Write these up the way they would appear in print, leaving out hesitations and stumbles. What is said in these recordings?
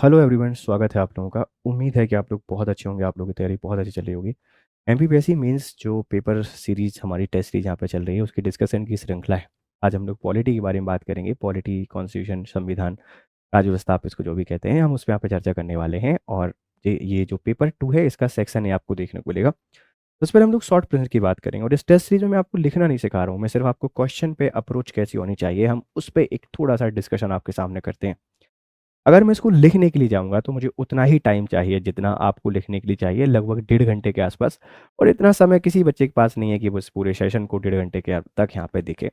Hello everyone, स्वागत है आप लोगों का। उम्मीद है कि आप लोग बहुत अच्छे होंगे, आप लोगों की तैयारी बहुत अच्छी चल रही होगी। एमपीपीएससी मेंस जो पेपर सीरीज हमारी टेस्ट सीरीज यहाँ पे चल रही है, उसकी डिस्कशन की श्रृंखला है। आज हम लोग पॉलिटी के बारे में बात करेंगे। पॉलिटी, कॉन्स्टिट्यूशन, संविधान, राज्य व्यवस्था, आप इसको जो भी कहते हैं, हम उस पर यहाँ पे चर्चा करने वाले हैं। और ये जो पेपर 2 है, इसका सेक्शन है आपको देखने को मिलेगा। तो उस पर हम लोग शॉर्ट प्रश्न की बात करेंगे। और इस टेस्ट सीरीज में मैं आपको लिखना नहीं सिखा रहा हूँ, मैं सिर्फ आपको क्वेश्चन पे अप्रोच कैसी होनी चाहिए, हम उस पर एक थोड़ा सा डिस्कशन आपके सामने करते हैं। अगर मैं इसको लिखने के लिए जाऊँगा तो मुझे उतना ही टाइम चाहिए जितना आपको लिखने के लिए चाहिए, लगभग 1.5 घंटे के आसपास। और इतना समय किसी बच्चे के पास नहीं है कि वो इस पूरे सेशन को 1.5 घंटे के तक यहाँ पे देखे।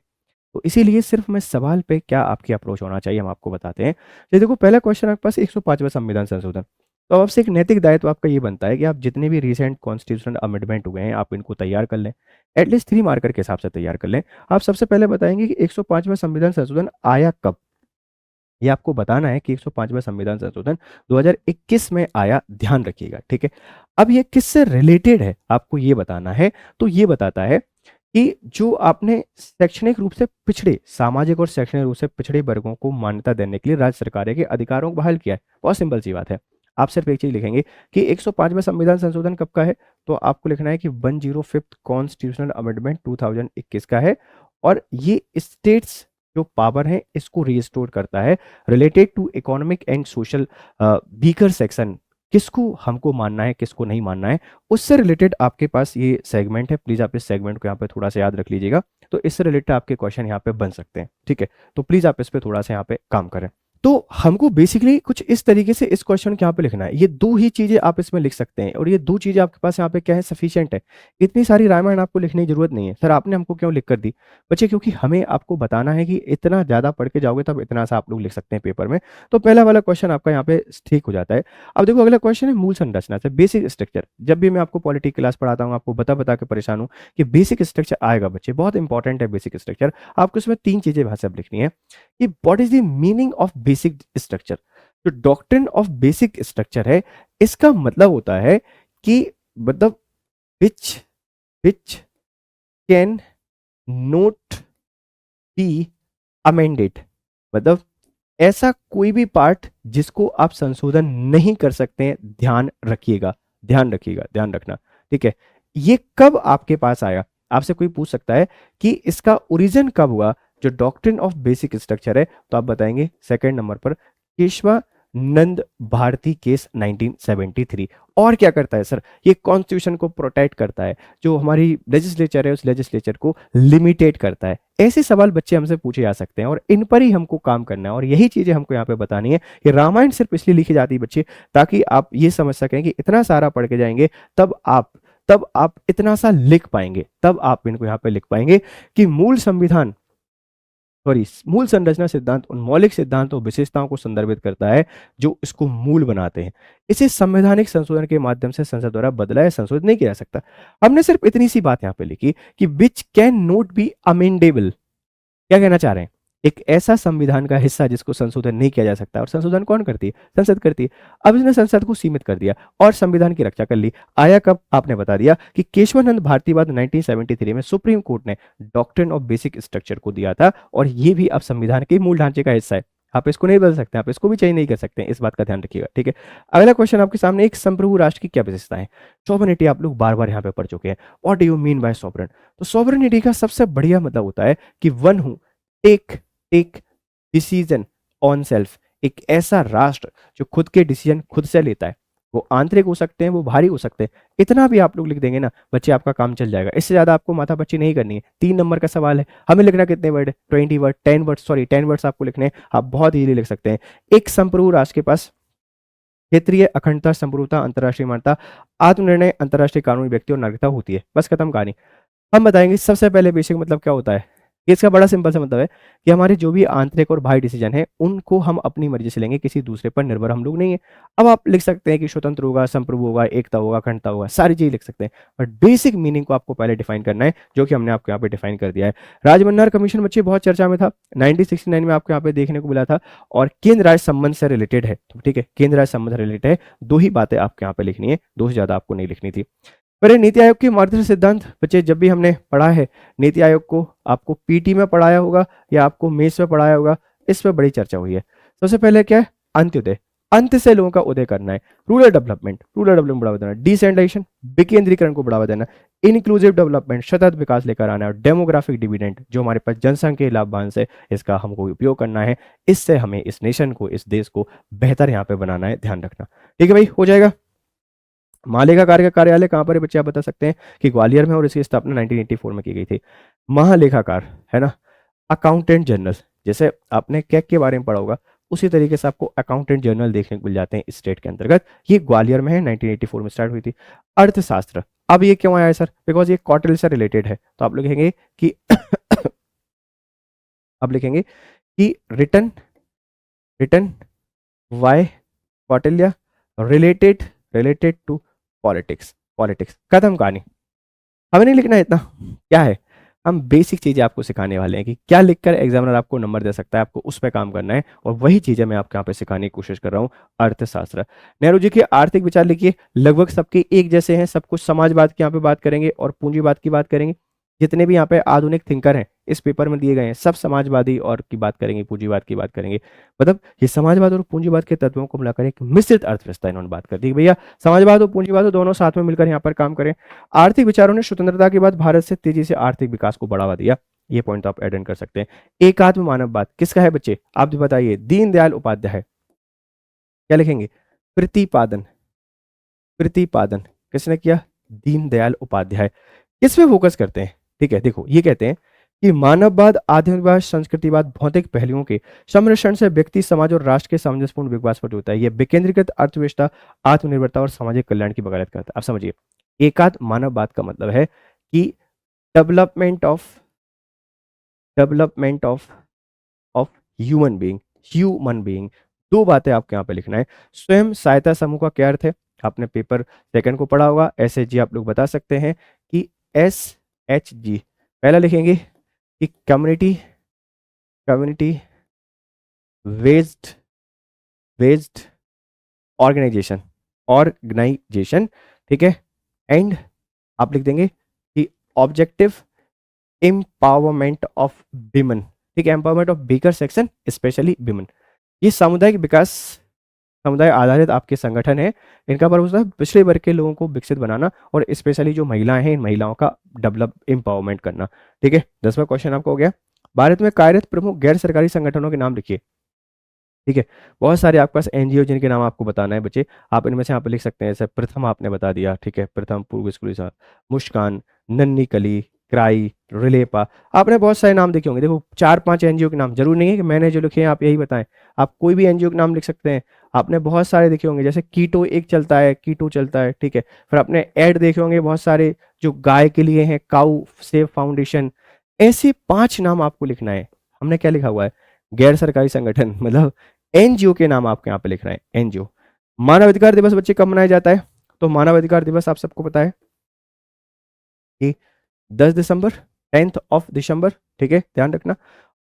तो इसीलिए सिर्फ मैं सवाल पे क्या आपकी अप्रोच होना चाहिए हम आपको बताते हैं। ये देखो, पहला क्वेश्चन आपके पास 105वां संविधान संशोधन। तो आपसे एक नैतिक दायित्व आपका ये बनता है कि आप जितने भी रिसेंट कॉन्स्टिट्यूशनल अमेंडमेंट हुए हैं, आप इनको तैयार कर लें। एटलीस्ट 3 मार्कर के हिसाब से तैयार कर लें। आप सबसे पहले बताएंगे कि 105वां संविधान संशोधन आया कब। ये आपको बताना है कि 105वां संविधान संशोधन 2021 में आया, ध्यान रखिएगा, ठीक है। अब ये किससे रिलेटेड है आपको ये बताना है। तो ये बताता है कि जो आपने शैक्षणिक रूप से पिछड़े, सामाजिक और शैक्षणिक रूप से पिछड़े वर्गों को मान्यता देने के लिए राज्य सरकार के अधिकारों को बहाल किया है। बहुत सिंपल सी बात है। आप सिर्फ एक चीज लिखेंगे कि 105वां संविधान संशोधन कब का है। तो आपको लिखना है कि 105th कॉन्स्टिट्यूशनल अमेंडमेंट 2021 का है। और ये स्टेट्स जो पावर है इसको रिस्टोर करता है, related to economic and social weaker section. किसको हमको मानना है, किसको नहीं मानना है, उससे रिलेटेड आपके पास ये सेगमेंट है। प्लीज आप इस सेगमेंट को यहाँ पे थोड़ा सा याद रख लीजिएगा। तो इससे रिलेटेड आपके क्वेश्चन यहाँ पे बन सकते हैं, ठीक है। तो प्लीज आप इस पे थोड़ा सा यहाँ पे काम करें। तो हमको बेसिकली कुछ इस तरीके से इस क्वेश्चन के यहाँ पे लिखना है। ये दो ही चीजें आप इसमें लिख सकते हैं, और ये दो चीजें आपके पास यहाँ पे क्या है, सफिशिएंट है। इतनी सारी रामायण आपको लिखने की जरूरत नहीं है। सर आपने हमको क्यों लिख कर दी बच्चे? क्योंकि हमें आपको बताना है कि इतना ज्यादा पढ़ के जाओगे तब इतना सा आप लोग लिख सकते हैं पेपर में। तो पहला वाला क्वेश्चन आपका यहाँ पे ठीक हो जाता है। अब देखो, अगला क्वेश्चन है मूल संरचना से बेसिक स्ट्रक्चर। जब भी मैं आपको पॉलिटी क्लास पढ़ाता हूँ, आपको बता बता के परेशान हूँ कि बेसिक स्ट्रक्चर आएगा बच्चे, बहुत इंपॉर्टेंट है बेसिक स्ट्रक्चर। आपको इसमें 3 चीजें भाषा लिखनी है कि what is the meaning of basic structure. जो डॉक्ट्रिन ऑफ बेसिक स्ट्रक्चर है, इसका मतलब होता है कि मतलब which which can not be amended. मतलब ऐसा कोई भी पार्ट जिसको आप संशोधन नहीं कर सकते हैं। ध्यान रखिएगा, ध्यान रखिएगा, ध्यान रखना, ठीक है। ये कब आपके पास आया, आपसे कोई पूछ सकता है कि इसका ओरिजिन कब हुआ, जो डॉक्ट्रिन ऑफ बेसिक स्ट्रक्चर है। तो आप बताएंगे सेकंड नंबर पर केशवानंद भारती केस 1973। और क्या करता है सर? ये कॉन्स्टिट्यूशन को प्रोटेक्ट करता है, जो हमारी लेजिस्लेचर है उस लेजिस्लेचर को लिमिटेट करता है। ऐसे सवाल बच्चे हमसे पूछे जा सकते हैं, और इन पर ही हमको काम करना है। और यही चीजें हमको यहाँ पे बतानी है कि रामायण सिर्फ इसलिए लिखी जाती है बच्चे, ताकि आप ये समझ सकें कि इतना सारा पढ़ के जाएंगे तब आप इतना सा लिख पाएंगे, तब आप इनको यहाँ पे लिख पाएंगे कि मूल संविधान, सॉरी, मूल संरचना सिद्धांत उन मौलिक सिद्धांतों और विशेषताओं को संदर्भित करता है जो इसको मूल बनाते हैं। इसे संवैधानिक संशोधन के माध्यम से संसद द्वारा बदला या संशोधित नहीं किया जा सकता। हमने सिर्फ इतनी सी बात यहाँ पे लिखी कि which can not be amendable. क्या कहना चाह रहे हैं? एक ऐसा संविधान का हिस्सा जिसको संशोधन नहीं किया जा सकता। और संशोधन कौन करती है? संसद करती है। अब इसने संसद को सीमित कर दिया और संविधान की रक्षा कर ली। आया कब? आपने बता दिया कि केशवानंद भारतीवाद 1973 में सुप्रीम कोर्ट ने डॉक्ट्रिन ऑफ बेसिक स्ट्रक्चर को दिया था, और ये भी अब संविधान के मूल ढांचे का हिस्सा है। आप इसको नहीं बदल सकते, आप इसको भी चेंज नहीं कर सकते हैं, इस बात का ध्यान रखिएगा, ठीक है। अगला क्वेश्चन आपके सामने, एक संप्रभु राष्ट्र की क्या विशेषता है? सॉवरेनिटी आप लोग बार बार यहाँ पे पढ़ चुके हैं। What do you mean by sovereign? तो सॉवरेनिटी का सबसे बढ़िया मतलब होता है कि one who take take decision on self. एक ऐसा राष्ट्र जो खुद के डिसीजन खुद से लेता है। वो आंतरिक हो सकते हैं, वो बाहरी हो सकते हैं। इतना भी आप लोग लिख देंगे ना बच्चे, आपका काम चल जाएगा। इससे ज्यादा आपको माथा पच्ची नहीं करनी है। 3 नंबर का सवाल है, हमें लिखना कितने वर्ड है? 20 वर्ड, 10 वर्ड, सॉरी 10 वर्ड्स आपको लिखने हैं। आप बहुत इजीली लिख सकते हैं। एक संप्रभु राष्ट्र के पास क्षेत्रीय अखंडता, संप्रभुता, अंतर्राष्ट्रीय मान्यता, आत्मनिर्णय, अंतर्राष्ट्रीय कानूनी व्यक्ति और नागरिकता होती है। बस खत्म कहानी। हम बताएंगे सबसे पहले बेसिक मतलब क्या होता है। इसका बड़ा सिंपल सा मतलब है कि हमारे जो भी आंतरिक और बाह्य डिसीजन है उनको हम अपनी मर्जी से लेंगे, किसी दूसरे पर निर्भर हम लोग नहीं है। अब आप लिख सकते हैं कि स्वतंत्र होगा, संप्रभु होगा, एकता होगा, अखंडता होगा, सारी चीज लिख सकते हैं। बट बेसिक मीनिंग को आपको पहले डिफाइन करना है, जो कि हमने आपको यहाँ पे डिफाइन कर दिया है। राजमन्नार कमीशन बच्चे बहुत चर्चा में था, 1969 में आपको यहाँ पे देखने को मिला था, और केंद्र राज्य संबंध से रिलेटेड है। तो ठीक है, केंद्र राज्य संबंध रिलेटेड है। 2 ही बातें आपको यहाँ पे लिखनी है, 2 से ज्यादा आपको नहीं लिखनी थी। पर नीति आयोग के मार्गदर्शक सिद्धांत बच्चे, जब भी हमने पढ़ा है नीति आयोग को, आपको पीटी में पढ़ाया होगा या आपको मेंस में पढ़ाया होगा, इस पर बड़ी चर्चा हुई है। सबसे पहले क्या है? अंत्योदय। अंत से लोगों का उदय करना है। रूरल डेवलपमेंट बढ़ावा देना, डिसेंट्रलाइजेशन विकेंद्रीकरण को बढ़ावा देना, इंक्लूसिव डेवलपमेंट सतत विकास लेकर आना है, और डेमोग्राफिक डिविडेंड जो हमारे पास जनसंख्या लाभांश है इसका हमको उपयोग करना है। इससे हमें इस नेशन को, इस देश को बेहतर यहाँ पे बनाना है, ध्यान रखना। ठीक है भाई, हो जाएगा। महालेखाकार का कार्यालय कहाँ पर है बच्चे, आप बता सकते हैं कि ग्वालियर में, और इसकी स्थापना 1984 में की गई थी। महालेखाकार है ना, अकाउंटेंट जनरल, जैसे आपने कैग के बारे में पढ़ा होगा उसी तरीके से आपको अकाउंटेंट जनरल देखने को मिल जाते हैं इस स्टेट के अंतर्गत। ये ग्वालियर में है, 1984 में स्टार्ट हुई थी। अर्थशास्त्र, अब ये क्यों आया है सर, बिकॉज ये क्वार्टर से रिलेटेड है, तो आप लोग लिखेंगे कि अब लिखेंगे कि written written by Kautilya related related to politics. Politics खत्म कहानी, हमें नहीं लिखना है इतना। क्या है, हम बेसिक चीजें आपको सिखाने वाले हैं कि क्या लिखकर एग्जामिनर आपको नंबर दे सकता है, आपको उस पर काम करना है, और वही चीजें मैं आपके यहाँ पे सिखाने की कोशिश कर रहा हूँ। अर्थशास्त्र, नेहरू जी के आर्थिक विचार लिखिए, लगभग सबके एक जैसे हैं, सब कुछ समाजवाद की यहाँ पे बात करेंगे और पूंजीवाद की बात करेंगे। जितने भी यहाँ पे आधुनिक थिंकर हैं इस पेपर में दिए गए हैं, सब समाजवादी और की बात करेंगे, पूंजीवाद की बात करेंगे। मतलब ये समाजवाद और पूंजीवाद के तत्वों को मिलाकर एक मिश्रित अर्थव्यवस्था इन्होंने बात कर दी कि भैया समाजवाद और पूंजीवाद दोनों साथ में मिलकर यहाँ पर काम करें। आर्थिक विचारों ने स्वतंत्रता के बाद भारत से तेजी से आर्थिक विकास को बढ़ावा दिया, ये पॉइंट आप एड कर सकते हैं। एकात्म मानववाद किसका है बच्चे, आप भी बताइए, दीनदयाल उपाध्याय। क्या लिखेंगे, प्रतिपादन, प्रतिपादन किसने किया, दीनदयाल उपाध्याय। किस पे फोकस करते हैं, ठीक है, देखो ये कहते हैं कि मानववाद, आधुनिकवाद, संस्कृतिवाद भौतिक पहलुओं के संरक्षण से व्यक्ति, समाज और राष्ट्र के सामंजस्यपूर्ण विकास पर होता है। यह विकेंद्रीकृत अर्थव्यवस्था, आत्मनिर्भरता और सामाजिक कल्याण की वकालत करता है। आप समझिए, एकात्म मानववाद का मतलब है कि development of development of of human being. दो बातें आपके यहाँ पे लिखना है। स्वयं सहायता समूह का क्या अर्थ है, आपने पेपर सेकंड को पढ़ा होगा, SHG आप लोग बता सकते हैं कि SHG पहला लिखेंगे कि community community based based organisation, organisation, ठीक है। एंड आप लिख देंगे कि ऑब्जेक्टिव एम्पावरमेंट ऑफ विमेन, ठीक है, empowerment of weaker section specially women. ये सामुदायिक विकास, समुदाय आधारित आपके संगठन है, इनका पर्पज है पिछड़े वर्ग के लोगों को विकसित बनाना और स्पेशली जो महिलाएं हैं इन महिलाओं का डेवलप एम्पावरमेंट करना। ठीक है, 10वां क्वेश्चन आपको हो गया। भारत में कार्यरत प्रमुख गैर सरकारी संगठनों के नाम लिखिए। ठीक है, बहुत सारे आपके पास NGO जिनके नाम आपको बताना है बच्चे, आप इनमें से यहाँ पे लिख सकते हैं। जैसे प्रथम आपने बता दिया, ठीक है, प्रथम पूर्व स्कूली मुस्कान, नन्ही कली, क्राई, रिलेपा, आपने बहुत सारे नाम देखे होंगे। देखो 4-5 NGO के नाम, जरूर नहीं है कि मैंने जो लिखे हैं आप यही बताएं, आप कोई भी NGO के नाम लिख सकते हैं। आपने बहुत सारे देखे होंगे, जैसे कीटो एक चलता है, कीटो चलता है, ठीक है। फिर आपने ऐड देखे होंगे बहुत सारे जो गाय के लिए हैं, काउ सेव फाउंडेशन। ऐसे 5 नाम आपको लिखना है। हमने क्या लिखा हुआ है, गैर सरकारी संगठन, मतलब NGO के नाम आपके यहाँ पे लिख रहे हैं, NGO। मानवाधिकार दिवस बच्चे कब मनाया जाता है, तो मानवाधिकार दिवस आप सबको पता है कि 10 दिसंबर, 10th ऑफ दिसंबर, ठीक है, ध्यान रखना।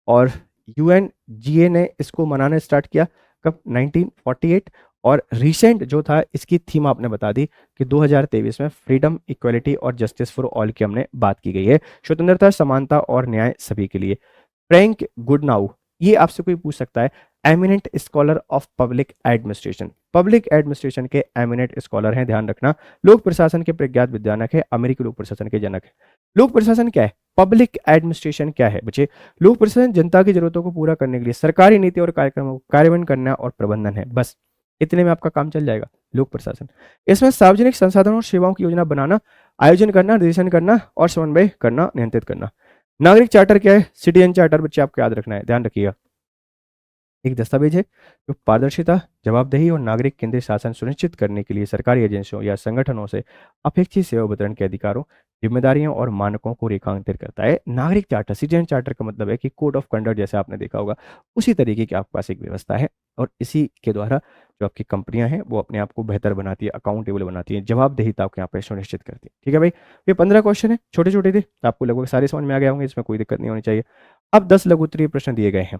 और UNGA ने इसको मनाना स्टार्ट किया कब, 1948। और रिसेंट जो था इसकी थीम आपने बता दी कि 2023 में फ्रीडम, इक्वलिटी और जस्टिस फॉर ऑल की हमने बात की गई है, स्वतंत्रता, समानता और न्याय सभी के लिए। फ्रैंक गुडनाउ, ये आपसे कोई पूछ सकता है, eminent scholar of public administration के एमिनेंट स्कॉलर हैं, ध्यान रखना। लोक प्रशासन के प्रज्ञात विद्वानक है, अमेरिकी लोक प्रशासन के जनक है। लोक प्रशासन क्या है, पब्लिक एडमिनिस्ट्रेशन क्या है बच्चे, लोक प्रशासन जनता की जरूरतों को पूरा करने के लिए सरकारी नीति और कार्यक्रमों को कार्यान्वयन करना और प्रबंधन है, बस इतने में आपका काम चल जाएगा। लोक प्रशासन, इसमें सार्वजनिक संसाधनों और सेवाओं की योजना बनाना, आयोजन करना, निर्देशन करना और समन्वय करना, नियंत्रित करना। नागरिक चार्टर क्या है, सिटीजन चार्टर बच्चे आपको याद रखना है, ध्यान रखिएगा। एक दस्तावेज है जो पारदर्शिता, जवाबदेही और नागरिक केंद्रित शासन सुनिश्चित करने के लिए सरकारी एजेंसियों या संगठनों से अपेक्षित सेवा वितरण के अधिकारों, जिम्मेदारियों और मानकों को रेखांकित करता है। नागरिक चार्टर, सिटीजन चार्टर का मतलब है कि कोड ऑफ कंडक्ट, जैसे आपने देखा होगा उसी तरीके की आपके पास एक व्यवस्था है, और इसी के द्वारा जो आपकी कंपनियां हैं वो अपने आप को बेहतर बनाती है, अकाउंटेबल बनाती है, जवाबदेहिता को यहाँ पे सुनिश्चित करती है। ठीक है भाई, ये 15 क्वेश्चन है, छोटे छोटे थे, आपको लगभग सारे समझ में आ गए होंगे, इसमें कोई दिक्कत नहीं होनी चाहिए। अब 10 लघु उत्तरीय प्रश्न दिए गए हैं,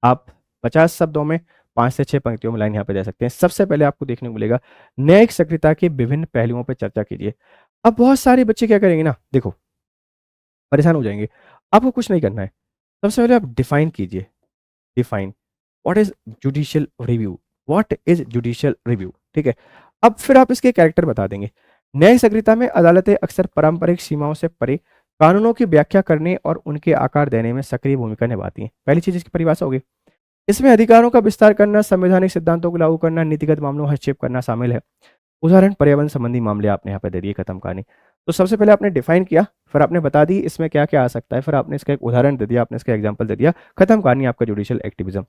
आप 50 शब्दों में 5 से 6 पंक्तियों में लाइन यहाँ पे दे सकते हैं। सबसे पहले आपको देखने को मिलेगा, न्यायिक सक्रियता के विभिन्न पहलुओं पर चर्चा कीजिए। अब बहुत सारे बच्चे क्या करेंगे ना, देखो परेशान हो जाएंगे, आपको कुछ नहीं करना है। सबसे पहले आप डिफाइन कीजिए, define what is judicial review, what is judicial review, ठीक है। अब फिर आप इसके कैरेक्टर बता देंगे। न्यायिक सक्रियता में अदालतें अक्सर पारंपरिक सीमाओं से परे कानूनों की व्याख्या करने और उनके आकार देने में सक्रिय भूमिका निभाती हैं। पहली चीज इसकी परिभाषा होगी। इसमें अधिकारों का विस्तार करना, संवैधानिक सिद्धांतों को लागू करना, नीतिगत मामलों में हस्तक्षेप करना शामिल है। उदाहरण पर्यावरण संबंधी मामले आपने यहाँ पे दे दिए, खत्म कहानी। तो सबसे पहले आपने डिफाइन किया, फिर आपने बता दी इसमें क्या क्या आ सकता है, फिर आपने इसका एक उदाहरण दे दिया, आपने इसका एग्जाम्पल दे दिया, खत्म कहानी आपका जुडिशियल एक्टिविज्म।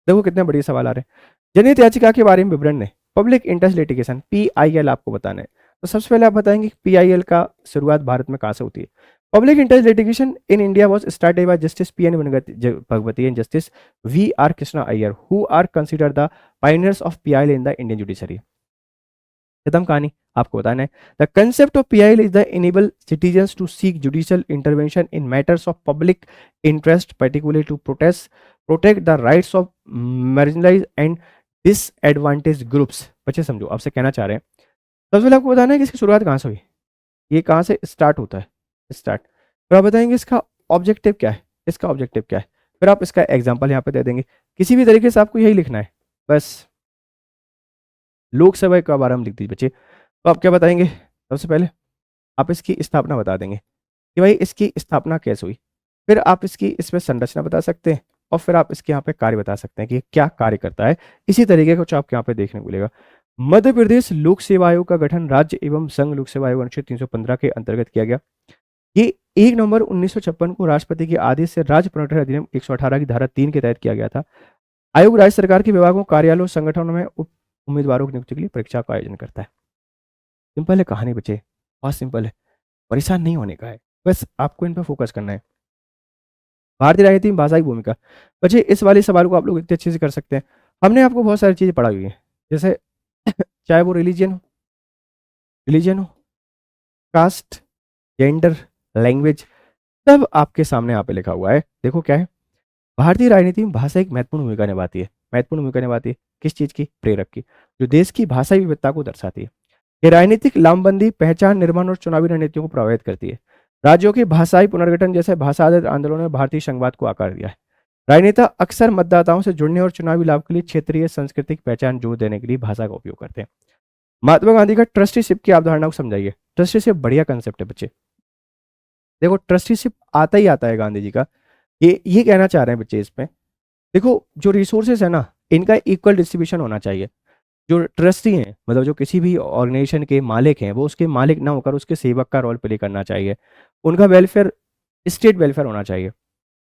देखो कितने बढ़िया सवाल आ रहे हैं। जनहित याचिका के बारे में विवरण ने पब्लिक इंटरेस्ट लिटिगेशन PIL आपको बताना है। तो सबसे पहले आप बताएंगे PIL का शुरुआत भारत में कहाँ से होती है। Public interest litigation in India was started by justice PN Bhagwati and justice VR Krishna Iyer, who are considered the pioneers of PIL in the Indian judiciary. खत्म कहानी, आपको बताना है। The concept of PIL is the enable citizens to seek judicial intervention in matters of public interest, particularly to protect the rights of marginalised and disadvantage groups. बच्चे समझो, आपसे कहना चाह रहे हैं, सबसे पहले आपको बताना है कि इसकी शुरुआत कहाँ से हुई, ये कहाँ से स्टार्ट होता है, स्टार्ट। फिर आप बताएंगे इसका ऑब्जेक्टिव क्या है, इसका ऑब्जेक्टिव क्या है, फिर आप इसका एग्जाम्पल यहाँ पे दे देंगे। किसी भी तरीके से आपको यही लिखना है बस। लोकसभा का बारे में लिख दीजिए बच्चे। तो आप क्या बताएंगे, सबसे पहले आप इसकी स्थापना बता देंगे कि भाई इसकी स्थापना कैसे हुई, फिर आप इसकी इसमें संरचना बता सकते हैं, और फिर आप इसके यहाँ पे कार्य बता सकते हैं कि क्या कार्य करता है। इसी तरीके का कुछ आपके यहाँ पे देखने को मिलेगा। मध्य प्रदेश लोक सेवा आयोग का गठन राज्य एवं संघ लोक सेवा आयोग अनुच्छेद 315 के अंतर्गत किया गया। ये 1 नवंबर 1956 को राष्ट्रपति के आदेश से राज्य पुनर्गठन अधिनियम 118 की धारा 3 के तहत किया गया था। आयोग राज्य सरकार के विभागों, कार्यालयों, संगठनों में उम्मीदवारों की नियुक्ति के लिए परीक्षा का आयोजन करता है। सिंपल है कहानी बच्चे, बहुत सिंपल है, परेशान नहीं होने का है, बस आपको इन पर फोकस करना है। भारतीय राजनीति में भाषा की भूमिका, बच्चे इस वाले सवाल को आप लोग इतने अच्छे से कर सकते हैं। हमने आपको बहुत सारी चीजें पढ़ाई हुई है, जैसे चाहे वो रिलीजन हो, कास्ट, जेंडर, लैंग्वेज, सब आपके सामने यहाँ पे लिखा हुआ है। देखो क्या है, भारतीय राजनीति में भाषा एक महत्वपूर्ण भूमिका निभाती है। महत्वपूर्ण भूमिका निभाती है किस चीज की, प्रेरक की, जो देश की भाषाई विविधता को दर्शाती है। ये राजनीतिक लामबंदी, पहचान, निर्माण और चुनावी रणनीतियों को प्रभावित करती है। राज्यों के भाषाई पुनर्गठन जैसे भाषा आधारित आंदोलनों ने भारतीय संघवाद को आकार दिया है। राजनेता अक्सर मतदाताओं से जुड़ने और चुनावी लाभ के लिए क्षेत्रीय सांस्कृतिक पहचान जोर देने के लिए भाषा का उपयोग करते हैं। महात्मा गांधी का ट्रस्टीशिप की अवधारणा को समझाइए। ट्रस्टीशिप बढ़िया कंसेप्ट है बच्चे। देखो ट्रस्टीशिप आता ही आता है गांधी जी का, ये कहना चाह रहे हैं बच्चे इसमें। देखो जो रिसोर्सेज है ना, इनका इक्वल डिस्ट्रीब्यूशन होना चाहिए। जो ट्रस्टी हैं, मतलब जो किसी भी ऑर्गेनाइजेशन के मालिक हैं, वो उसके मालिक ना होकर उसके सेवक का रोल प्ले करना चाहिए। उनका वेलफेयर स्टेट वेलफेयर होना चाहिए।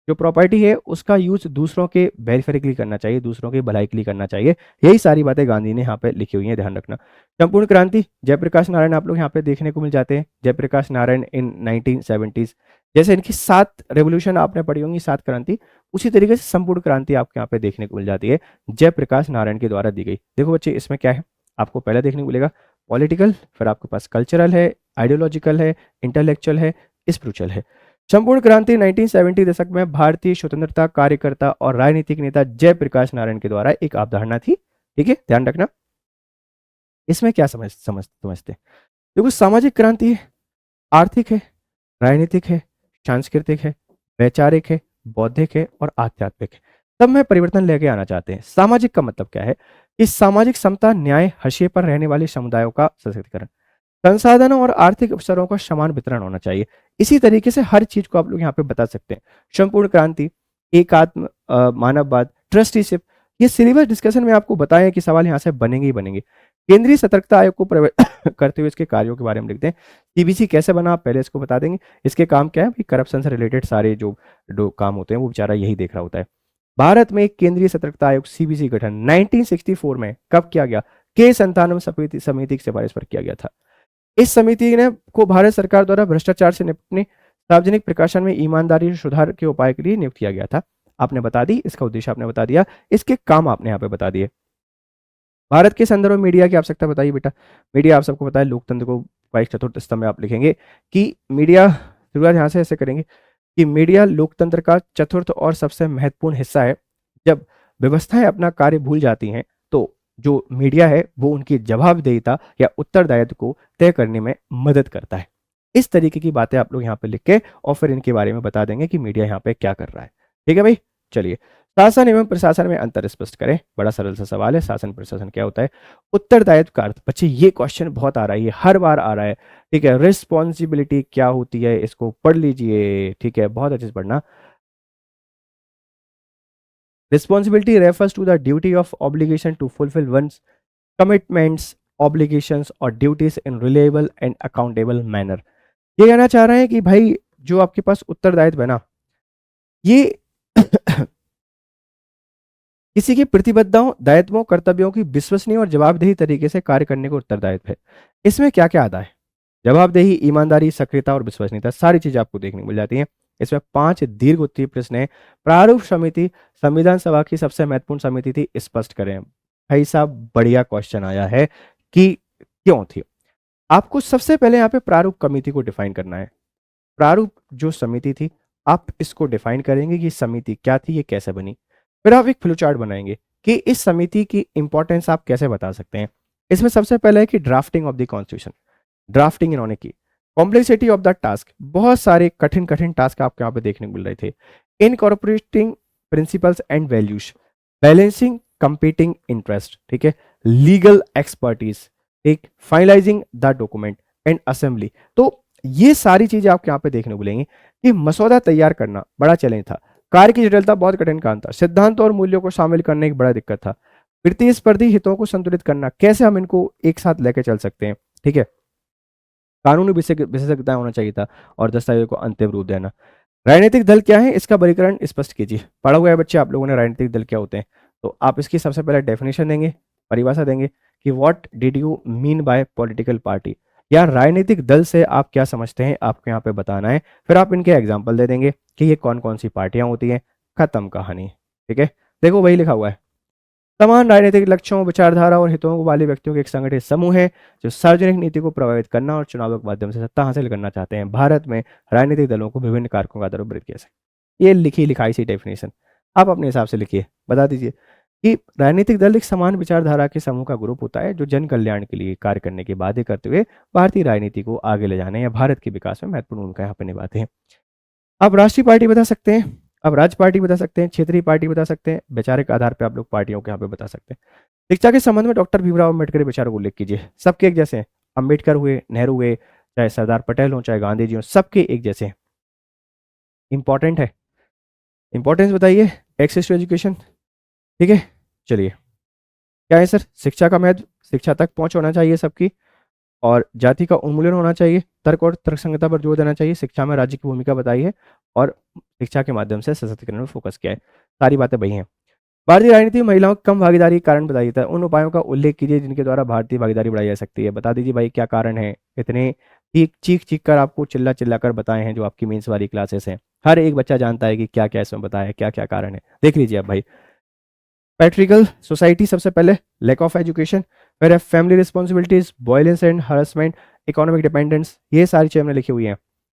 जो प्रॉपर्टी है उसका यूज दूसरों के वेलफेयर के लिए करना चाहिए, दूसरों की भलाई के लिए करना चाहिए। यही सारी बातें गांधी ने यहाँ पे लिखी हुई हैं, ध्यान रखना। संपूर्ण क्रांति, जयप्रकाश नारायण आप लोग यहाँ पे देखने को मिल जाते हैं। जयप्रकाश नारायण इन 1970s, जैसे इनकी 7 रेवोल्यूशन आपने पढ़ी होंगी, 7 क्रांति, उसी तरीके से संपूर्ण क्रांति आपको यहाँ पे देखने को मिल जाती है, जयप्रकाश नारायण के द्वारा दी गई। देखो बच्चे इसमें क्या है, आपको पहले देखने को मिलेगा पॉलिटिकल, फिर आपके पास कल्चरल है, आइडियोलॉजिकल है, इंटेलेक्चुअल है, स्पिरिचुअल है। संपूर्ण क्रांति 1970 दशक में भारतीय स्वतंत्रता कार्यकर्ता और राजनीतिक नेता जयप्रकाश नारायण के द्वारा एक अवधारणा थी। ठीक है, ध्यान रखना। इसमें क्या समझते हैं। देखो सामाजिक क्रांति है, आर्थिक है, राजनीतिक है, सांस्कृतिक है, वैचारिक है, बौद्धिक है और आध्यात्मिक है। सब में परिवर्तन लेके आना चाहते हैं। सामाजिक का मतलब क्या है कि सामाजिक समता, न्याय, हाशिए पर रहने वाले समुदायों का सशक्तिकरण, संसाधनों और आर्थिक अवसरों का समान वितरण होना चाहिए। इसी तरीके से हर चीज को आप लोग यहाँ पे बता सकते हैं। संपूर्ण क्रांति, एकात्म मानववाद, ट्रस्टीशिप, ये सिलेबस डिस्कशन में आपको बताएं कि सवाल यहाँ से बनेंगे ही बनेंगे। केंद्रीय सतर्कता आयोग को करते हुए इसके कार्यों के बारे में लिखते हैं। सीबीसी कैसे बना, पहले इसको बता देंगे। इसके काम क्या है, करप्शन से रिलेटेड सारे जो काम होते हैं वो बेचारा यही देख रहा होता है। भारत में केंद्रीय सतर्कता आयोग सीबीसी गठन 1964 में कब किया गया, K97 समिति की सिफारिश पर किया गया था। इस समिति ने को भारत सरकार द्वारा भ्रष्टाचार से निपटने, सार्वजनिक प्रकाशन में ईमानदारी सुधार के उपाय के लिए नियुक्त किया गया था। आपने बता दी, इसका उद्देश्य आपने बता दिया, इसके काम आपने यहाँ पे बता दिए। भारत के संदर्भ में मीडिया की आवश्यकता बताइए बेटा। मीडिया आप सबको पता है लोकतंत्र को एक चतुर्थ स्तंभ में आप लिखेंगे कि मीडिया, शुरुआत यहाँ से ऐसे करेंगे कि मीडिया लोकतंत्र का चतुर्थ और सबसे महत्वपूर्ण हिस्सा है। जब व्यवस्थाएं अपना कार्य भूल जाती हैं तो जो मीडिया है वो उनकी जवाबदेहिता या उत्तरदायित्व को तय करने में मदद करता है। इस तरीके की बातें आप लोग यहाँ पे लिख के और फिर इनके बारे में बता देंगे कि मीडिया यहाँ पे क्या कर रहा है। ठीक है भाई, चलिए। शासन एवं प्रशासन में अंतर स्पष्ट करें। बड़ा सरल सा सवाल है, शासन प्रशासन क्या होता है। उत्तरदायित्व का अर्थ, बच्चे ये क्वेश्चन बहुत आ रहा है, ये हर बार आ रहा है, ठीक है। रिस्पॉन्सिबिलिटी क्या होती है, इसको पढ़ लीजिए, ठीक है, बहुत अच्छे से पढ़ना। Responsibility refers to the duty of obligation to fulfil one's commitments, obligations और duties in reliable and accountable manner. ये कहना चाह रहे हैं कि भाई जो आपके पास उत्तरदायित्व है ना, ये किसी की प्रतिबद्धताओं, दायित्वों, कर्तव्यों की विश्वसनीय और जवाबदेही तरीके से कार्य करने का उत्तरदायित्व है। इसमें क्या क्या आता है, जवाबदेही, ईमानदारी, सक्रियता और विश्वसनीयता, सारी चीजें आपको देखने को मिल जाती हैं। इसमें 5 दीर्घ उत्तरीय प्रश्न है। प्रारूप समिति संविधान सभा की सबसे महत्वपूर्ण समिति थी, स्पष्ट करें। भाई साहब बढ़िया क्वेश्चन आया है कि क्यों थी। आपको सबसे पहले यहाँ पे प्रारूप कमेटी को डिफाइन करना है। प्रारूप जो समिति थी, आप इसको डिफाइन करेंगे कि समिति क्या थी, ये कैसे बनी। फिर आप एक फ्लो चार्ट बनाएंगे कि इस समिति की इंपॉर्टेंस आप कैसे बता सकते हैं। इसमें सबसे पहले है कि drafting of the constitution, drafting इन्होंने की। कॉम्प्लेक्सिटी ऑफ द टास्क, बहुत सारे कठिन कठिन टास्क आपको यहाँ पे देखने को मिल रहे थे। Incorporating principles and values, balancing competing interest, ठीक है, लीगल एक्सपर्टीज, ठीक, finalising the document and assembly. तो ये सारी चीजें आपको यहाँ पे देखने को मिलेंगी कि मसौदा तैयार करना बड़ा चैलेंज था, कार्य की जटिलता बहुत कठिन काम था, सिद्धांत और मूल्यों को शामिल करने की बड़ा दिक्कत था, प्रतिस्पर्धी हितों को संतुलित करना, कैसे हम इनको एक साथ लेके चल सकते हैं, ठीक है, कानूनी विशेषज्ञता होना चाहिए था, और दस्तावेज को अंतिम रूप देना। राजनीतिक दल क्या है, इसका वर्गीकरण स्पष्ट कीजिए। पढ़ा हुआ है बच्चे आप लोगों ने राजनीतिक दल क्या होते हैं, तो आप इसकी सबसे पहले डेफिनेशन देंगे, परिभाषा देंगे कि what did you mean bye political party, या राजनीतिक दल से आप क्या समझते हैं, आपको यहाँ पे बताना है। फिर आप इनके एग्जाम्पल दे देंगे कि ये कौन कौन सी पार्टियां होती हैं, खत्म कहानी, ठीक है। देखो वही लिखा हुआ है, समान राजनीतिक लक्ष्यों, विचारधारा और हितों वाले व्यक्तियों के एक संगठित समूह है जो सार्वजनिक नीति को प्रभावित करना और चुनावों के माध्यम से सत्ता हासिल करना चाहते हैं। भारत में राजनीतिक दलों को विभिन्न कारकों का आधार पर वर्गीकृत किया जा सकता है। ये लिखी लिखाई सी डेफिनेशन आप अपने हिसाब से लिखिए, बता दीजिए कि राजनीतिक दल एक समान विचारधारा के समूह का ग्रुप होता है जो जन कल्याण के लिए कार्य करने के वादे करते हुए भारतीय राजनीति को आगे ले जाने या भारत के विकास में महत्वपूर्ण भूमिका यहाँ पर निभाते हैं। आप राष्ट्रीय पार्टी बता सकते हैं, आप राज्य पार्टी बता सकते हैं, क्षेत्रीय पार्टी बता सकते हैं, वैचारिक आधार पर आप लोग पार्टियों के यहाँ पे बता सकते हैं। शिक्षा के संबंध में डॉक्टर भीमराव अम्बेडकर के विचारों को उल्लेख कीजिए। सबके एक जैसे हैं, अम्बेडकर हुए, नेहरू हुए, चाहे सरदार पटेल हो, चाहे गांधी जी हो, सबके एक जैसे हैं। इंपॉर्टेंट है, इंपॉर्टेंस बताइए, एक्सेस टू एजुकेशन, ठीक है। चलिए क्या है सर, शिक्षा का महत्व, शिक्षा तक पहुंच होना चाहिए सबकी, और जाति का उन्मूलन होना चाहिए, तर्क और तर्कसंगता पर जोर देना चाहिए, शिक्षा में राज्य की भूमिका बताई है, और शिक्षा के माध्यम से सशक्तिकरण में फोकस किया है। सारी बातें वही हैं। भारतीय राजनीति में महिलाओं की कम भागीदारी के कारण बताइए था, उन उपायों का उल्लेख कीजिए जिनके द्वारा भारतीय भागीदारी बढ़ाई जा सकती है। बता दीजिए भाई क्या कारण है, इतने चीख चीख कर आपको चिल्ला चिल्ला कर बताए हैं जो आपकी मेंस वाली क्लासेस हैं। हर एक बच्चा जानता है कि क्या क्या इसमें बताया है, क्या क्या कारण है, देख लीजिए आप भाई। पैट्रिकल सोसाइटी सबसे पहले, लैक ऑफ एजुकेशन, फिर family responsibilities, violence and harassment, economic dependence, ये सारी चीजें हमने लिखी हुई हैं,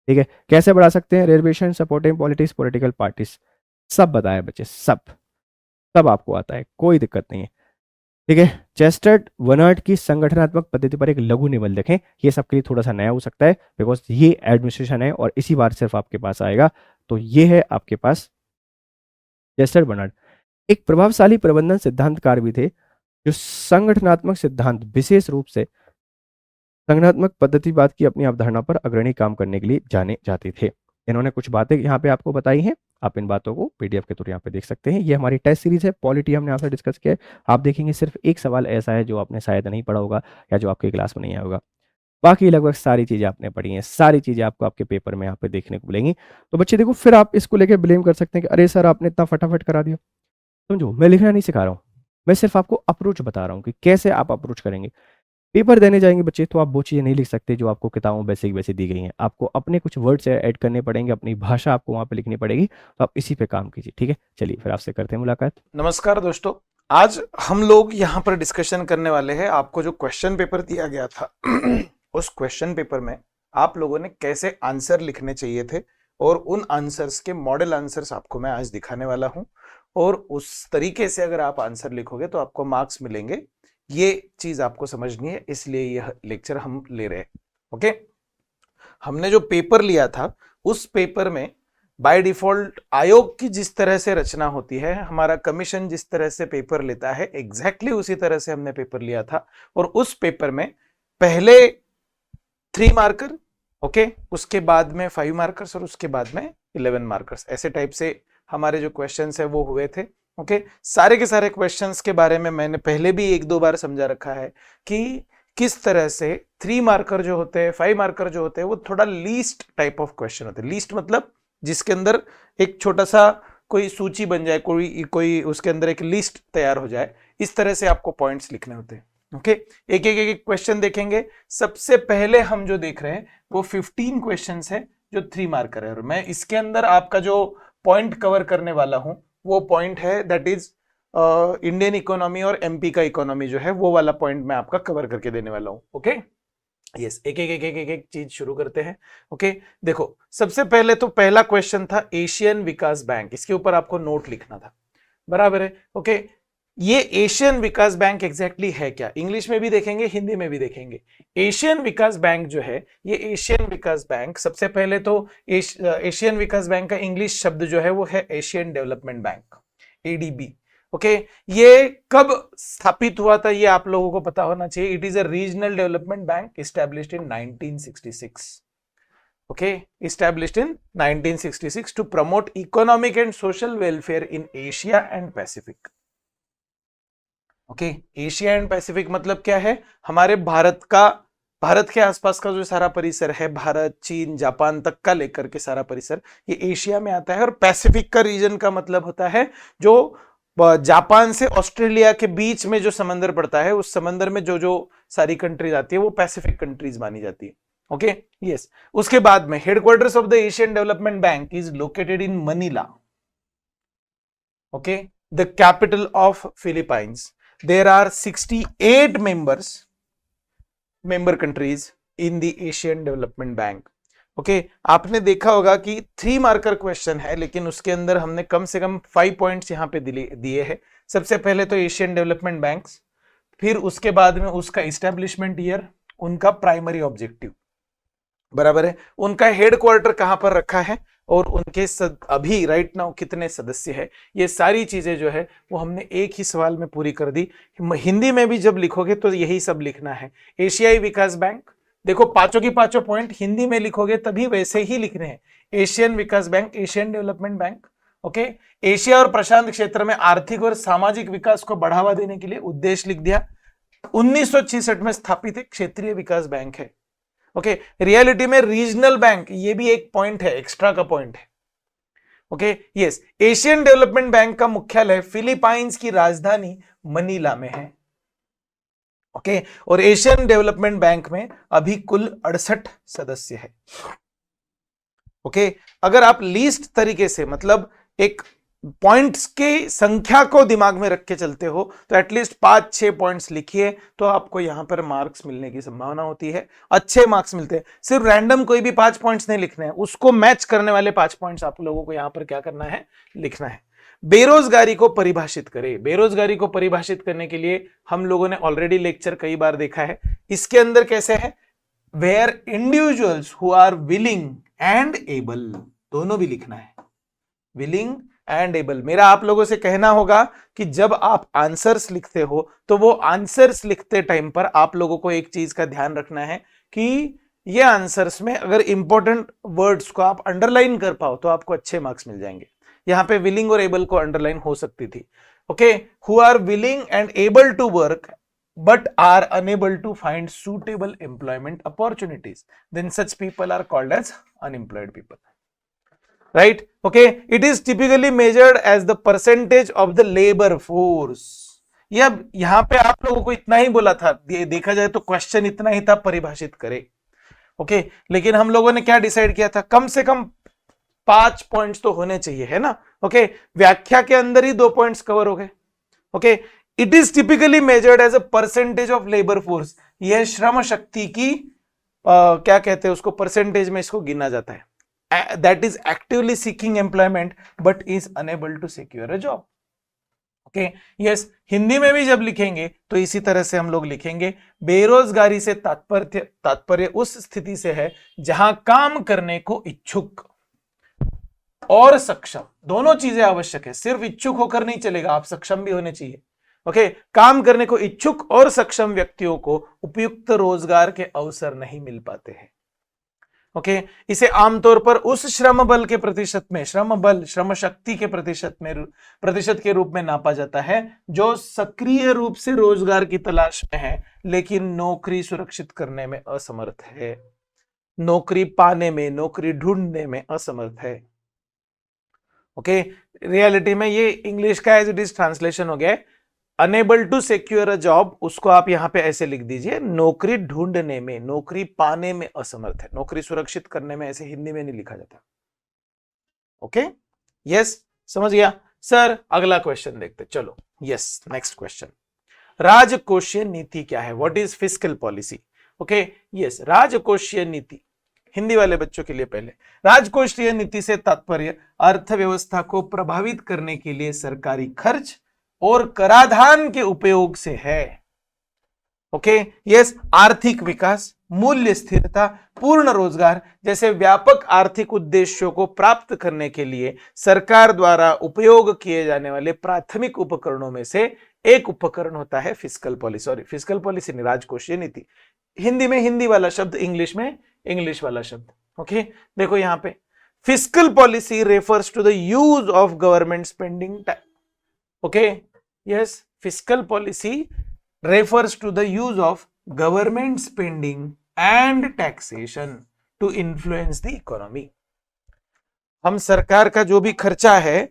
ठीक है। कैसे बढ़ा सकते हैं, reservation, supporting politics, political parties, सब बताया बच्चे, सब सब आपको आता है, कोई दिक्कत नहीं है, ठीक है। चेस्टर्ड वर्नार्ड की संगठनात्मक पद्धति पर एक लघु निबंध लिखें। ये सबके लिए थोड़ा सा नया हो सकता है बिकॉज ये एडमिनिस्ट्रेशन है और इसी बार सिर्फ आपके पास आएगा। तो ये है आपके पास चेस्टर्ड वर्नार्ड, एक प्रभावशाली प्रबंधन सिद्धांतकार भी थे जो संगठनात्मक सिद्धांत, विशेष रूप से संगठनात्मक पद्धतिवाद की अपनी अवधारणा पर अग्रणी काम करने के लिए जाने जाते थे। इन्होंने कुछ बातें यहाँ पे आपको बताई हैं, आप इन बातों को पीडीएफ के थ्रू यहाँ पे देख सकते हैं। ये हमारी टेस्ट सीरीज है, पॉलिटी हमने आपसे डिस्कस किया है। आप देखेंगे सिर्फ एक सवाल ऐसा है जो आपने शायद नहीं पढ़ा होगा या जो आपकी क्लास में नहीं आया होगा, बाकी लगभग सारी चीजें आपने पढ़ी हैं, सारी चीजें आपको आपके पेपर में यहाँ पे देखने को मिलेंगी। तो बच्चे देखो, फिर आप इसको लेकर ब्लेम कर सकते हैं कि अरे सर आपने इतना फटाफट करा दिया। समझो, मैं लिखना नहीं सिखा रहा हूँ, मैं सिर्फ आपको अप्रोच बता रहा हूँ कि कैसे आप अप्रोच करेंगे। पेपर देने जाएंगे बच्चे तो आप वो चीज़ें नहीं लिख सकते जो आपको किताबों बेसिक वैसे दी गई हैं, आपको अपने कुछ वर्ड्स ऐड करने पड़ेंगे, अपनी भाषा आपको वहाँ पे लिखनी पड़ेगी। तो आप इसी पे काम कीजिए, ठीक है। चलिए फिर आपसे करते हैं मुलाकात। नमस्कार दोस्तों, आज हम लोग यहाँ पर डिस्कशन करने वाले हैं आपको जो क्वेश्चन पेपर दिया गया था उस क्वेश्चन पेपर में आप लोगों ने कैसे आंसर लिखने चाहिए थे, और उन आंसर्स के मॉडल आंसर्स आपको मैं आज दिखाने वाला हूं, और उस तरीके से अगर आप आंसर लिखोगे तो आपको मार्क्स मिलेंगे। ये चीज आपको समझनी है, इसलिए यह लेक्चर हम ले रहे हैं। ओके, हमने जो पेपर लिया था उस पेपर में बाय डिफॉल्ट आयोग की जिस तरह से रचना होती है, हमारा कमीशन जिस तरह से पेपर लेता है, एग्जैक्टली उसी तरह से हमने पेपर लिया था। और उस पेपर में पहले 3 मार्कर, ओके, उसके बाद में 5 मार्कर्स और उसके बाद में 11 मार्कर्स, ऐसे टाइप से हमारे जो क्वेश्चंस है वो हुए थे। ओके, सारे के सारे क्वेश्चंस के बारे में मैंने पहले भी 1-2 बार समझा रखा है कि किस तरह से 3 मार्कर जो होते हैं, 5 मार्कर जो होते हैं, वो थोड़ा लीस्ट टाइप ऑफ क्वेश्चन होते हैं। लीस्ट मतलब जिसके अंदर एक छोटा सा कोई सूची बन जाए, कोई उसके अंदर एक लिस्ट तैयार हो जाए, इस तरह से आपको पॉइंट्स लिखने होते हैं। ओके, एक एक क्वेश्चन देखेंगे। सबसे पहले हम जो देख रहे हैं वो 15 क्वेश्चंस है जो 3 मार्कर है, और मैं इसके अंदर आपका जो पॉइंट कवर करने वाला हूं वो पॉइंट है दैट इज इंडियन इकोनॉमी और एमपी का इकोनॉमी जो है वो वाला पॉइंट मैं आपका कवर करके देने वाला हूं। ओके, यस, एक चीज शुरू करते हैं। ओके, देखो सबसे पहले तो पहला क्वेश्चन था एशियन विकास बैंक, इसके ऊपर आपको नोट लिखना था, बराबर है। ओके, ये एशियन विकास बैंक एग्जैक्टली है क्या, इंग्लिश में भी देखेंगे, हिंदी में भी देखेंगे। एशियन विकास बैंक जो है, ये एशियन विकास बैंक, सबसे पहले तो एशियन विकास बैंक का इंग्लिश शब्द जो है वो है Asian development bank, ADB. Okay, ये कब स्थापित हुआ था ये आप लोगों को पता होना चाहिए। It is a regional development bank established in 1966। Okay, established in 1966 to promote economic and social welfare in Asia and Pacific. Okay, Asia and Pacific मतलब क्या है, हमारे भारत के आसपास का जो सारा परिसर है, भारत, चीन, जापान तक का लेकर के सारा परिसर, ये एशिया में आता है। और पैसिफिक का रीजन का मतलब होता है जो जापान से ऑस्ट्रेलिया के बीच में जो समंदर पड़ता है, उस समंदर में जो जो सारी कंट्रीज आती है वो पैसिफिक कंट्रीज मानी जाती है। ओके, यस, उसके बाद में headquarters of the Asian development bank is located in Manila. Okay, the capital of Philippines. There are 68 member countries in the Asian Development Bank. Okay, आपने देखा होगा कि 3 मार्कर क्वेश्चन है, लेकिन उसके अंदर हमने कम से कम 5 पॉइंट्स यहां पे दिए हैं। सबसे पहले तो एशियन डेवलपमेंट बैंक्स, फिर उसके बाद में उसका इस्टेब्लिशमेंट ईयर, उनका प्राइमरी ऑब्जेक्टिव, बराबर है, उनका हेडक्वार्टर कहां पर रखा है, और उनके अभी राइट नाउ कितने सदस्य है। ये सारी चीजें जो है वो हमने एक ही सवाल में पूरी कर दी। हिंदी में भी जब लिखोगे तो यही सब लिखना है। एशियाई विकास बैंक, देखो पांचों की पांचों पॉइंट हिंदी में लिखोगे तभी वैसे ही लिखने हैं। एशियन विकास bank, Asian development bank. Okay, Asia और प्रशांत क्षेत्र में आर्थिक और सामाजिक विकास को बढ़ावा देने के लिए उद्देश्य लिख दिया। 1966 में स्थापित एक क्षेत्रीय विकास बैंक है। ओके, रियलिटी में रीजनल बैंक, ये भी एक पॉइंट है, एक्स्ट्रा का पॉइंट है। Okay, yes, Asian development bank का मुख्यालय फिलीपाइंस की राजधानी मनीला में है। ओके, और एशियन डेवलपमेंट बैंक में अभी कुल 68 सदस्य है। ओके, अगर आप लीस्ट तरीके से मतलब एक पॉइंट्स की संख्या को दिमाग में रख के चलते हो तो एटलीस्ट 5-6 पॉइंट्स लिखिए, तो आपको यहां पर मार्क्स मिलने की संभावना होती है, अच्छे मार्क्स मिलते हैं। सिर्फ रैंडम कोई भी 5 पॉइंट्स नहीं लिखने हैं, उसको मैच करने वाले 5 पॉइंट्स आप लोगों को यहां पर क्या करना है, लिखना है। बेरोजगारी को परिभाषित करें। बेरोजगारी को परिभाषित करने के लिए हम लोगों ने ऑलरेडी लेक्चर कई बार देखा है। इसके अंदर कैसे है, where individuals who are willing and able, दोनों भी लिखना है, विलिंग एंड एबल। मेरा आप लोगों से कहना होगा कि जब आप आंसर्स लिखते हो तो वो आंसर्स लिखते टाइम पर आप लोगों को एक चीज का ध्यान रखना है कि ये आंसर्स में अगर इंपॉर्टेंट वर्ड्स को आप अंडरलाइन कर पाओ तो आपको अच्छे मार्क्स मिल जाएंगे। यहां पे विलिंग और एबल को अंडरलाइन हो सकती थी। Okay, who are willing and able to work but are unable to find suitable employment opportunities, then such people are called as unemployed people. Right? Okay, it is typically measured as the percentage of the labor force. ये अब यहां पे आप लोगों को इतना ही बोला था, देखा जाए तो क्वेश्चन इतना ही था, परिभाषित करे। ओके, लेकिन हम लोगों ने क्या डिसाइड किया था, कम से कम 5 पॉइंट्स तो होने चाहिए, है ना। ओके, व्याख्या के अंदर ही 2 पॉइंट्स कवर हो गए। Okay, it is typically measured as a percentage of labour force. यह श्रम शक्ति की क्या कहते हैं उसको, परसेंटेज में इसको गिना जाता है। That is actively seeking employment but is unable to secure a job. Okay, yes, Hindi में भी जब लिखेंगे तो इसी तरह से हम लोग लिखेंगे। बेरोजगारी से तात्पर्य उस स्थिति से है जहां काम करने को इच्छुक और सक्षम, दोनों चीजें आवश्यक है। सिर्फ इच्छुक होकर नहीं चलेगा, आप सक्षम भी होने चाहिए। ओके, काम करने को इच्छुक और सक्षम व्यक्तियों को उपयुक्त रोजगार के अवसर नहीं मिल पाते हैं। ओके, इसे आमतौर पर उस श्रम बल के प्रतिशत में, श्रम बल श्रम शक्ति के प्रतिशत के रूप में नापा जाता है जो सक्रिय रूप से रोजगार की तलाश में है लेकिन नौकरी सुरक्षित करने में असमर्थ है, नौकरी पाने में, नौकरी ढूंढने में असमर्थ है। ओके, रियलिटी में ये इंग्लिश का एज इट इज ट्रांसलेशन हो गया है, unable to secure a job, उसको आप यहां पे ऐसे लिख दीजिए, नौकरी ढूंढने में, नौकरी पाने में असमर्थ है, नौकरी सुरक्षित करने में, ऐसे हिंदी में नहीं लिखा जाता। ओके, यस, समझ गया सर। अगला क्वेश्चन देखते, चलो यस, नेक्स्ट क्वेश्चन, राजकोषीय नीति क्या है? What is fiscal policy? Okay, yes, राजकोषीय नीति, हिंदी वाले बच्चों के लिए पहले, राजकोषीय नीति से तात्पर्य अर्थव्यवस्था को प्रभावित करने के लिए सरकारी खर्च और कराधान के उपयोग से है। ओके, यस, आर्थिक विकास, मूल्य स्थिरता, पूर्ण रोजगार जैसे व्यापक आर्थिक उद्देश्यों को प्राप्त करने के लिए सरकार द्वारा उपयोग किए जाने वाले प्राथमिक उपकरणों में से एक उपकरण होता है fiscal policy. Sorry, fiscal policy नहीं, राजकोषीय नीति। हिंदी में हिंदी वाला शब्द, इंग्लिश में इंग्लिश वाला शब्द। ओके, देखो यहां पे fiscal policy refers to the use of government spending. Okay, yes, fiscal policy refers to the use of government spending and taxation to influence the economy। हम सरकार का जो भी खर्चा है,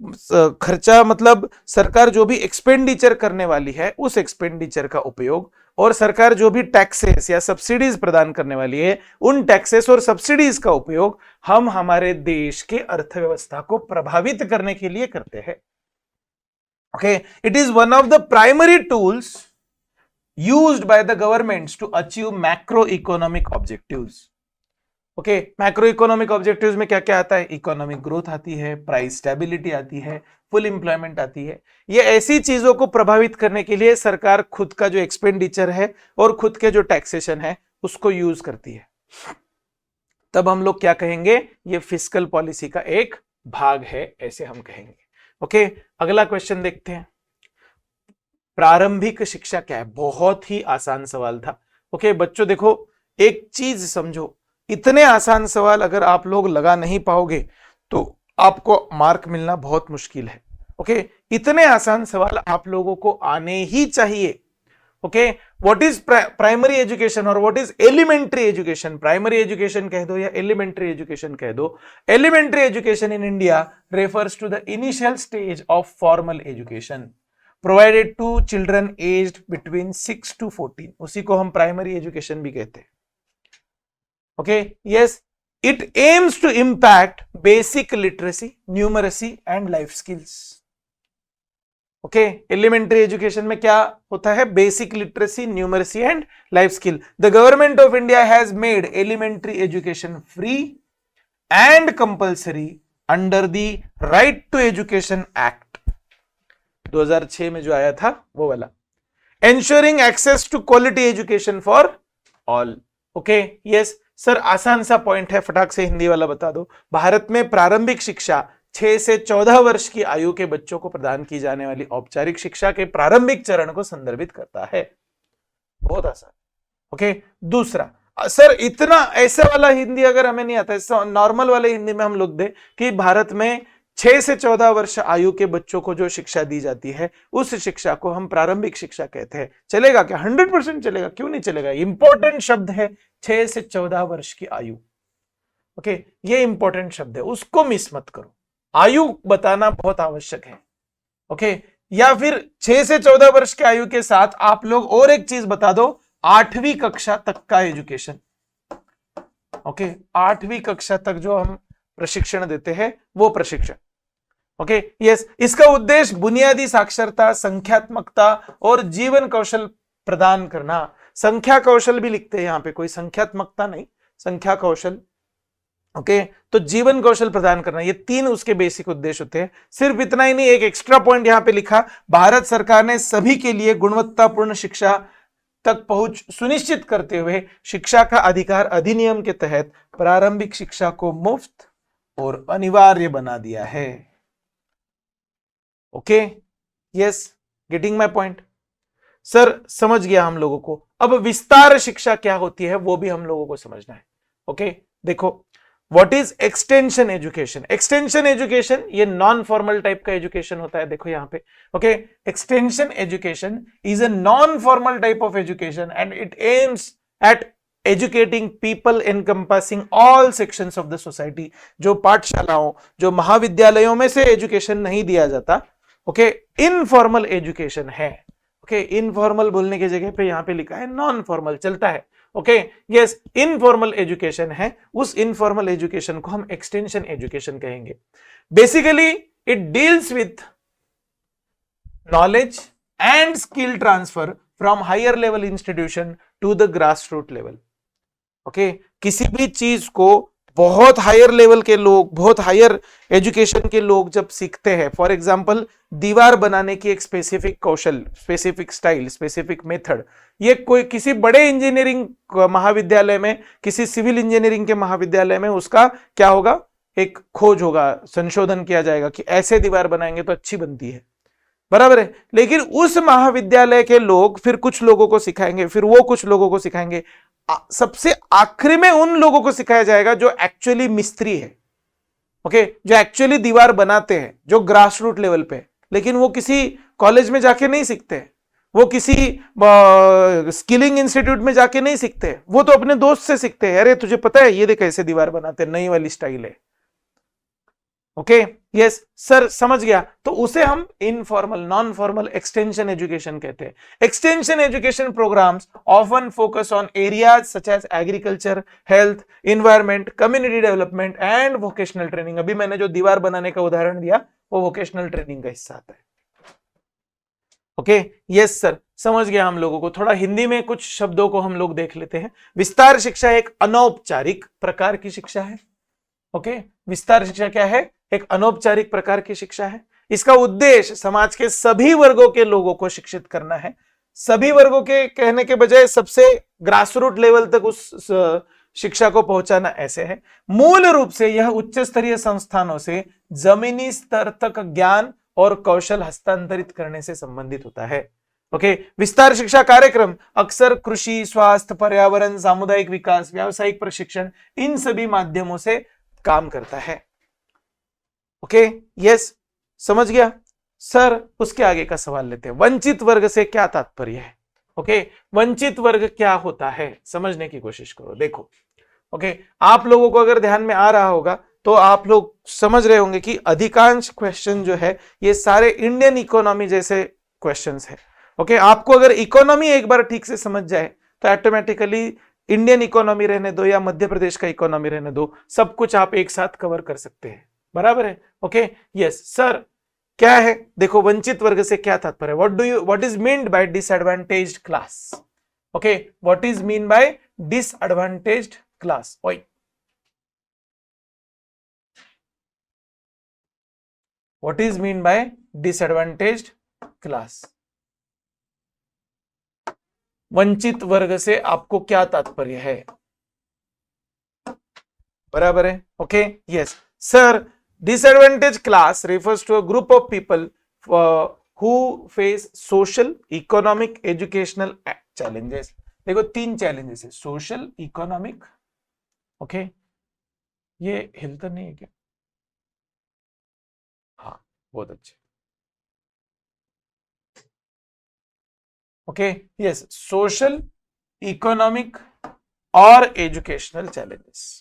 खर्चा मतलब सरकार जो भी एक्सपेंडिचर करने वाली है उस एक्सपेंडिचर का उपयोग, और सरकार जो भी टैक्सेस या सब्सिडीज प्रदान करने वाली है उन टैक्सेस और सब्सिडीज का उपयोग हम हमारे देश के अर्थव्यवस्था को प्रभावित करने के लिए करते हैं। Okay, it is one of the primary tools used by the governments to achieve macroeconomic objectives। Okay, macroeconomic objectives में क्या क्या आता है? इकोनॉमिक ग्रोथ आती है, प्राइस स्टेबिलिटी आती है, फुल एम्प्लॉयमेंट आती है। ये ऐसी चीजों को प्रभावित करने के लिए सरकार खुद का जो एक्सपेंडिचर है और खुद के जो टैक्सेशन है उसको यूज करती है। तब हम लोग क्या कहेंगे? ये फिस्कल पॉलिसी का एक भाग है, ऐसे हम कहेंगे। ओके, अगला क्वेश्चन देखते हैं, प्रारंभिक शिक्षा क्या है? बहुत ही आसान सवाल था। ओके बच्चों, देखो एक चीज समझो, इतने आसान सवाल अगर आप लोग लगा नहीं पाओगे तो आपको मार्क मिलना बहुत मुश्किल है। ओके, इतने आसान सवाल आप लोगों को आने ही चाहिए। Okay, what is primary education और what is elementary education? Primary education कह दो या एलिमेंट्री एजुकेशन कह दो। Elementary education in India refers to the initial stage of formal education provided to children aged between 6 to 14, उसी को हम primary education भी कहते हैं। Okay, yes, it aims to impact basic literacy, numeracy and life skills. Okay, elementary education में क्या होता है? Basic literacy, numeracy and life skill. The government of India has made elementary education free and compulsory under the right to education act 2006 में जो आया था वो वाला, ensuring access to quality education for all. Okay, yes sir, आसान सा point है, फटाक से हिंदी वाला बता दो। भारत में प्रारंभिक शिक्षा 6 से 14 वर्ष की आयु के बच्चों को प्रदान की जाने वाली औपचारिक शिक्षा के प्रारंभिक चरण को संदर्भित करता है। बहुत आसान। ओके, दूसरा, सर इतना ऐसे वाला हिंदी अगर हमें नहीं आता है, नॉर्मल वाले हिंदी में हम लोग दे कि भारत में 6 से 14 वर्ष आयु के बच्चों को जो शिक्षा दी जाती है उस शिक्षा को हम प्रारंभिक शिक्षा कहते हैं। चलेगा क्या? 100% चलेगा, क्यों नहीं चलेगा? इंपॉर्टेंट शब्द है 6 से 14 वर्ष की आयु। ओके, ये इंपॉर्टेंट शब्द है, उसको मिस मत करो, आयु बताना बहुत आवश्यक है। ओके, या फिर 6 से 14 वर्ष की आयु के साथ आप लोग और एक चीज बता दो, 8वीं कक्षा तक का एजुकेशन। ओके, 8वीं कक्षा तक जो हम प्रशिक्षण देते हैं वो प्रशिक्षण। ओके, यस, इसका उद्देश्य बुनियादी साक्षरता, संख्यात्मकता और जीवन कौशल प्रदान करना। संख्या कौशल भी लिखते हैं यहां पे, कोई संख्यात्मकता नहीं, संख्या कौशल। ओके, तो जीवन कौशल प्रदान करना, ये 3 उसके बेसिक उद्देश्य होते हैं। सिर्फ इतना ही नहीं, एक एक्स्ट्रा पॉइंट यहां पे लिखा, भारत सरकार ने सभी के लिए गुणवत्तापूर्ण शिक्षा तक पहुंच सुनिश्चित करते हुए शिक्षा का अधिकार अधिनियम के तहत प्रारंभिक शिक्षा को मुफ्त और अनिवार्य बना दिया है। Okay, yes, getting my point? Sir समझ गया हम लोगों को। अब विस्तार शिक्षा क्या होती है वो भी हम लोगों को समझना है। ओके, देखो, what is extension education? Extension education ये नॉन फॉर्मल टाइप का एजुकेशन होता है। देखो यहां पे, okay, extension education is a non formal type of education and it aims at educating people encompassing all sections of the society. जो पाठशालाओं, जो महाविद्यालयों में से एजुकेशन नहीं दिया जाता, ओके, इनफॉर्मल एजुकेशन है। ओके, इनफॉर्मल बोलने की जगह पे यहां पे लिखा है नॉन फॉर्मल, चलता है। ओके, यस, इनफॉर्मल एजुकेशन है, उस इनफॉर्मल एजुकेशन को हम एक्सटेंशन एजुकेशन कहेंगे। Basically it deals with knowledge and skill transfer from higher level institution to the grass root level. Okay, किसी भी चीज को बहुत हायर लेवल के लोग, बहुत हायर एजुकेशन के लोग जब सीखते हैं, फॉर एग्जांपल दीवार बनाने की एक स्पेसिफिक कौशल, स्पेसिफिक स्टाइल, स्पेसिफिक मेथड, ये कोई किसी बड़े इंजीनियरिंग महाविद्यालय में, किसी सिविल इंजीनियरिंग के महाविद्यालय में उसका क्या होगा, एक खोज होगा, संशोधन किया जाएगा कि ऐसे दीवार बनाएंगे तो अच्छी बनती है, बराबर है। लेकिन उस महाविद्यालय के लोग फिर कुछ लोगों को सिखाएंगे, फिर वो कुछ लोगों को सिखाएंगे, सबसे आखिरी में उन लोगों को सिखाया जाएगा जो एक्चुअली मिस्त्री है। ओके, जो एक्चुअली दीवार बनाते हैं, जो ग्रास रूट लेवल पे, लेकिन वो किसी कॉलेज में जाके नहीं सीखते, वो किसी स्किलिंग इंस्टीट्यूट में जाके नहीं सीखते, वो तो अपने दोस्त से सीखते हैं। अरे तुझे पता है ये देख कैसे दीवार बनाते हैं, नई वाली स्टाइल है। ओके, यस सर, समझ गया। तो उसे हम informal, non formal extension education कहते हैं। Extension education programmes often focus on areas such as agriculture, health, environment, community development and vocational training. अभी मैंने जो दीवार बनाने का उदाहरण दिया वो वोकेशनल ट्रेनिंग का हिस्सा आता है। ओके, यस सर, समझ गया हम लोगों को। थोड़ा हिंदी में कुछ शब्दों को हम लोग देख लेते हैं। विस्तार शिक्षा एक अनौपचारिक प्रकार की शिक्षा है। ओके, विस्तार शिक्षा क्या है? एक अनौपचारिक प्रकार की शिक्षा है। इसका उद्देश्य समाज के सभी वर्गों के लोगों को शिक्षित करना है। सभी वर्गों के कहने के बजाय सबसे ग्रासरूट लेवल तक उस शिक्षा को पहुंचाना ऐसे है। मूल रूप से यह उच्च स्तरीय संस्थानों से जमीनी स्तर तक ज्ञान और कौशल हस्तांतरित करने से संबंधित होता है। ओके, विस्तार शिक्षा कार्यक्रम अक्सर कृषि, स्वास्थ्य, पर्यावरण, सामुदायिक विकास, व्यावसायिक प्रशिक्षण, इन सभी माध्यमों से काम करता है। ओके, यस, समझ गया सर। उसके आगे का सवाल लेते हैं। वंचित वर्ग से क्या तात्पर्य है? ओके, वंचित वर्ग क्या होता है समझने की कोशिश करो। देखो, ओके, आप लोगों को अगर ध्यान में आ रहा होगा तो आप लोग समझ रहे होंगे कि अधिकांश क्वेश्चन जो है ये सारे इंडियन इकोनॉमी जैसे क्वेश्चंस है। ओके, आपको अगर इकोनॉमी एक बार ठीक से समझ जाए तो ऑटोमेटिकली इंडियन इकोनॉमी रहने दो या मध्य प्रदेश का इकोनॉमी रहने दो, सब कुछ आप एक साथ कवर कर सकते हैं, बराबर है। ओके, यस सर, क्या है? देखो, वंचित वर्ग से क्या तात्पर्य? What is meant by disadvantaged class? Okay, what is mean by disadvantaged class? Okay, what is mean by disadvantaged class? वंचित वर्ग से आपको क्या तात्पर्य है? बराबर है। Okay, yes sir, disadvantaged class refers to a group of people who face social, economic, educational challenges. देखो, 3 challenges है, सोशल, इकोनॉमिक। ओके, ये हिलता नहीं है क्या? हाँ, बहुत अच्छे। ओके, यस, सोशल, इकोनॉमिक और educational challenges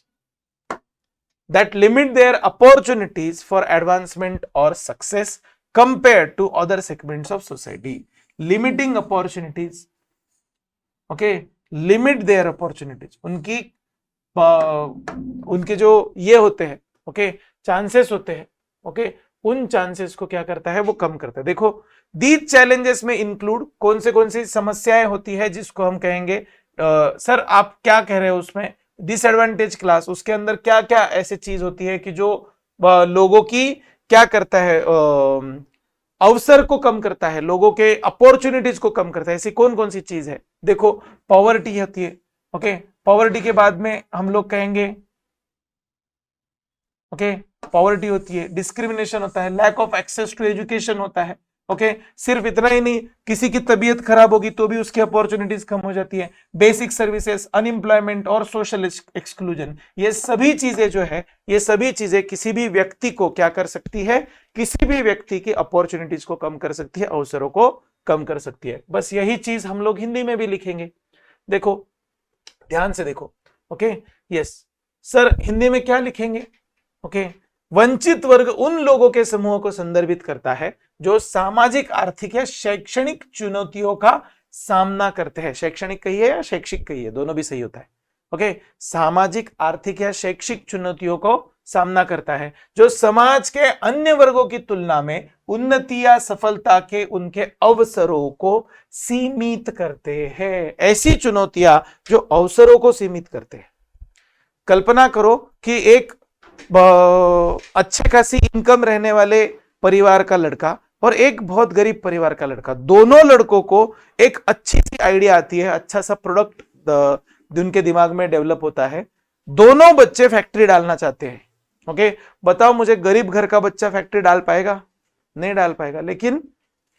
that limit their opportunities for advancement or success compared to other segments of society. Limiting opportunities, okay, limit their opportunities, उनके जो ये होते हैं, ओके, चांसेस होते हैं, ओके, उन चांसेस को क्या करता है? वो कम करता है। देखो, दीज चैलेंजेस में इंक्लूड कौन सी समस्याएं होती है जिसको हम कहेंगे सर आप क्या कह रहे हो उसमें डिसएडवांटेज क्लास, उसके अंदर क्या क्या ऐसी चीज होती है कि जो लोगों की क्या करता है, अवसर को कम करता है, लोगों के अपॉर्चुनिटीज को कम करता है, ऐसी कौन सी चीज है? देखो, पॉवर्टी होती है। ओके, पॉवर्टी के बाद में हम लोग कहेंगे, ओके, पॉवर्टी होती है, डिस्क्रिमिनेशन होता है, lack of access to education होता है। ओके, सिर्फ इतना ही नहीं, किसी की तबीयत खराब होगी तो भी उसकी अपॉर्चुनिटीज कम हो जाती है, बेसिक सर्विसेज, अनएम्प्लॉयमेंट और सोशल एक्सक्लूजन, ये सभी चीजें जो है, ये सभी चीजें किसी भी व्यक्ति को क्या कर सकती है, किसी भी व्यक्ति की अपॉर्चुनिटीज को कम कर सकती है, अवसरों को कम कर सकती है। बस यही चीज हम लोग हिंदी में भी लिखेंगे। देखो, ध्यान से देखो। ओके, यस सर, हिंदी में क्या लिखेंगे? ओके, वंचित वर्ग उन लोगों के समूह को संदर्भित करता है जो सामाजिक, आर्थिक या शैक्षणिक चुनौतियों का सामना करते हैं। शैक्षणिक कहिए या शैक्षिक कहिए, दोनों भी सही होता है। ओके, सामाजिक, आर्थिक या शैक्षिक चुनौतियों को सामना करता है, जो समाज के अन्य वर्गों की तुलना में उन्नति या सफलता के उनके अवसरों को सीमित करते हैं। ऐसी चुनौतियां जो अवसरों को सीमित करते हैं। कल्पना करो कि एक अच्छे खासी इनकम रहने वाले परिवार का लड़का और एक बहुत गरीब परिवार का लड़का, दोनों लड़कों को एक अच्छी सी आइडिया आती है, अच्छा सा प्रोडक्ट उनके दिमाग में डेवलप होता है, दोनों बच्चे फैक्ट्री डालना चाहते हैं। ओके, बताओ मुझे, गरीब घर का बच्चा फैक्ट्री डाल पाएगा? नहीं डाल पाएगा। लेकिन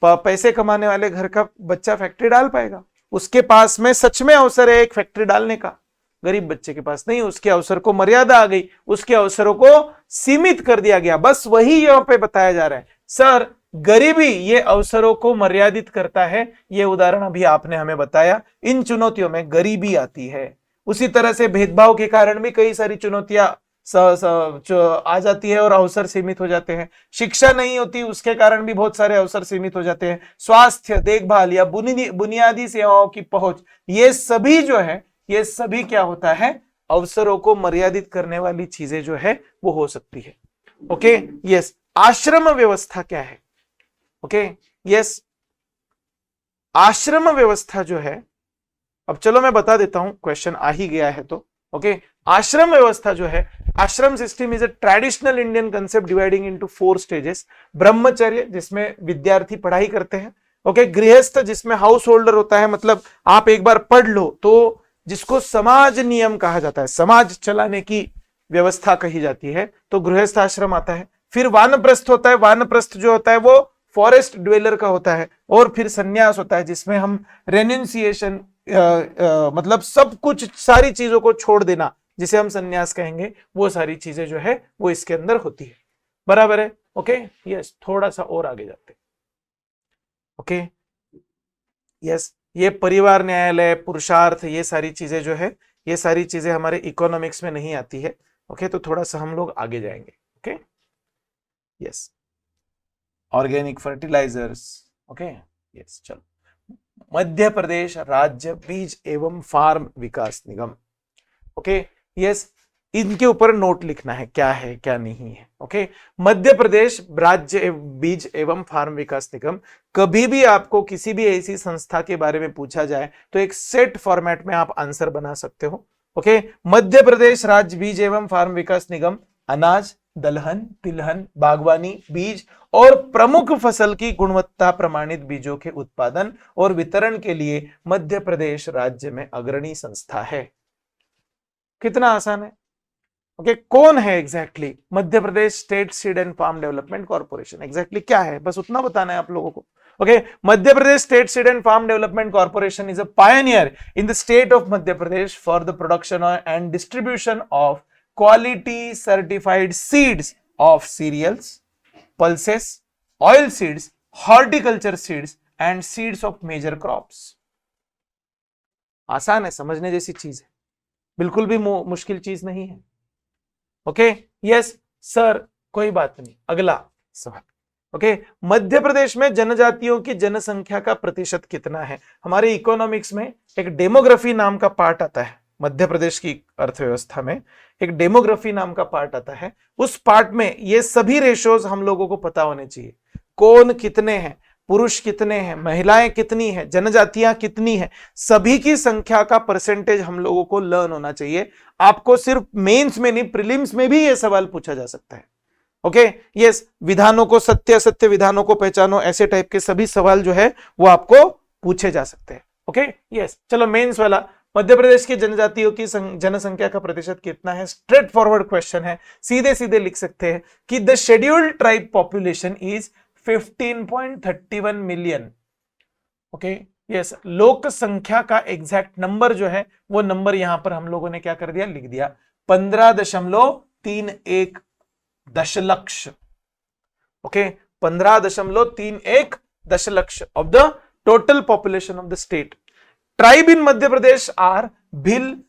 पैसे कमाने वाले घर का बच्चा फैक्ट्री डाल पाएगा। उसके पास में सच में अवसर है एक फैक्ट्री डालने का, गरीब बच्चे के पास नहीं। उसके अवसर को मर्यादा आ गई, उसके अवसरों को सीमित कर दिया गया। बस वही यहां पे बताया जा रहा है। सर, गरीबी ये अवसरों को मर्यादित करता है, ये उदाहरण अभी आपने हमें बताया। इन चुनौतियों में गरीबी आती है। उसी तरह से भेदभाव के कारण भी कई सारी चुनौतियां आ जाती है और अवसर सीमित हो जाते हैं। शिक्षा नहीं होती, उसके कारण भी बहुत सारे अवसर सीमित हो जाते हैं। स्वास्थ्य देखभाल या बुनियादी सेवाओं की पहुंच, ये सभी जो है, ये सभी क्या होता है, अवसरों को मर्यादित करने वाली चीजें जो है वो हो सकती है। Okay, yes. आश्रम व्यवस्था क्या है? ओके, यस, आश्रम व्यवस्था जो है, अब चलो मैं बता देता हूं, क्वेश्चन आ ही गया है तो। ओके, आश्रम व्यवस्था जो है, आश्रम system is a traditional Indian concept dividing into 4 stages. ब्रह्मचर्य, जिसमें विद्यार्थी पढ़ाई करते हैं। ओके, गृहस्थ, जिसमें हाउस होल्डर होता है, मतलब आप एक बार पढ़ लो तो जिसको समाज नियम कहा जाता है, समाज चलाने की व्यवस्था कही जाती है, तो गृहस्थ आश्रम आता है। फिर वानप्रस्थ होता है, वानप्रस्थ जो होता है वो फॉरेस्ट ड्वेलर का होता है। और फिर सन्यास होता है, जिसमें हम रेन्यूंसिएशन, मतलब सब कुछ, सारी चीजों को छोड़ देना, जिसे हम सन्यास कहेंगे, वो सारी चीजें जो है वो इसके अंदर होती है। बराबर है? Okay, yes. थोड़ा सा और आगे जाते हैं। ओके, यस, ये परिवार न्यायालय, पुरुषार्थ, ये सारी चीजें जो है, ये सारी चीजें हमारे इकोनॉमिक्स में नहीं आती है। ओके, तो थोड़ा सा हम लोग आगे जाएंगे। Okay, yes, organic fertilisers. Okay, yes, चलो। मध्य प्रदेश राज्य बीज एवं फार्म विकास निगम। ओके, यस, इनके ऊपर नोट लिखना है, क्या है क्या नहीं है। ओके, मध्य प्रदेश राज्य बीज एवं फार्म विकास निगम। कभी भी आपको किसी भी ऐसी संस्था के बारे में पूछा जाए तो एक सेट फॉर्मेट में आप आंसर बना सकते हो। ओके, मध्य प्रदेश राज्य बीज एवं फार्म विकास निगम अनाज, दलहन, तिलहन, बागवानी, बीज और प्रमुख फसल की गुणवत्ता प्रमाणित बीजों के उत्पादन और वितरण के लिए मध्य प्रदेश राज्य में अग्रणी संस्था है। कितना आसान है। ओके, कौन है exactly? Madhya Pradesh state seed and farm development corporation. Exactly क्या है, बस उतना बताना है आप लोगों को। Okay, Madhya Pradesh state seed and farm development corporation is a pioneer in the state of Madhya Pradesh for the production and distribution of quality certified seeds of cereals, pulses, oil seeds, horticulture seeds and seeds of major crops। आसान है, समझने जैसी चीज है, बिल्कुल भी मुश्किल चीज नहीं है। ओके, यस सर, कोई बात नहीं। अगला सवाल। ओके, मध्य प्रदेश में जनजातियों की जनसंख्या का प्रतिशत कितना है? हमारे इकोनॉमिक्स में एक डेमोग्राफी नाम का पार्ट आता है। मध्य प्रदेश की अर्थव्यवस्था में एक डेमोग्राफी नाम का पार्ट आता है। उस पार्ट में ये सभी रेशोज हम लोगों को पता होने चाहिए। कौन कितने हैं, पुरुष कितने हैं, महिलाएं कितनी हैं, जनजातियां कितनी हैं, सभी की संख्या का परसेंटेज हम लोगों को लर्न होना चाहिए। आपको सिर्फ मेंस में नहीं, प्रीलिम्स में भी ये सवाल पूछा जा सकता है। ओके, यस, विधानों को, सत्य असत्य विधानों को पहचानो, ऐसे टाइप के सभी सवाल जो है वो आपको पूछे जा सकते हैं। ओके, यस, चलो मेंस वाला मध्य प्रदेश की जनजातियों की जनसंख्या का प्रतिशत कितना है? स्ट्रेट फॉरवर्ड क्वेश्चन है, सीधे सीधे लिख सकते हैं कि the scheduled tribe population is 15.31 million. Okay yes, लोक संख्या का एग्जैक्ट नंबर जो है वो नंबर यहां पर हम लोगों ने क्या कर दिया, लिख दिया 15.31 दशलक्ष। ओके 15.31 दशलक्ष of the total population of the state. Tribe in Madhya Pradesh are Bhil,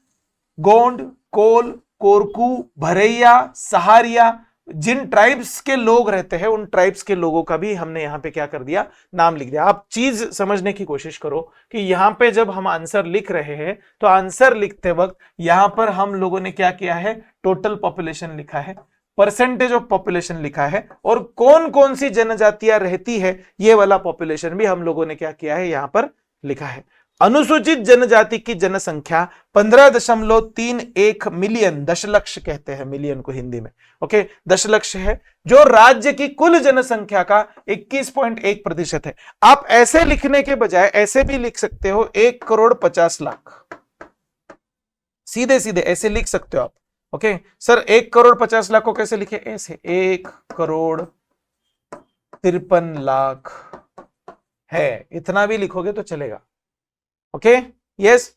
Gond, Kol, Korku, Bharaiya, Sahariya. जिन ट्राइब्स के लोग रहते हैं उन ट्राइब्स के लोगों का भी हमने यहां पे क्या कर दिया, नाम लिख दिया। आप चीज समझने की कोशिश करो कि यहां पे जब हम आंसर लिख रहे हैं तो आंसर लिखते वक्त यहां पर हम लोगों ने क्या किया है, टोटल पॉपुलेशन लिखा है, परसेंटेज ऑफ पॉपुलेशन लिखा है, और कौन कौन सी जनजातियां रहती है ये वाला पॉपुलेशन भी हम लोगों ने क्या किया है, यहां पर लिखा है। अनुसूचित जनजाति की जनसंख्या 15.31 मिलियन, दशलक्ष कहते हैं मिलियन को हिंदी में, ओके दशलक्ष है, जो राज्य की कुल जनसंख्या का 21.1% है। आप ऐसे लिखने के बजाय ऐसे भी लिख सकते हो 1,50,00,000, सीधे सीधे ऐसे लिख सकते हो आप। ओके सर 1,50,00,000 को कैसे लिखे, ऐसे 1,53,00,000 है, इतना भी लिखोगे तो चलेगा। ओके यस,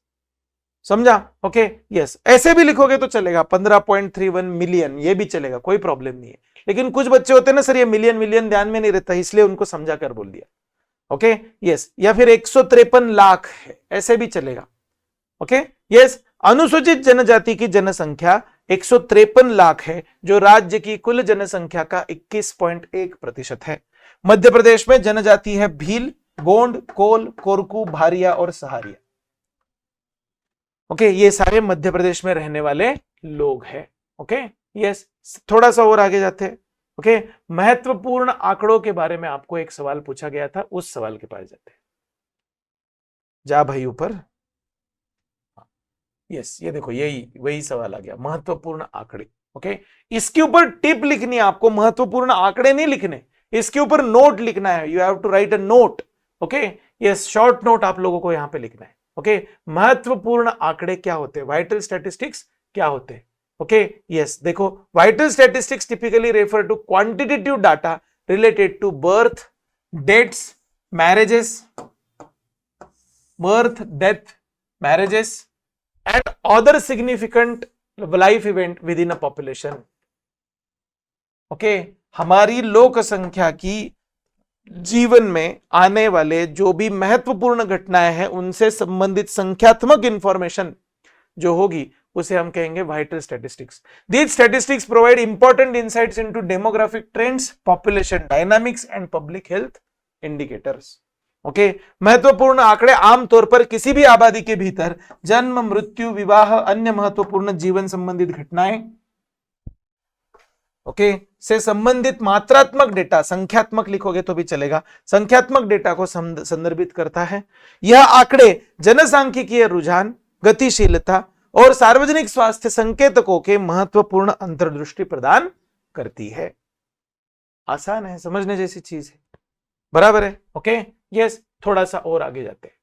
समझा? ओके यस, ऐसे भी लिखोगे तो चलेगा 15.31 मिलियन, ये भी चलेगा, कोई प्रॉब्लम नहीं है। लेकिन कुछ बच्चे होते हैं ना सर ये मिलियन मिलियन ध्यान में नहीं रहता, इसलिए उनको समझा कर बोल दिया। ओके यस, या फिर 153 लाख है, ऐसे भी चलेगा। ओके यस, अनुसूचित जनजाति की जनसंख्या 153 लाख है, जो राज्य की कुल जनसंख्या का 21.1% है। मध्य प्रदेश में जनजाति है भील, गोंड, कोल, कोरकू, भारिया और सहारिया। ओके ये सारे मध्य प्रदेश में रहने वाले लोग हैं। ओके यस, थोड़ा सा और आगे जाते हैं। ओके महत्वपूर्ण आंकड़ों के बारे में आपको एक सवाल पूछा गया था, उस सवाल के पास जाते हैं। जा भाई ऊपर, यस ये देखो यही वही सवाल आ गया, महत्वपूर्ण आंकड़े। ओके इसके ऊपर टिप लिखनी है आपको, महत्वपूर्ण आंकड़े नहीं लिखने, इसके ऊपर नोट लिखना है, you have to write a note. Okay yes, short note आप लोगों को यहां पे लिखना है। ओके महत्वपूर्ण आंकड़े क्या होते हैं, वाइटल स्टैटिस्टिक्स क्या होते हैं। ओके यस देखो, vital statistics typically refer to quantitative data related to birth, deaths, marriages, birth, death, marriages and other significant life event within a population. Okay हमारी लोक संख्या की जीवन में आने वाले जो भी महत्वपूर्ण घटनाएं हैं उनसे संबंधित संख्यात्मक इंफॉर्मेशन जो होगी उसे हम कहेंगे vital statistics. These statistics provide important insights into demographic trends, population dynamics and public health indicators. Okay महत्वपूर्ण आंकड़े आमतौर पर किसी भी आबादी के भीतर जन्म, मृत्यु, विवाह, अन्य महत्वपूर्ण जीवन संबंधित घटनाएं ओके से संबंधित मात्रात्मक डेटा, संख्यात्मक लिखोगे तो भी चलेगा, संख्यात्मक डेटा को संदर्भित करता है। यह आंकड़े जनसांख्यिकीय रुझान, गतिशीलता और सार्वजनिक स्वास्थ्य संकेतकों के महत्वपूर्ण अंतर्दृष्टि प्रदान करती है। आसान है, समझने जैसी चीज है, बराबर है। ओके यस, थोड़ा सा और आगे जाते हैं।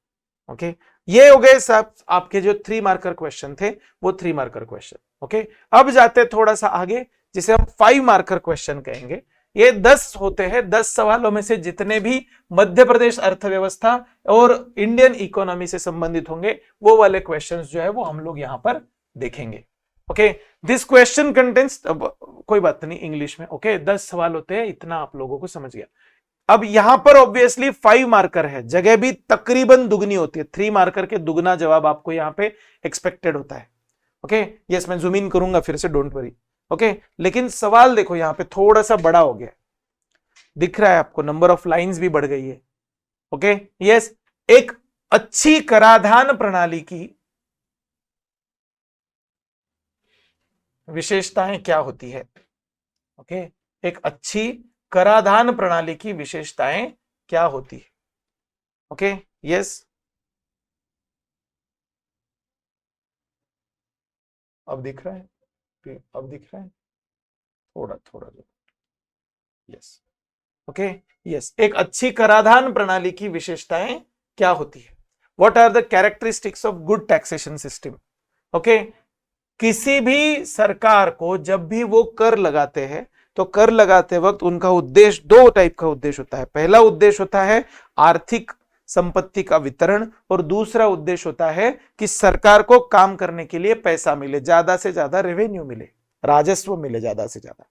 ओके ये हो गए सब आपके जो 3 मार्कर क्वेश्चन थे, वो 3 मार्कर क्वेश्चन। ओके अब जाते हैं थोड़ा सा आगे, जिसे हम 5 मार्कर क्वेश्चन कहेंगे। ये 10 होते हैं, 10 सवालों में से जितने भी मध्य प्रदेश अर्थव्यवस्था और इंडियन इकोनॉमी से संबंधित होंगे वो वाले क्वेश्चंस जो है वो हम लोग यहां पर देखेंगे। ओके दिस क्वेश्चन कंटेंस, कोई बात नहीं इंग्लिश में। ओके 10 सवाल होते हैं, इतना आप लोगों को समझ गया। अब यहां पर ऑब्वियसली 5 मार्कर है, जगह भी तकरीबन दुगनी होती है, 3 मार्कर के दुगना जवाब आपको यहां पे एक्सपेक्टेड होता है। ओके यस, मैं जूम इन करूंगा फिर से, डोंट वरी। ओके लेकिन सवाल देखो यहां पे थोड़ा सा बड़ा हो गया, दिख रहा है आपको, नंबर ऑफ लाइंस भी बढ़ गई है। ओके यस, एक अच्छी कराधान प्रणाली की विशेषताएं क्या होती है। ओके एक अच्छी कराधान प्रणाली की विशेषताएं क्या होती है। ओके यस, अब दिख रहा है, अब दिख रहा है थोड़ा थोड़ा, यस ओके यस, एक अच्छी कराधान प्रणाली की विशेषताएं क्या होती है। What are the characteristics of good taxation system? Okay, किसी भी सरकार को जब भी वो कर लगाते हैं तो कर लगाते वक्त उनका उद्देश्य, दो टाइप का उद्देश्य होता है। पहला उद्देश्य होता है आर्थिक संपत्ति का वितरण, और दूसरा उद्देश्य होता है कि सरकार को काम करने के लिए पैसा मिले, ज्यादा से ज्यादा रेवेन्यू मिले, राजस्व मिले ज्यादा से ज्यादा।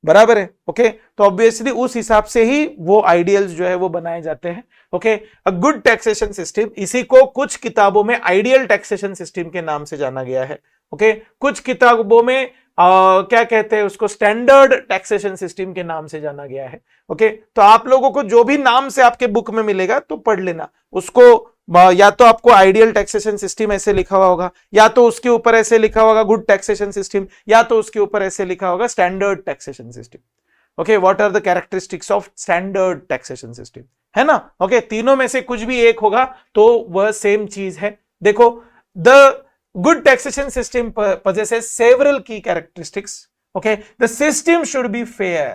बराबर है? ओके, तो ऑब्वियसली उस हिसाब से ही वो आइडियल्स जो है वो बनाए जाते हैं। Okay, a good taxation system, इसी को कुछ किताबों में आइडियल टैक्सेशन सिस्टम के नाम से जाना गया है। ओके, कुछ किताबों में क्या कहते हैं उसको, स्टैंडर्ड टैक्सेशन सिस्टम के नाम से जाना गया है। ओके, तो आप लोगों को जो भी नाम से आपके बुक में मिलेगा तो पढ़ लेना उसको। या तो आपको आइडियल टैक्सेशन सिस्टम ऐसे लिखा हुआ होगा, या तो उसके ऊपर ऐसे लिखा होगा गुड टैक्सेशन सिस्टम, या तो उसके ऊपर ऐसे लिखा होगा standard taxation system. Okay, what are the characteristics of standard taxation system, है ना? ओके, तीनों में से कुछ भी एक होगा तो वह सेम चीज है। देखो, the good taxation system possesses several key characteristics. Okay, the system should be fair,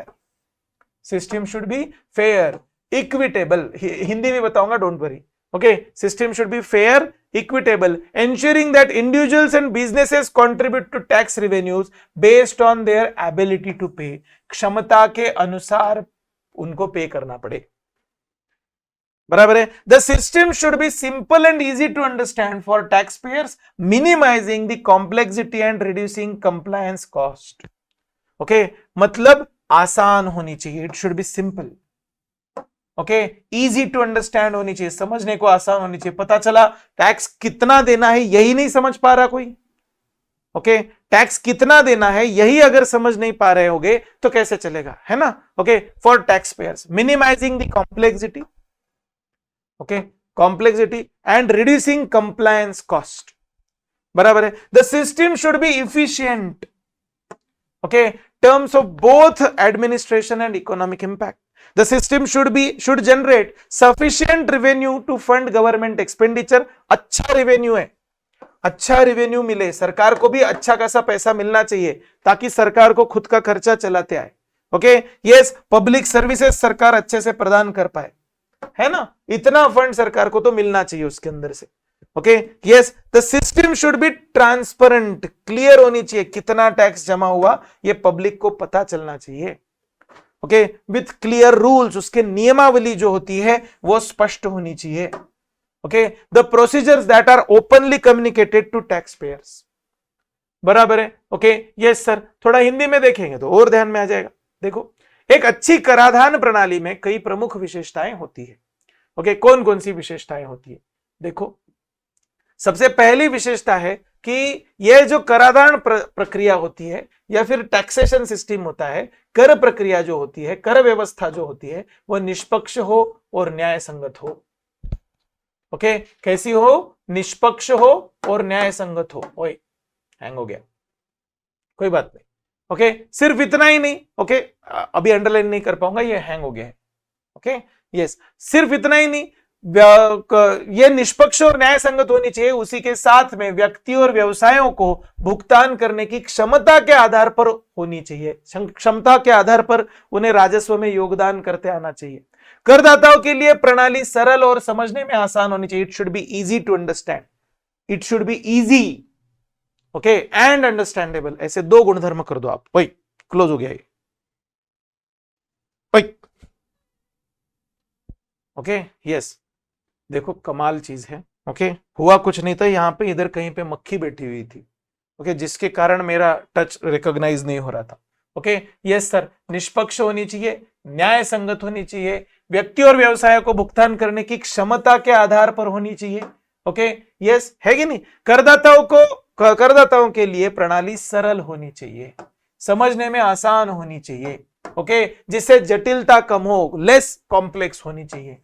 system should be fair, equitable, Hindi में बताऊंगा, don't worry. Okay, system should be fair, equitable, ensuring that individuals and businesses contribute to tax revenues based on their ability to pay, क्षमता के अनुसार उनको पे करना पड़े। बराबर है? The system should be simple and easy to understand for tax payers, minimising the complexity and reducing compliance cost. Okay, मतलब आसान होनी चाहिए, it should be simple. Okay, easy to understand होनी चाहिए, समझने को आसान होनी चाहिए। पता चला टैक्स कितना देना है यही नहीं समझ पा रहा कोई। ओके, टैक्स कितना देना है यही अगर समझ नहीं पा रहे होगे तो कैसे चलेगा, है ना? Okay, for tax payers, minimising the complexity, okay, complexity and reducing compliance cost. बराबर है? The system should be efficient, okay, terms of both administration and economic impact. The system should generate sufficient revenue to fund government expenditure. अच्छा revenue है, अच्छा revenue मिले, सरकार को भी अच्छा खासा पैसा मिलना चाहिए ताकि सरकार को खुद का खर्चा चलाते आए। ओके, यस, पब्लिक सर्विसेज सरकार अच्छे से प्रदान कर पाए, है ना? इतना फंड सरकार को तो मिलना चाहिए उसके अंदर से। Okay, yes, the system should be transparent, clear होनी चाहिए, कितना टैक्स जमा हुआ ये पब्लिक को पता चलना चाहिए। ओके, विथ क्लियर रूल्स, उसके नियमावली जो होती है वो स्पष्ट होनी चाहिए। Okay, the procedures that are openly communicated to tax payers. बराबर है? ओके, यस सर, थोड़ा हिंदी में देखेंगे तो और ध्यान में आ जाएगा। देखो, एक अच्छी कराधान प्रणाली में कई प्रमुख विशेषताएं होती है। ओके, कौन कौन सी विशेषताएं होती है? देखो, सबसे पहली विशेषता है कि यह जो कराधान प्रक्रिया होती है या फिर टैक्सेशन सिस्टम होता है, कर प्रक्रिया जो होती है, कर व्यवस्था जो होती है, वह निष्पक्ष हो और न्याय संगत हो। ओके, कैसी हो? निष्पक्ष हो और न्याय संगत हो। ओए, हैंग हो गया, कोई बात नहीं। ओके, सिर्फ इतना ही नहीं। ओके, अभी अंडरलाइन नहीं कर पाऊंगा, ये हैंग हो गया है। ओके, यस, सिर्फ इतना ही नहीं, ये निष्पक्ष और न्याय संगत होनी चाहिए, उसी के साथ में व्यक्ति और व्यवसायों को भुगतान करने की क्षमता के आधार पर होनी चाहिए, क्षमता के आधार पर उन्हें राजस्व में योगदान करते आना चाहिए। करदाताओं के लिए प्रणाली सरल और समझने में आसान होनी चाहिए, it should be easy to understand, it should be easy, okay, and understandable. ऐसे दो गुणधर्म कर दो आप। वही क्लोज हो गया ये। वही, ओके, यस, देखो कमाल चीज है। ओके, हुआ कुछ नहीं था यहां पे, इधर कहीं पे मक्खी बैठी हुई थी, ओके, जिसके कारण मेरा टच रिकॉग्नाइज नहीं हो रहा था। ओके, यस सर, निष्पक्ष होनी चाहिए, न्याय संगत होनी चाहिए, व्यक्ति और व्यवसाय को भुगतान करने की क्षमता के आधार पर होनी चाहिए। ओके, यस, है कि नहीं? करदाताओं के लिए प्रणाली सरल होनी चाहिए, समझने में आसान होनी चाहिए, ओके, जिससे जटिलता कम हो, लेस कॉम्प्लेक्स होनी चाहिए।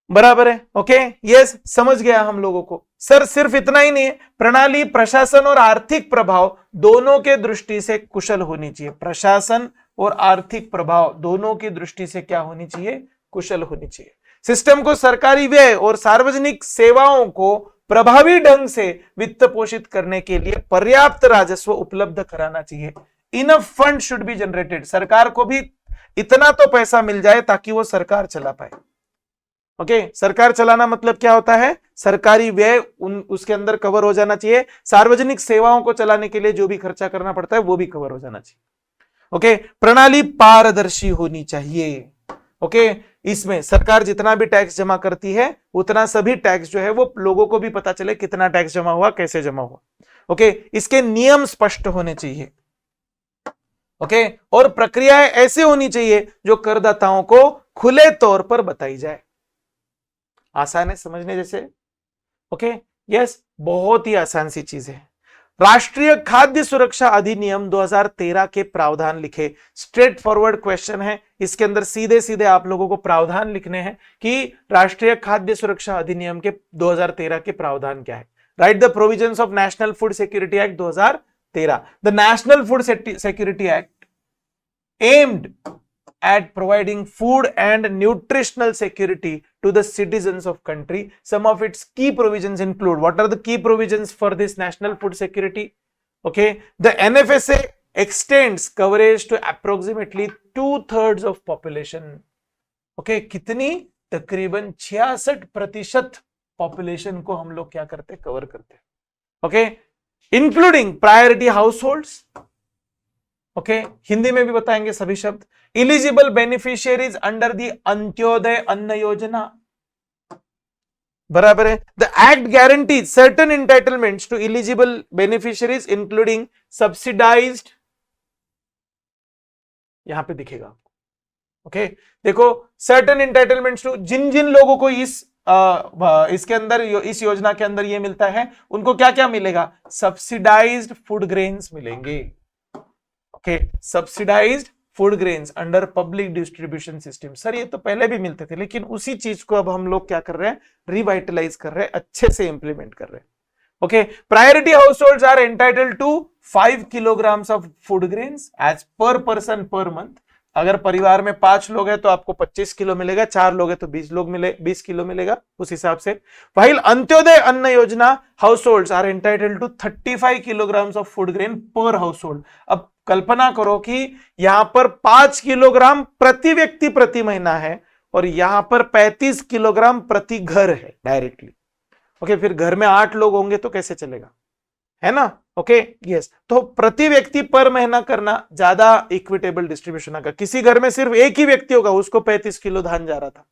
बराबर है? ओके, यस, समझ गया हम लोगों को। सर सिर्फ इतना ही नहीं है, प्रणाली प्रशासन और आर्थिक प्रभाव दोनों के दृष्टि से कुशल होनी चाहिए। प्रशासन और आर्थिक प्रभाव दोनों की दृष्टि से क्या होनी चाहिए? कुशल होनी चाहिए। सिस्टम को सरकारी व्यय और सार्वजनिक सेवाओं को प्रभावी ढंग से वित्त पोषित करने के लिए पर्याप्त राजस्व उपलब्ध कराना चाहिए। Enough fund should be generated, सरकार को भी इतना तो पैसा मिल जाए ताकि वो सरकार चला पाए। ओके सरकार चलाना मतलब क्या होता है, सरकारी व्यय उसके अंदर कवर हो जाना चाहिए, सार्वजनिक सेवाओं को चलाने के लिए जो भी खर्चा करना पड़ता है वो भी कवर हो जाना चाहिए। ओके प्रणाली पारदर्शी होनी चाहिए। ओके इसमें सरकार जितना भी टैक्स जमा करती है उतना सभी टैक्स जो है वो लोगों को भी पता चले कितना टैक्स जमा हुआ, कैसे जमा हुआ। ओके इसके नियम स्पष्ट होने चाहिए। ओके और प्रक्रियाएं ऐसे होनी चाहिए जो करदाताओं को खुले तौर पर बताई जाए। आसान है समझने जैसे। ओके यस बहुत ही आसान सी चीज है। राष्ट्रीय खाद्य सुरक्षा अधिनियम 2013 के प्रावधान लिखे। स्ट्रेट फॉरवर्ड क्वेश्चन है, इसके अंदर सीधे सीधे आप लोगों को प्रावधान लिखने हैं कि राष्ट्रीय खाद्य सुरक्षा अधिनियम के 2013 के प्रावधान क्या है। Right the provisions of national food security act 2013। The national food security act aimed at providing food and nutritional security to the citizens of country. Some of its key provisions include, what are the key provisions for this national food security? Okay, the NFSA extends coverage to approximately 2/3 of population. Okay, कितनी? तकरीबन 66% population को हम लोग क्या करते, cover करते। Okay including priority households. Okay Hindi में भी बताएंगे सभी शब्द। Eligible beneficiaries under the Antyodaya Anna Yojana, बराबर है। The act guarantees certain entitlements to eligible beneficiaries including subsidised, यहां पे दिखेगा आपको। ओके देखो सर्टेन एंटाइटलमेंट्स टू, जिन जिन लोगों को इसके अंदर इस योजना के अंदर ये मिलता है उनको क्या क्या मिलेगा, सब्सिडाइज्ड फूड ग्रेन्स मिलेंगे। Subsidised food grains under public distribution system. Sir ये तो पहले भी मिलते थे, लेकिन उसी चीज को अब हम लोग क्या कर रहे हैं, रिवाइटलाइज कर रहे हैं, अच्छे से इंप्लीमेंट कर रहे हैं। Okay priority households are entitled to 5 kilograms of food grains as per person per month. अगर परिवार में 5 लोग हैं तो आपको 25 किलो मिलेगा, 4 लोग हैं तो 20 किलो मिलेगा उस हिसाब से। While Antyodaya Anna Yojana households are entitled to 35 kilograms of food grain per household. अब कल्पना करो कि यहां पर 5 किलोग्राम प्रति व्यक्ति प्रति महीना है और यहां पर 35 किलोग्राम प्रति घर है डायरेक्टली। ओके फिर घर में 8 लोग होंगे तो कैसे चलेगा, है ना। ओके यस तो प्रति व्यक्ति पर महीना करना ज्यादा इक्विटेबल डिस्ट्रीब्यूशन होगा। किसी घर में सिर्फ एक ही व्यक्ति होगा उसको 35 किलो धान जा रहा था।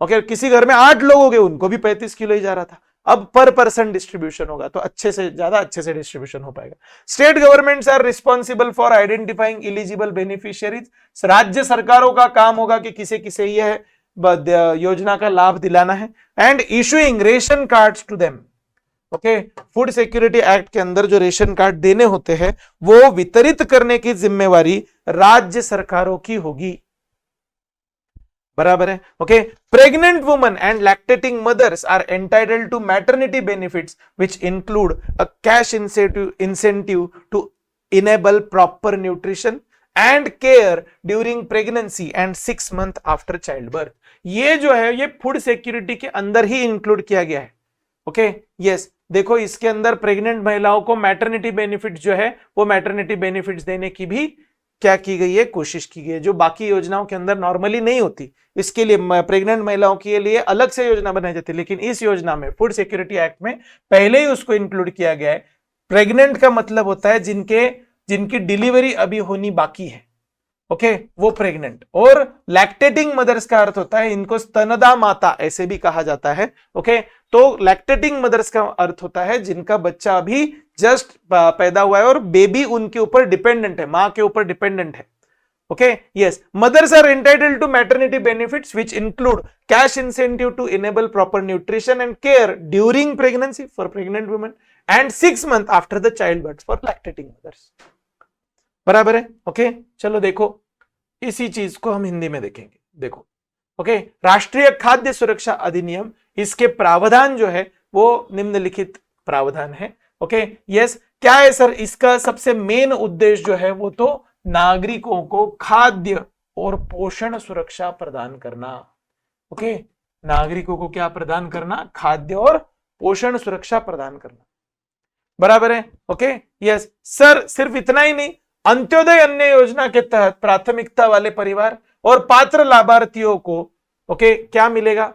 ओके किसी घर में 8 लोग हो गए उनको भी 35 किलो ही जा रहा था। अब पर पर्सन डिस्ट्रीब्यूशन होगा तो ज्यादा अच्छे से डिस्ट्रीब्यूशन हो पाएगा। State governments are responsible for identifying eligible beneficiaries. राज्य सरकारों का काम होगा कि किसे किसे यह योजना का लाभ दिलाना है। And issuing ration cards to them. Okay food security act के अंदर जो रेशन कार्ड देने होते हैं वो वितरित करने की जिम्मेवारी राज्य सरकारों की होगी, बराबर है। Okay pregnant woman and lactating mothers are entitled to maternity benefits which include a cash incentive to enable proper nutrition and care during pregnancy and 6 months after child birth. ये जो है ये फूड सिक्योरिटी के अंदर ही include किया गया है। Okay yes देखो इसके अंदर प्रेग्नेंट महिलाओं को मैटरनिटी बेनिफिट जो है वो मैटरनिटी बेनिफिट्स देने की भी क्या की गई है, कोशिश की गई है, जो बाकी योजनाओं के अंदर नॉर्मली नहीं होती। इसके लिए प्रेग्नेंट महिलाओं के लिए अलग से योजना बनाई जाती है, लेकिन इस योजना में फूड सिक्योरिटी एक्ट में पहले ही उसको इंक्लूड किया गया है। प्रेग्नेंट का मतलब होता है जिनकी डिलीवरी अभी होनी बाकी है। ओके वो प्रेग्नेंट। और लैक्टेटिंग मदर्स का अर्थ होता है इनको स्तनदा माता ऐसे भी कहा जाता है। ओके तो लैक्टेटिंग मदर्स का अर्थ होता है जिनका बच्चा अभी जस्ट पैदा हुआ है और बेबी उनके ऊपर डिपेंडेंट है, मां के ऊपर डिपेंडेंट है। Okay yes mothers are entitled to maternity benefits which include cash incentive to enable proper nutrition and care during pregnancy for pregnant women and 6 months after the child birth for lactating mothers, बराबर है। Okay चलो देखो इसी चीज को हम हिंदी में देखेंगे। देखो ओके राष्ट्रीय खाद्य सुरक्षा अधिनियम, इसके प्रावधान जो है वो निम्नलिखित प्रावधान है। ओके यस क्या है सर, इसका सबसे मेन उद्देश्य जो है वो तो नागरिकों को खाद्य और पोषण सुरक्षा प्रदान करना। ओके नागरिकों को क्या प्रदान करना, खाद्य और पोषण सुरक्षा प्रदान करना, बराबर है। ओके यस सर सिर्फ इतना ही नहीं, अंत्योदय अन्न योजना के तहत प्राथमिकता वाले परिवार और पात्र लाभार्थियों को ओके क्या मिलेगा,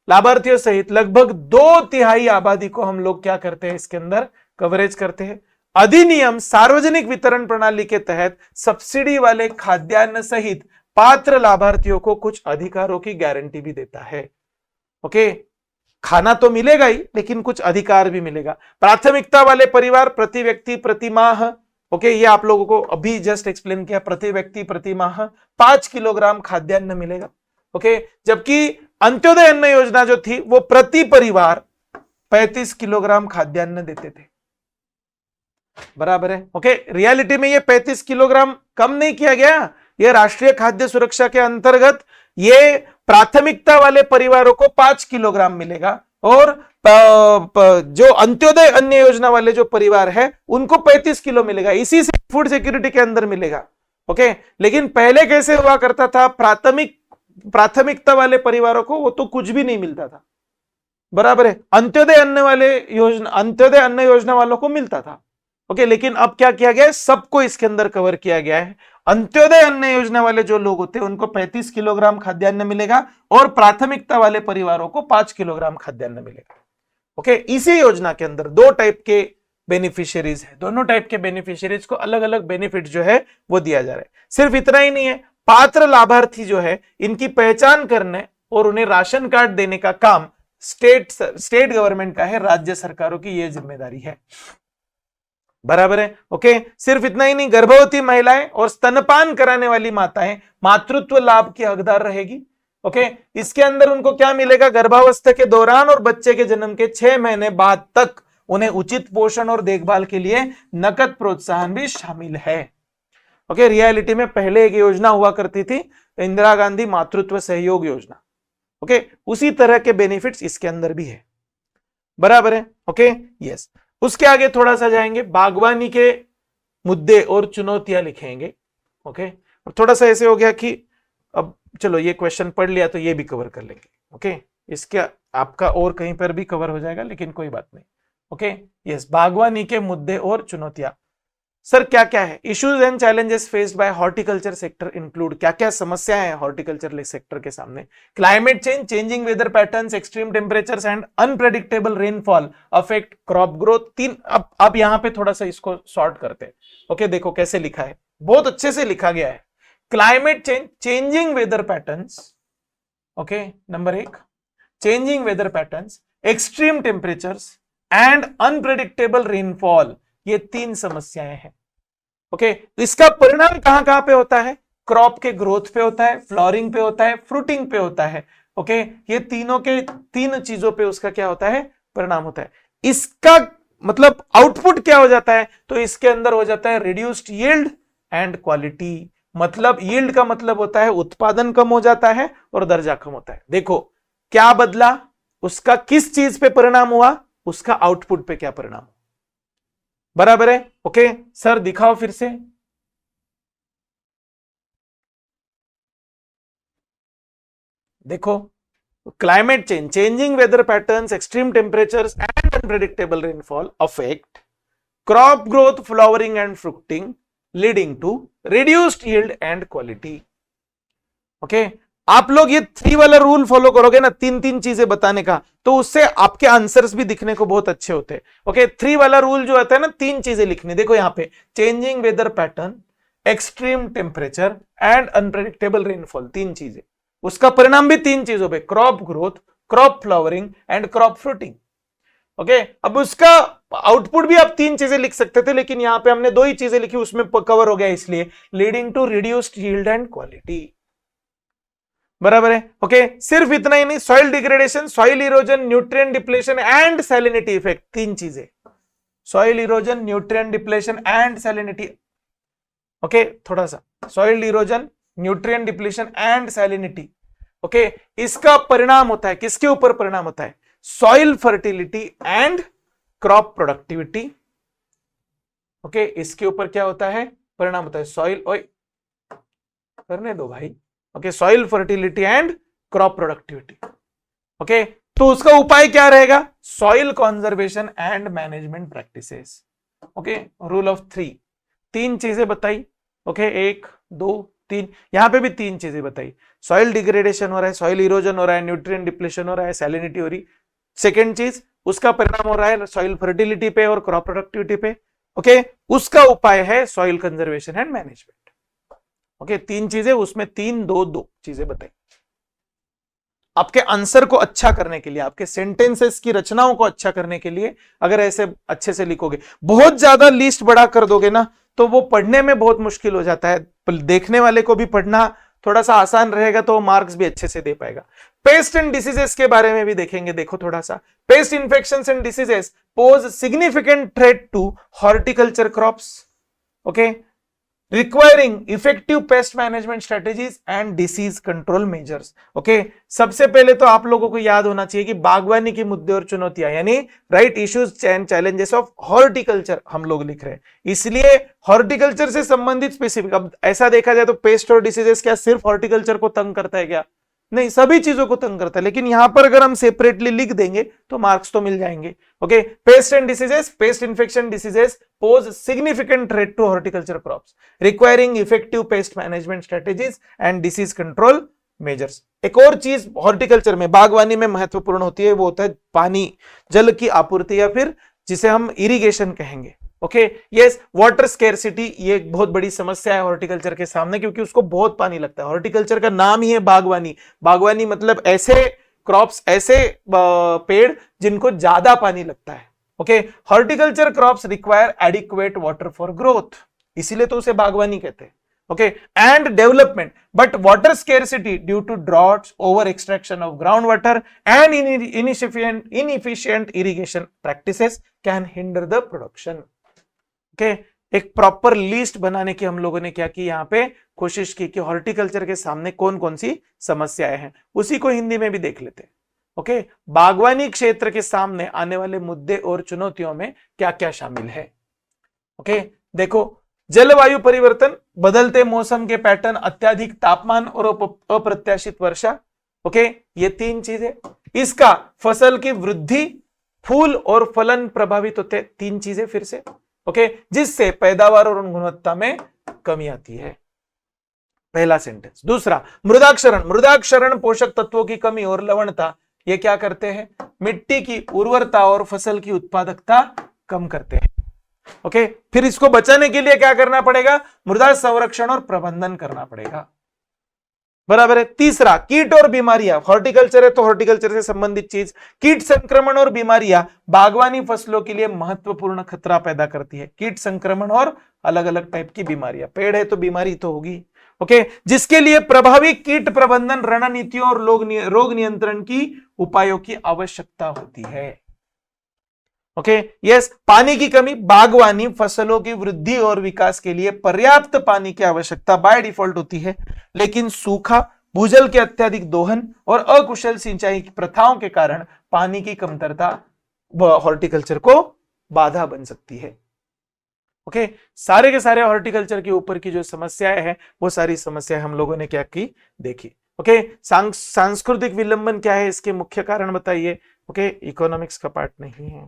लाभार्थियों सहित लगभग 2/3 आबादी को हम लोग क्या करते हैं, इसके अंदर कवरेज करते हैं। अधिनियम सार्वजनिक वितरण प्रणाली के तहत सब्सिडी वाले खाद्यान्न सहित पात्र लाभार्थियों को कुछ अधिकारों की गारंटी भी देता है। ओके, खाना तो मिलेगा ही, लेकिन कुछ अधिकार भी मिलेगा। प्राथमिकता वाले परिवार प्रति व्यक्ति प्रति माह, ओके, ये आप लोगों को अभी जस्ट एक्सप्लेन किया, प्रति व्यक्ति प्रति माह 5 किलोग्राम खाद्यान्न मिलेगा। ओके, जबकि अंत्योदय अन्न योजना जो थी वो प्रति परिवार 35 किलोग्राम खाद्यान्न देते थे। बराबर है। ओके, रियलिटी में ये 35 किलोग्राम कम नहीं किया गया, ये राष्ट्रीय खाद्य सुरक्षा के अंतर्गत ये प्राथमिकता वाले परिवारों को 5 किलोग्राम मिलेगा और जो अंत्योदय अन्न योजना वाले जो परिवार है उनको 35 किलो मिलेगा, इसी से फूड सिक्योरिटी के अंदर मिलेगा। ओके, लेकिन पहले कैसे हुआ करता था, प्राथमिकता वाले परिवारों को वो तो कुछ भी नहीं मिलता था। बराबर है, अंत्योदय अन्न योजना वालों को मिलता था। ओके, लेकिन अब क्या किया गया है, सबको इसके अंदर कवर किया गया है। अंत्योदय अन्न योजना वाले जो लोग होते हैं उनको 35 किलोग्राम खाद्यान्न मिलेगा और प्राथमिकता वाले परिवारों को 5 किलोग्राम खाद्यान्न मिलेगा। ओके, इसी योजना के अंदर 2 टाइप के बेनिफिशियरीज है, दोनों टाइप के बेनिफिशियरीज को अलग अलग बेनिफिट जो है वो दिया जा रहा है। सिर्फ इतना ही नहीं है, पात्र लाभार्थी जो है इनकी पहचान करने और उन्हें राशन कार्ड देने का काम स्टेट गवर्नमेंट का है, राज्य सरकारों की यह जिम्मेदारी है। बराबर है। ओके, सिर्फ इतना ही नहीं, गर्भवती महिलाएं और स्तनपान कराने वाली माताएं मातृत्व लाभ की हकदार रहेगी। ओके, इसके अंदर उनको क्या मिलेगा, गर्भावस्था के दौरान और बच्चे के जन्म के 6 महीने बाद तक उन्हें उचित पोषण और देखभाल के लिए नकद प्रोत्साहन भी शामिल है। ओके, रियलिटी में पहले एक योजना हुआ करती थी, इंदिरा गांधी मातृत्व सहयोग योजना। ओके, उसी तरह के बेनिफिट्स इसके अंदर भी है। बराबर है। Okay, yes. उसके आगे थोड़ा सा जाएंगे, बागवानी के मुद्दे और चुनौतियां लिखेंगे। ओके, और थोड़ा सा ऐसे हो गया कि अब चलो ये क्वेश्चन पढ़ लिया तो ये भी कवर कर लेंगे। ओके, इसके आपका और कहीं पर भी कवर हो जाएगा, लेकिन कोई बात नहीं। ओके, यस, बागवानी के मुद्दे और चुनौतियां। सर क्या क्या है, issues and challenges faced by horticulture sector include, क्या क्या समस्याएं हैं हॉर्टिकल्चर सेक्टर के सामने। Climate change, changing weather patterns, extreme temperatures and unpredictable rainfall affect crop growth. 3, अब यहां पे थोड़ा सा इसको सॉर्ट करते हैं। ओके, देखो कैसे लिखा है, बहुत अच्छे से लिखा गया है। Climate change, changing weather patterns, okay, number 1, changing weather patterns, extreme temperatures and unpredictable rainfall, ये 3 समस्याएं हैं। ओके, इसका परिणाम कहां कहां पे होता है, क्रॉप के ग्रोथ पे होता है, फ्लोरिंग पे होता है, फ्रूटिंग पे होता है। ओके, ये तीनों के 3 चीजों पे उसका क्या होता है, परिणाम होता है। इसका मतलब आउटपुट क्या हो जाता है, तो इसके अंदर हो जाता है रिड्यूस्ड यील्ड एंड क्वालिटी। मतलब यील्ड का मतलब होता है उत्पादन कम हो जाता है और दर्जा कम होता है। देखो क्या बदला, उसका किस चीज पे परिणाम हुआ, उसका आउटपुट पे क्या परिणाम। बराबर है। ओके, सर दिखाओ फिर से। देखो, climate change, changing weather patterns, extreme temperatures and unpredictable rainfall affect crop growth, flowering and fruiting, leading to reduced yield and quality. Okay, आप लोग ये 3 वाला रूल फॉलो करोगे ना, 3 चीजें बताने का, तो उससे आपके आंसर्स भी दिखने को बहुत अच्छे होते हैं। ओके, 3 वाला रूल जो होता है ना, 3 चीजें लिखनी। देखो यहाँ पे changing weather pattern, extreme temperature and unpredictable rainfall, 3 चीजें, उसका परिणाम भी 3 चीजों पे, crop growth, crop flowering and crop fruiting. Okay, अब उसका आउटपुट भी आप 3 चीजें लिख सकते थे, लेकिन यहां पे हमने 2 ही चीजें लिखी, उसमें कवर हो गया, इसलिए leading to reduced yield and quality. बराबर है। ओके, सिर्फ इतना ही नहीं, soil degradation, soil erosion, nutrient depletion and salinity effect, 3 चीजें, soil erosion, nutrient depletion and salinity. Okay, थोड़ा सा, soil erosion, nutrient depletion and salinity. Okay, इसका परिणाम होता है, किसके ऊपर परिणाम होता है, soil fertility and crop productivity. Okay, इसके ऊपर क्या होता है, परिणाम होता है, सॉइल, ओए करने दो भाई। Okay, soil fertility and crop productivity. Okay, तो उसका उपाय क्या रहेगा, soil conservation and management practices. Okay, rule of 3, 3 चीजें बताई। ओके, 1, 2, तीन, यहाँ पे भी तीन चीजें बताई, सॉइल डिग्रेडेशन हो रहा है, सॉइल इरोजन हो रहा है, न्यूट्रिएंट डिप्लेशन हो रहा है, सैलिनिटी हो रही। सेकेंड चीज, उसका परिणाम हो रहा है सॉइल फर्टिलिटी पे और क्रॉप प्रोडक्टिविटी पे। ओके, उसका उपाय है soil conservation and management. Okay, तीन चीजें, उसमें तीन दो दो चीजें बताई। आपके आंसर को अच्छा करने के लिए, आपके सेंटेंसेस की रचनाओं को अच्छा करने के लिए, अगर ऐसे अच्छे से लिखोगे, बहुत ज्यादा लिस्ट बड़ा कर दोगे ना तो वो पढ़ने में बहुत मुश्किल हो जाता है, देखने वाले को भी पढ़ना थोड़ा सा आसान रहेगा तो मार्क्स भी अच्छे से दे पाएगा। पेस्ट एंड डिसीजेस के बारे में भी देखेंगे, देखो थोड़ा सा। Pest infections and diseases pose significant threat to horticulture crops, okay, requiring effective pest management strategies and disease control measures। Okay, सबसे पहले तो आप लोगों को याद होना चाहिए कि बागवानी के मुद्दे और चुनौतियां, यानी right issues and challenges of horticulture हम लोग लिख रहे हैं, इसलिए हॉर्टिकल्चर से संबंधित स्पेसिफिक। अब ऐसा देखा जाए तो पेस्ट और डिसीजेस क्या सिर्फ हॉर्टिकल्चर को तंग करता है क्या? नहीं, सभी चीजों को तंग करता है, लेकिन यहां पर अगर हम सेपरेटली लिख देंगे तो मार्क्स तो मिल जाएंगे। Okay, pest and diseases, pest infection diseases pose significant threat to horticulture crops, requiring effective pest management strategies and disease control measures. एक और चीज हॉर्टिकल्चर में, बागवानी में महत्वपूर्ण होती है, वो होता है पानी, जल की आपूर्ति, या फिर जिसे हम इरिगेशन कहेंगे। ओके, यस, वाटर स्केर्सिटी, ये एक बहुत बड़ी समस्या है हॉर्टिकल्चर के सामने, क्योंकि उसको बहुत पानी लगता है। हॉर्टिकल्चर का नाम ही है बागवानी, बागवानी मतलब ऐसे क्रॉप्स, ऐसे पेड़ जिनको ज्यादा पानी लगता है। Okay, horticulture crops require adequate water for growth, इसीलिए तो उसे बागवानी कहते हैं। Okay, and development, but water scarcity due to droughts, over extraction of ground water and inefficient irrigation practices can hinder the production. Okay, एक proper list बनाने की हम लोगों ने क्या की, यहाँ पे कोशिश की कि हॉर्टिकल्चर के सामने कौन कौन सी समस्याएं हैं, उसी को हिंदी में भी देख लेते हैं। ओके, बागवानी क्षेत्र के सामने आने वाले मुद्दे और चुनौतियों में क्या क्या शामिल है। ओके, देखो, जलवायु परिवर्तन, बदलते मौसम के पैटर्न, अत्यधिक तापमान और अप्रत्याशित वर्षा। ओके, ये तीन चीजें, इसका फसल की वृद्धि, फूल और फलन प्रभावित होते, तीन चीजें फिर से। ओके, जिससे पैदावार और गुणवत्ता में कमी आती है, पहला सेंटेंस। दूसरा, मृदाक्षरण, मृदाक्षरण पोषक तत्वों की कमी और लवणता, ये क्या करते हैं, मिट्टी की उर्वरता और फसल की उत्पादकता कम करते हैं। ओके, फिर इसको बचाने के लिए क्या करना पड़ेगा, मृदा संरक्षण और प्रबंधन करना पड़ेगा, बराबर है। तीसरा, कीट और बीमारियां, हॉर्टिकल्चर है तो हॉर्टिकल्चर से संबंधित चीज, कीट संक्रमण और बीमारियां बागवानी फसलों के लिए महत्वपूर्ण खतरा पैदा करती है। कीट संक्रमण और अलग अलग टाइप की बीमारियां, पेड़ है तो बीमारी तो होगी। ओके, जिसके लिए प्रभावी कीट प्रबंधन रणनीतियों और रोग नियंत्रण की उपायों की आवश्यकता होती है। ओके, यस, पानी की कमी, बागवानी फसलों की वृद्धि और विकास के लिए पर्याप्त पानी की आवश्यकता बाय डिफॉल्ट होती है, लेकिन सूखा, भूजल के अत्यधिक दोहन और अकुशल सिंचाई की प्रथाओं के कारण पानी की कमतरता हॉर्टिकल्चर को बाधा बन सकती है। ओके, सारे के सारे हॉर्टिकल्चर के ऊपर की जो समस्याएं हैं, वो सारी समस्याएं हम लोगों ने क्या की, देखी। ओके, सांस्कृतिक विलंबन क्या है, इसके मुख्य कारण बताइए। ओके, इकोनॉमिक्स का पार्ट नहीं है।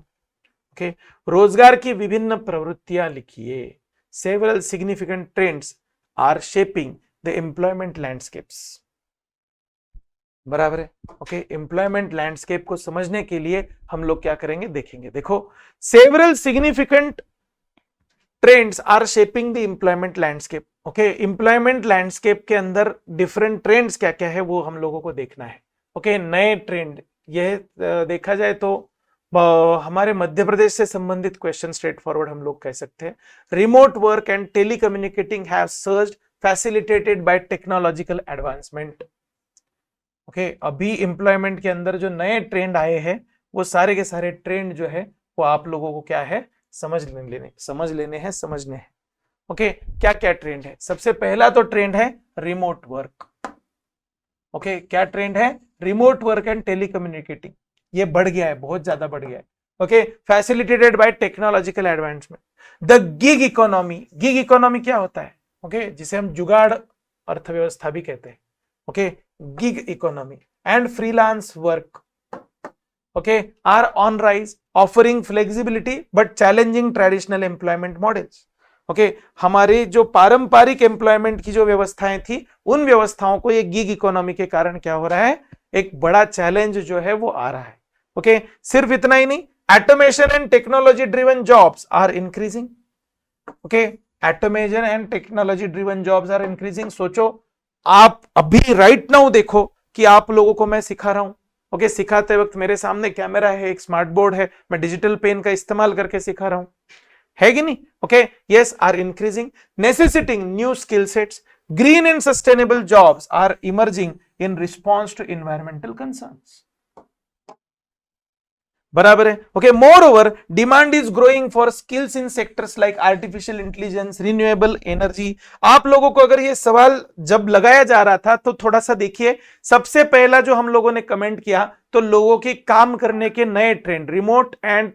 ओके, रोजगार की विभिन्न प्रवृत्तियां लिखिए। Several significant trends are shaping the employment landscapes, बराबर है। ओके, एम्प्लॉयमेंट लैंडस्केप को समझने के लिए हम लोग क्या करेंगे, देखेंगे। देखो, several significant trends are shaping the employment landscape. Okay, employment landscape के अंदर डिफरेंट ट्रेंड्स क्या क्या है वो हम लोगों को देखना है। ओके, नए ट्रेंड, यह देखा जाए तो हमारे मध्य प्रदेश से संबंधित क्वेश्चन स्ट्रेट फॉरवर्ड हम लोग कह सकते हैं। Remote work and telecommunicating have surged facilitated by technological advancement. Okay, अभी एम्प्लॉयमेंट के अंदर जो नए ट्रेंड आए हैं वो सारे के सारे ट्रेंड जो है वो आप लोगों को क्या है, समझने हैं। ओके, क्या क्या ट्रेंड है, सबसे पहला तो ट्रेंड है रिमोट वर्क। ओके, क्या ट्रेंड है, रिमोट वर्क एंड टेलीकम्युनिकेटिंग, ये बढ़ गया है, बहुत ज्यादा बढ़ गया है। Okay, facilitated by technological advancement. The gig economy, gig economy क्या होता है, ओके, जिसे हम जुगाड़ अर्थव्यवस्था भी कहते हैं। Okay, gig economy and freelance work, okay, are on rise, offering flexibility but challenging traditional employment models. Okay हमारी जो पारंपरिक एम्प्लॉयमेंट की जो व्यवस्थाएं थी उन व्यवस्थाओं को ये गिग इकोनॉमी के कारण क्या हो रहा है, एक बड़ा चैलेंज जो है वो आ रहा है। ओके सिर्फ इतना ही नहीं, automation and technology driven jobs are increasing. Okay automation and technology driven jobs are increasing. सोचो आप अभी राइट नाउ देखो कि आप लोगों को मैं सिखा रहा हूं, ओके सिखाते वक्त मेरे सामने कैमरा है, एक स्मार्ट बोर्ड है, मैं डिजिटल पेन का इस्तेमाल करके सिखा रहा हूं, है कि नहीं? Okay yes are increasing, necessitating new skill sets, green and sustainable jobs are emerging in response to environmental concerns. बराबर है। Okay moreover demand is growing for skills in sectors like artificial intelligence, renewable energy. आप लोगों को अगर ये सवाल जब लगाया जा रहा था तो थोड़ा सा देखिए, सबसे पहला जो हम लोगों ने कमेंट किया तो लोगों के काम करने के नए ट्रेंड, रिमोट एंड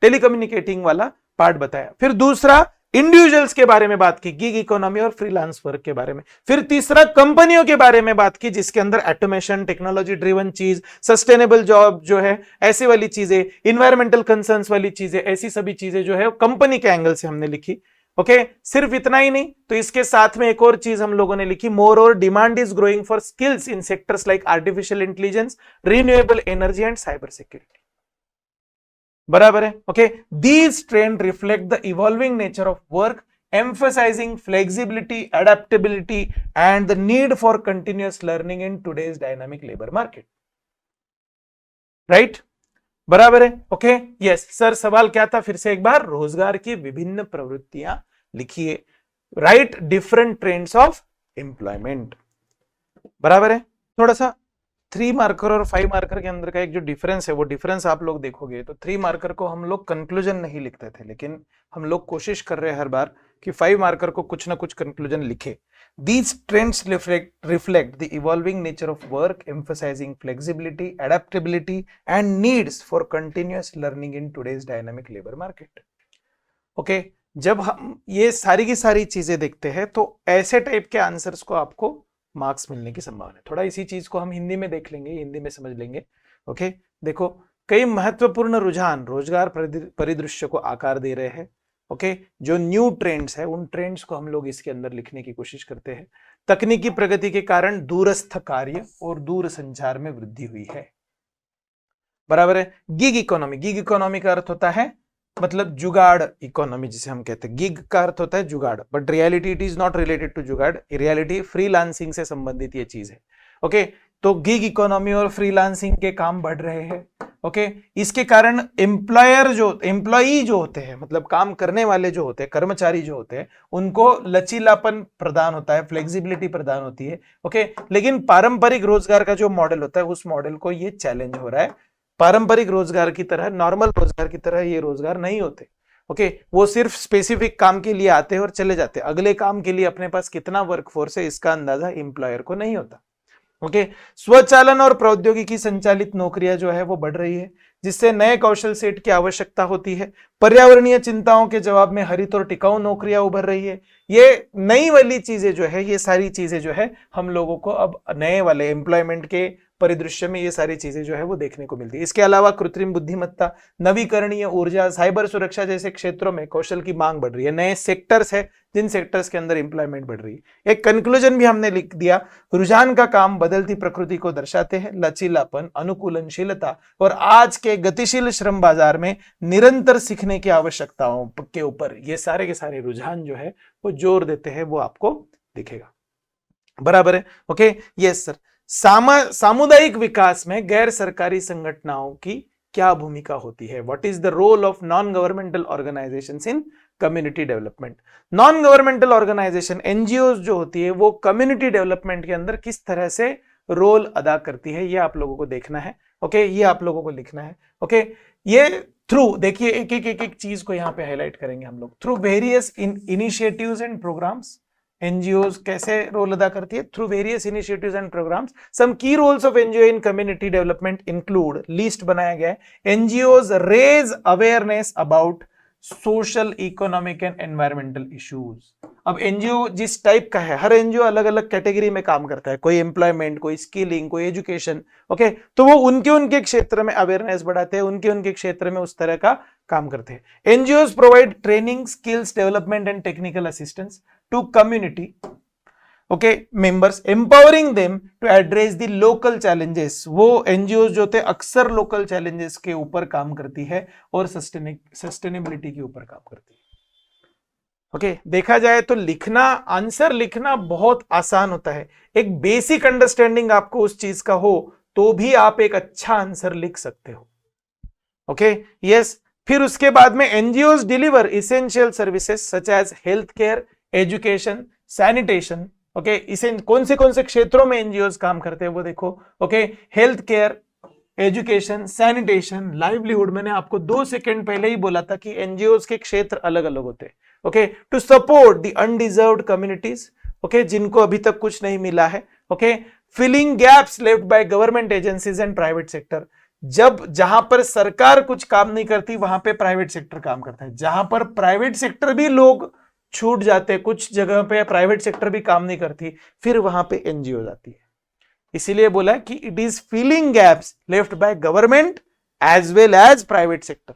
टेलीकम्युनिकेटिंग वाला पार्ट बताया। फिर दूसरा इंडिविजुअल्स के बारे में बात की, गिग इकोनॉमी और फ्रीलांस वर्क के बारे में। फिर तीसरा कंपनियों के बारे में बात की जिसके अंदर ऑटोमेशन, टेक्नोलॉजी ड्रिवन चीज, सस्टेनेबल जॉब जो है, ऐसी वाली चीजें, इन्वायरमेंटल कंसर्न्स वाली चीजें, ऐसी सभी चीजें जो है कंपनी के एंगल से हमने लिखी। ओके सिर्फ इतना ही नहीं, तो इसके साथ में एक और चीज हम लोगों ने लिखी, मोर और demand is growing for skills in sectors like artificial intelligence, renewable energy and cyber security. बराबर है। Okay these trend reflect the evolving nature of work, emphasizing flexibility, adaptability and the need for continuous learning in today's dynamic labor market. Right बराबर है। Okay yes sir सवाल क्या था फिर से एक बार, रोजगार की विभिन्न प्रवृत्तियां लिखिए, right different trends of employment. बराबर है। थोड़ा सा 3 मार्कर और 5 मार्कर के अंदर का एक जो डिफरेंस है वो डिफरेंस आप लोग देखोगे तो 3 मार्कर को हम लोग कंक्लूजन नहीं लिखते थे, लेकिन हम लोग कोशिश कर रहे हैं हर बार कि 5 मार्कर को कुछ ना कुछ कंक्लूजन लिखे। These trends reflect the evolving nature of work, emphasizing flexibility, adaptability and needs for continuous learning in today's dynamic labor market. Okay, जब हम ये सारी की सारी चीजें देखते हैं तो ऐसे टाइप के आंसर्स को आपको मार्क्स मिलने की संभावना है। थोड़ा इसी चीज को हम हिंदी में देख लेंगे, हिंदी में समझ लेंगे। ओके देखो कई महत्वपूर्ण रुझान रोजगार परिदृश्य को आकार दे रहे हैं। ओके जो न्यू ट्रेंड्स है उन ट्रेंड्स को हम लोग इसके अंदर लिखने की कोशिश करते हैं। तकनीकी प्रगति के कारण दूरस्थ कार्य और दूर संचार में वृद्धि हुई है। बराबर है। गिग इकोनॉमी का अर्थ होता है मतलब जुगाड़ इकोनॉमी जिसे हम कहते हैं। गिग का अर्थ होता है jugaad, but reality it is not related to jugaad, reality freelancing से संबंधित ये चीज है। ओके तो गिग इकोनॉमी और फ्रीलांसिंग के काम बढ़ रहे हैं। ओके इसके कारण एम्प्लॉई जो होते हैं मतलब काम करने वाले जो होते हैं, कर्मचारी जो होते हैं, उनको लचीलापन प्रदान होता है, फ्लेक्सिबिलिटी प्रदान होती है। ओके लेकिन पारंपरिक रोजगार का जो मॉडल होता है उस मॉडल को ये चैलेंज हो रहा है। पारंपरिक रोजगार की तरह, नॉर्मल रोजगार की तरह ये रोजगार नहीं होते। ओके वो सिर्फ स्पेसिफिक काम के लिए आते हैं और चले जाते हैं, अगले काम के लिए अपने पास कितना वर्कफोर्स है इसका अंदाजा एम्प्लॉयर को नहीं होता। ओके स्वचालन और प्रौद्योगिकी संचालित नौकरियां जो है वो बढ़ रही है जिससे नए कौशल सेट की आवश्यकता होती है। पर्यावरणीय चिंताओं के जवाब में हरित और टिकाऊ नौकरियां उभर रही है। ये नई वाली चीजें जो है, ये सारी चीजें जो है हम लोगों को अब नए वाले एम्प्लॉयमेंट के परिदृश्य में ये सारी चीजें जो है वो देखने को मिलती है। इसके अलावा कृत्रिम बुद्धिमत्ता, नवीकरणीय ऊर्जा, साइबर सुरक्षा जैसे क्षेत्रों में कौशल की मांग बढ़ रही है। नए सेक्टर्स है जिन सेक्टर्स के अंदर एम्प्लॉयमेंट बढ़ रही है। एक कंक्लूजन भी हमने लिख दिया, रुझान का काम बदलती प्रकृति को दर्शाते हैं, लचीलापन, अनुकूलनशीलता और आज के गतिशील श्रम बाजार में निरंतर सीखने की आवश्यकताओं के ऊपर ये सारे के सारे रुझान जो है वो जोर देते हैं, वो आपको दिखेगा। बराबर है। Okay yes sir. सामुदायिक विकास में गैर सरकारी संगठनों की क्या भूमिका होती है? What is the role of non governmental organisations in community development? Non governmental organisation NGO जो होती है वो कम्युनिटी डेवलपमेंट के अंदर किस तरह से रोल अदा करती है, ये आप लोगों को देखना है। ओके ये आप लोगों को लिखना है। ओके ये थ्रू देखिए एक चीज को यहाँ पे हाईलाइट करेंगे हम लोग। Through various initiatives and programmes NGOs कैसे रोल अदा करती है? Through various initiatives and programmes. Some की roles of NGO in community development include, list बनाया गया है, NGOs raise awareness about social, economic and environmental issues. अब एनजीओ जिस टाइप का है, हर एनजीओ अलग अलग कैटेगरी में काम करता है, कोई एम्प्लॉयमेंट, कोई स्किलिंग, कोई एजुकेशन, ओके, तो वो उनके उनके क्षेत्र में अवेयरनेस बढ़ाते हैं, उनके उनके क्षेत्र में उस तरह का काम करते हैं। NGO provide training, skills development and technical assistance to community, okay, members, empowering them to address the local challenges. वो एनजीओ जो थे अक्सर लोकल चैलेंजेस के ऊपर काम करती है और सस्टेनेबिलिटी के ऊपर काम करती है। ओके, देखा जाए तो लिखना, आंसर लिखना बहुत आसान होता है। एक बेसिक अंडरस्टैंडिंग आपको उस चीज का हो तो भी आप एक अच्छा आंसर लिख सकते हो। Okay, yes. फिर उसके बाद में NGO deliver essential services such as health care, education, sanitation. Okay, इसे कौन से क्षेत्रों में एनजीओ काम करते हैं वो देखो। Okay, health care, education, sanitation, livelihood. मैंने आपको 2 सेकंड पहले ही बोला था कि एनजीओ के क्षेत्र अलग अलग होते हैं। Okay, to support the underserved communities, okay, जिनको अभी तक कुछ नहीं मिला है। Okay, filling gaps left by government agencies and private sector. जब जहां पर सरकार कुछ काम नहीं करती वहां पे प्राइवेट सेक्टर काम करता है, जहां पर प्राइवेट सेक्टर भी लोग छूट जाते, कुछ जगह पे प्राइवेट सेक्टर भी काम नहीं करती, फिर वहां पे एनजीओ आती है। इसीलिए बोला कि it is filling gaps left by government as well as private sector.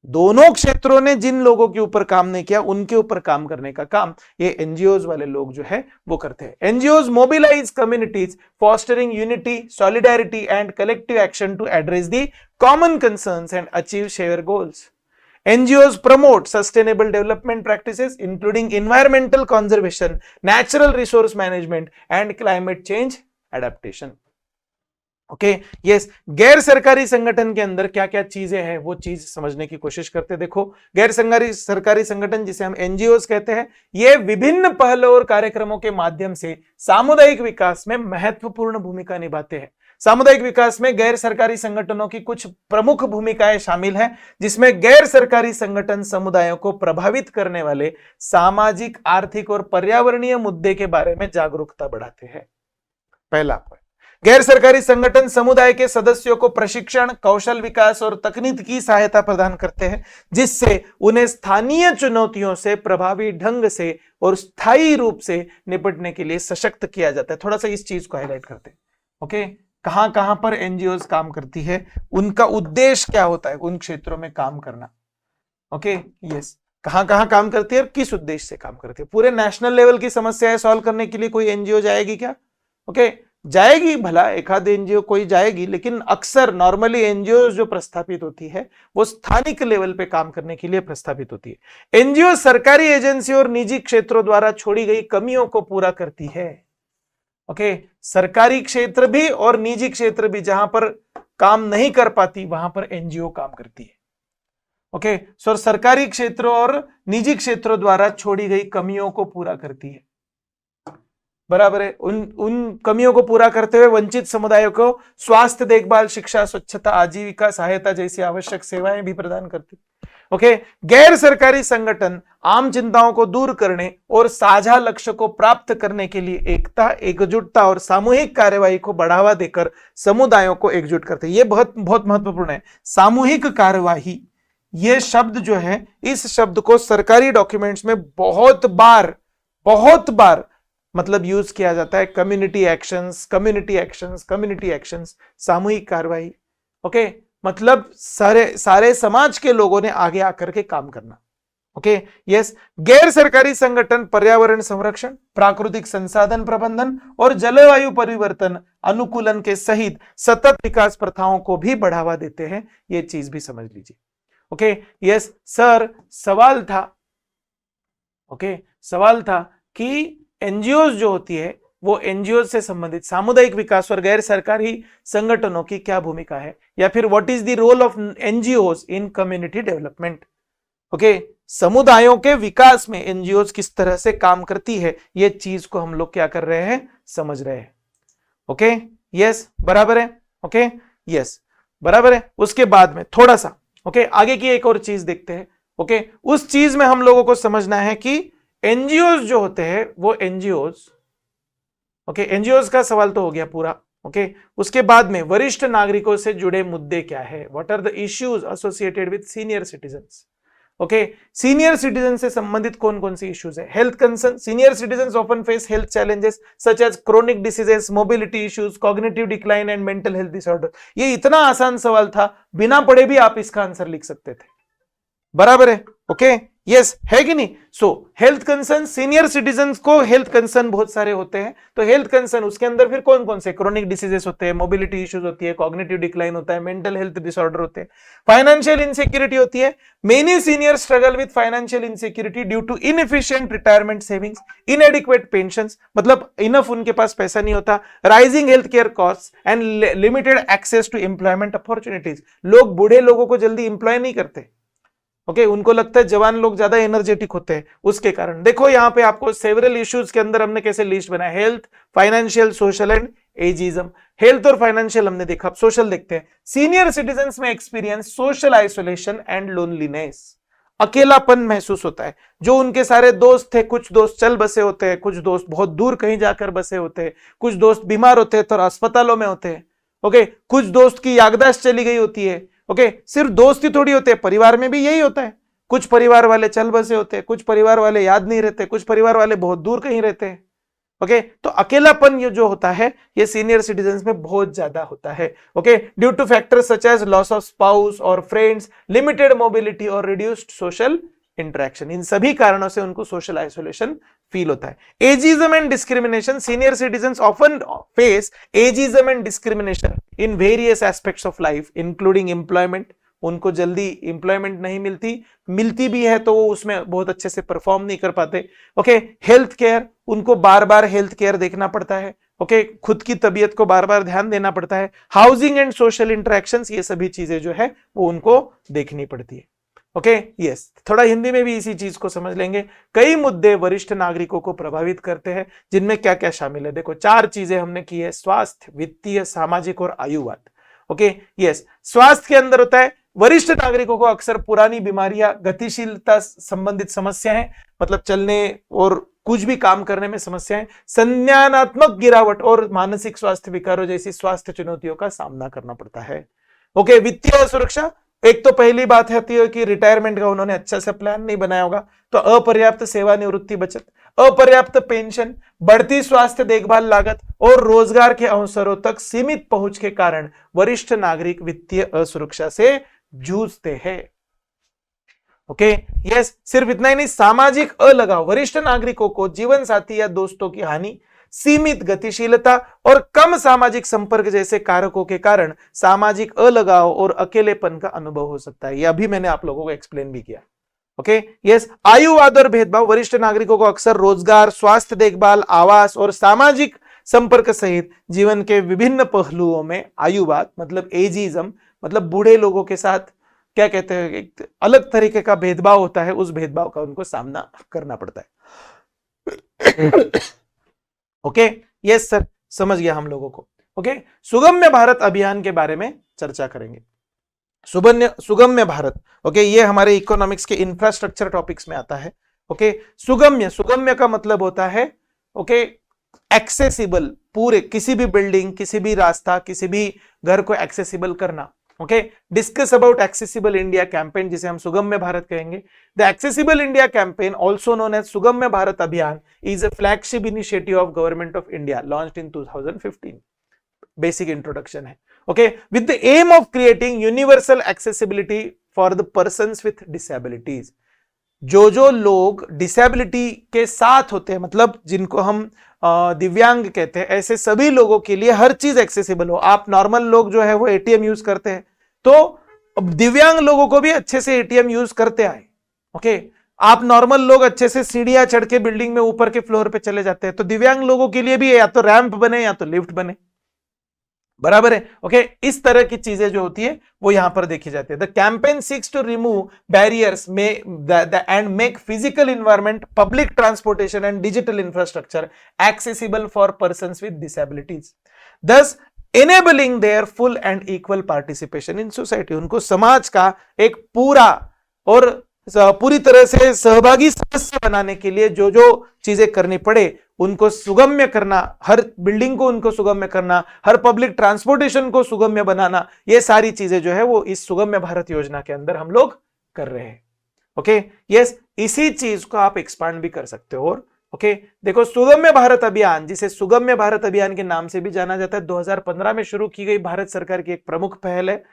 दोनों क्षेत्रों ने जिन लोगों के ऊपर काम नहीं किया उनके ऊपर काम करने का काम ये एनजीओज वाले लोग जो है वो करते हैं। NGOs mobilise communities fostering unity, solidarity and collective action to address the common concerns and achieve share goals. NGOs promote sustainable development practices including environmental conservation, natural resource management and climate change adaptation. Okay, yes. गैर सरकारी संगठन के अंदर क्या क्या चीजें हैं वो चीज समझने की कोशिश करते हैं। देखो, गैर सरकारी संगठन जिसे हम एनजीओ कहते हैं, ये विभिन्न पहलों और कार्यक्रमों के माध्यम से सामुदायिक विकास में महत्वपूर्ण भूमिका निभाते हैं। सामुदायिक विकास में गैर सरकारी संगठनों की कुछ प्रमुख भूमिकाएं शामिल हैं, जिसमें गैर सरकारी संगठन समुदायों को प्रभावित करने वाले सामाजिक, आर्थिक और पर्यावरणीय मुद्दे के बारे में जागरूकता बढ़ाते हैं। पहला पॉइंट, गैर सरकारी संगठन समुदाय के सदस्यों को प्रशिक्षण, कौशल विकास और तकनीक की सहायता प्रदान करते हैं, जिससे उन्हें स्थानीय चुनौतियों से प्रभावी ढंग से और स्थायी रूप से निपटने के लिए सशक्त किया जाता है। थोड़ा सा इस चीज को हाईलाइट करते हैं। ओके, कहां कहां पर एनजीओ काम करती है, उनका उद्देश्य क्या होता है उन क्षेत्रों में काम करना। ओके, यस, कहां कहां काम करती है और किस उद्देश्य से काम करती है। पूरे नेशनल लेवल की समस्याएं सॉल्व करने के लिए कोई एनजीओ जाएगी क्या? ओके, जाएगी, भला एक आध एनजीओ कोई जाएगी, लेकिन अक्सर नॉर्मली एनजीओ जो प्रस्थापित होती है वो स्थानिक लेवल पे काम करने के लिए प्रस्थापित होती है। एनजीओ सरकारी एजेंसी और निजी क्षेत्रों द्वारा छोड़ी गई कमियों को पूरा करती है। ओके, सरकारी क्षेत्र भी और निजी क्षेत्र भी जहां पर काम नहीं कर पाती वहां पर एनजीओ काम करती है। ओके, सो सरकारी क्षेत्रों और निजी क्षेत्रों द्वारा छोड़ी गई कमियों को पूरा करती है। बराबर है। उन कमियों को पूरा करते हुए वंचित समुदायों को स्वास्थ्य देखभाल, शिक्षा, स्वच्छता, आजीविका सहायता जैसी आवश्यक सेवाएं भी प्रदान करती। ओके, गैर सरकारी संगठन आम चिंताओं को दूर करने और साझा लक्ष्य को प्राप्त करने के लिए एकता, एकजुटता और सामूहिक कार्यवाही को बढ़ावा देकर समुदायों को एकजुट करते हैं। ये बहुत बहुत महत्वपूर्ण है, सामूहिक कार्यवाही। ये शब्द जो है, इस शब्द को सरकारी डॉक्यूमेंट्स में बहुत बार मतलब यूज किया जाता है। Community actions, community actions, community actions, सामूहिक कार्रवाई। ओके, मतलब सारे समाज के लोगों ने आगे आकर के काम करना। Okay, yes. गैर सरकारी संगठन पर्यावरण संरक्षण, प्राकृतिक संसाधन प्रबंधन और जलवायु परिवर्तन अनुकूलन के सहित सतत विकास प्रथाओं को भी बढ़ावा देते हैं। ये चीज भी समझ लीजिए। ओके, यस सर, सवाल था कि एनजीओ जो होती है वो एनजीओ से संबंधित सामुदायिक विकास और गैर सरकारी संगठनों की क्या भूमिका है, या फिर what is the role of NGO in community development. Okay, समुदायों के विकास में एनजीओ किस तरह से काम करती है, ये चीज को हम लोग क्या कर रहे हैं, समझ रहे हैं। ओके, यस, बराबर है। ओके, यस, बराबर है। उसके बाद में थोड़ा सा आगे की एक और चीज देखते हैं। ओके, उस चीज में हम लोगों को समझना है कि एनजीओज जो होते हैं वो एनजीओज का सवाल तो हो गया पूरा। ओके, उसके बाद में वरिष्ठ नागरिकों से जुड़े मुद्दे क्या है, what are the issues associated with senior citizens. Okay senior citizen से संबंधित कौन कौन सी इश्यूज है? Health concern, senior citizen often face health challenges such as chronic diseases, mobility issues, cognitive decline and mental health disorder. ये इतना आसान सवाल था, बिना पढ़े भी आप इसका आंसर लिख सकते थे, बराबर है? ओके यस, है कि नहीं? सो हेल्थ कंसर्न, सीनियर सिटीजन को हेल्थ कंसर्न बहुत सारे होते हैं, तो हेल्थ कंसर्न उसके अंदर फिर कौन कौन से? क्रोनिक डिसीजेस होते हैं, मोबिलिटी इश्यूज होती है, कॉग्निटिव डिक्लाइन होता है, मेंटल हेल्थ डिसऑर्डर होते हैं, फाइनेंशियल इनसिक्योरिटी होती है। Many senior struggle with financial insecurity due to inefficient retirement savings, inadequate pensions, मतलब इनफ उनके पास पैसा नहीं होता, rising health care cost and limited access to employment opportunities. लोग, बूढ़े लोगों को जल्दी इंप्लॉय नहीं करते, ओके उनको लगता है जवान लोग ज्यादा एनर्जेटिक होते हैं, उसके कारण। देखो यहाँ पे आपको सेवरल इश्यूज के अंदर हमने कैसे लिस्ट बनाया, health, financial, social and ageism. Health और फाइनेंशियल हमने देखा, अब सोशल देखते हैं। सीनियर सिटीजन्स में experience social isolation and loneliness, अकेलापन महसूस होता है। जो उनके सारे दोस्त थे, कुछ दोस्त चल बसे होते हैं, कुछ दोस्त बहुत दूर कहीं जाकर बसे होते हैं, कुछ दोस्त बीमार होते हैं तो अस्पतालों में होते हैं, ओके कुछ दोस्त की याददाश्त चली गई होती है, ओके सिर्फ दोस्त ही थोड़ी होते हैं, परिवार में भी यही होता है। कुछ परिवार वाले चल बसे होते हैं, कुछ परिवार वाले याद नहीं रहते, कुछ परिवार वाले बहुत दूर कहीं रहते हैं, ओके तो अकेलापन ये जो होता है ये सीनियर सिटीजन्स में बहुत ज्यादा होता है, okay due to factors such as loss of spouse और फ्रेंड्स, लिमिटेड मोबिलिटी और रिड्यूस्ड सोशल इंटरेक्शन। इन सभी कारणों से उनको सोशल आइसोलेशन फील होता है। Ageism and discrimination, senior citizens often face ageism and discrimination in various aspects of life including employment. उनको जल्दी एम्प्लॉयमेंट नहीं मिलती भी है तो वो उसमें बहुत अच्छे से परफॉर्म नहीं कर पाते, ओके हेल्थ केयर, उनको बार बार हेल्थ केयर देखना पड़ता है, ओके खुद की तबीयत को बार बार ध्यान देना पड़ता है। हाउसिंग एंड सोशल इंटरेक्शंस, ये सभी चीजें जो है वो उनको देखनी पड़ती है, ओके यस थोड़ा हिंदी में भी इसी चीज को समझ लेंगे। कई मुद्दे वरिष्ठ नागरिकों को प्रभावित करते हैं, जिनमें क्या क्या शामिल है? देखो 4 चीजें हमने की है, स्वास्थ्य, वित्तीय, सामाजिक और आयुवाद, ओके यस स्वास्थ्य के अंदर होता है वरिष्ठ नागरिकों को अक्सर पुरानी बीमारियां, गतिशीलता संबंधित समस्याएं, मतलब चलने और कुछ भी काम करने में समस्याएं, संज्ञानात्मक गिरावट और मानसिक स्वास्थ्य विकारों जैसी स्वास्थ्य चुनौतियों का सामना करना पड़ता है, ओके वित्तीय सुरक्षा, एक तो पहली बात है कि रिटायरमेंट का उन्होंने अच्छा से प्लान नहीं बनाया होगा, तो अपर्याप्त सेवानिवृत्ति बचत, अपर्याप्त पेंशन, बढ़ती स्वास्थ्य देखभाल लागत और रोजगार के अवसरों तक सीमित पहुंच के कारण वरिष्ठ नागरिक वित्तीय असुरक्षा से जूझते हैं, ओके यस सिर्फ इतना ही नहीं, सामाजिक अलगाव, वरिष्ठ नागरिकों को जीवन साथी या दोस्तों की हानि, सीमित गतिशीलता और कम सामाजिक संपर्क जैसे कारकों के कारण सामाजिक अलगाव और अकेलेपन का अनुभव हो सकता है। यह अभी मैंने आप लोगों को एक्सप्लेन भी किया, ओके यस आयुवाद और भेदभाव, वरिष्ठ नागरिकों को अक्सर रोजगार, स्वास्थ्य देखभाल, आवास और सामाजिक संपर्क सहित जीवन के विभिन्न पहलुओं में आयुवाद मतलब एजिज्म, मतलब बूढ़े लोगों के साथ क्या कहते हैं, एक अलग तरीके का भेदभाव होता है, उस भेदभाव का उनको सामना करना पड़ता है। ओके यस सर, समझ गया हम लोगों को, ओके सुगम्य भारत अभियान के बारे में चर्चा करेंगे। सुगम्य भारत, ओके ये हमारे इकोनॉमिक्स के इंफ्रास्ट्रक्चर टॉपिक्स में आता है, ओके सुगम्य का मतलब होता है ओके एक्सेसिबल, पूरे किसी भी बिल्डिंग, किसी भी रास्ता, किसी भी घर को एक्सेसिबल करना, okay discuss about accessible India campaign, जिसे हम सुगम्य भारत कहेंगे। The accessible India campaign also known as Sugamya Bharat Abhiyan is a flagship initiative of government of India launched in 2015। Basic introduction है, okay with the aim of creating universal accessibility for the persons with disabilities. जो लोग disability के साथ होते हैं, मतलब जिनको हम दिव्यांग कहते हैं, ऐसे सभी लोगों के लिए हर चीज एक्सेसिबल हो। आप नॉर्मल लोग जो है वो एटीएम यूज करते हैं, तो दिव्यांग लोगों को भी अच्छे से एटीएम यूज करते आए, ओके आप नॉर्मल लोग अच्छे से सीढ़ियां चढ़ के बिल्डिंग में ऊपर के फ्लोर पे चले जाते हैं, तो दिव्यांग लोगों के लिए भी या तो रैंप बने या तो लिफ्ट बने, बराबर है, ओके इस तरह की चीजें जो होती है वो यहां पर देखी जाती है। The campaign seeks to remove barriers and make physical environment, public transportation and digital infrastructure accessible for persons with disabilities, thus enabling their full and equal participation in society। उनको समाज का एक पूरी तरह से सहभागी सदस्य बनाने के लिए जो जो चीजें करनी पड़े उनको सुगम्य करना, हर बिल्डिंग को उनको सुगम्य करना, हर पब्लिक ट्रांसपोर्टेशन को सुगम्य बनाना, ये सारी चीजें जो है वो इस सुगम्य भारत योजना के अंदर हम लोग कर रहे हैं, ओके यस, इसी चीज को आप एक्सपांड भी कर सकते हो। और ओके देखो, सुगम्य भारत अभियान, जिसे सुगम्य भारत अभियान के नाम से भी जाना जाता है, 2015 में शुरू की गई भारत सरकार की एक प्रमुख पहल है।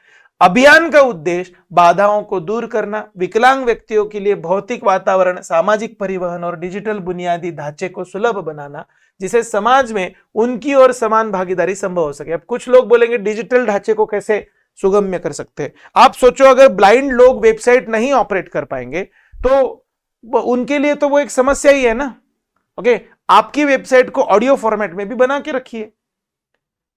अभियान का उद्देश्य बाधाओं को दूर करना, विकलांग व्यक्तियों के लिए भौतिक वातावरण, सामाजिक परिवहन और डिजिटल बुनियादी ढांचे को सुलभ बनाना, जिसे समाज में उनकी और समान भागीदारी संभव हो सके। अब कुछ लोग बोलेंगे डिजिटल ढांचे को कैसे सुगम्य कर सकते हैं? आप सोचो, अगर ब्लाइंड लोग वेबसाइट नहीं ऑपरेट कर पाएंगे तो उनके लिए तो वो एक समस्या ही है ना। ओके, आपकी वेबसाइट को ऑडियो फॉर्मेट में भी बना के रखिए,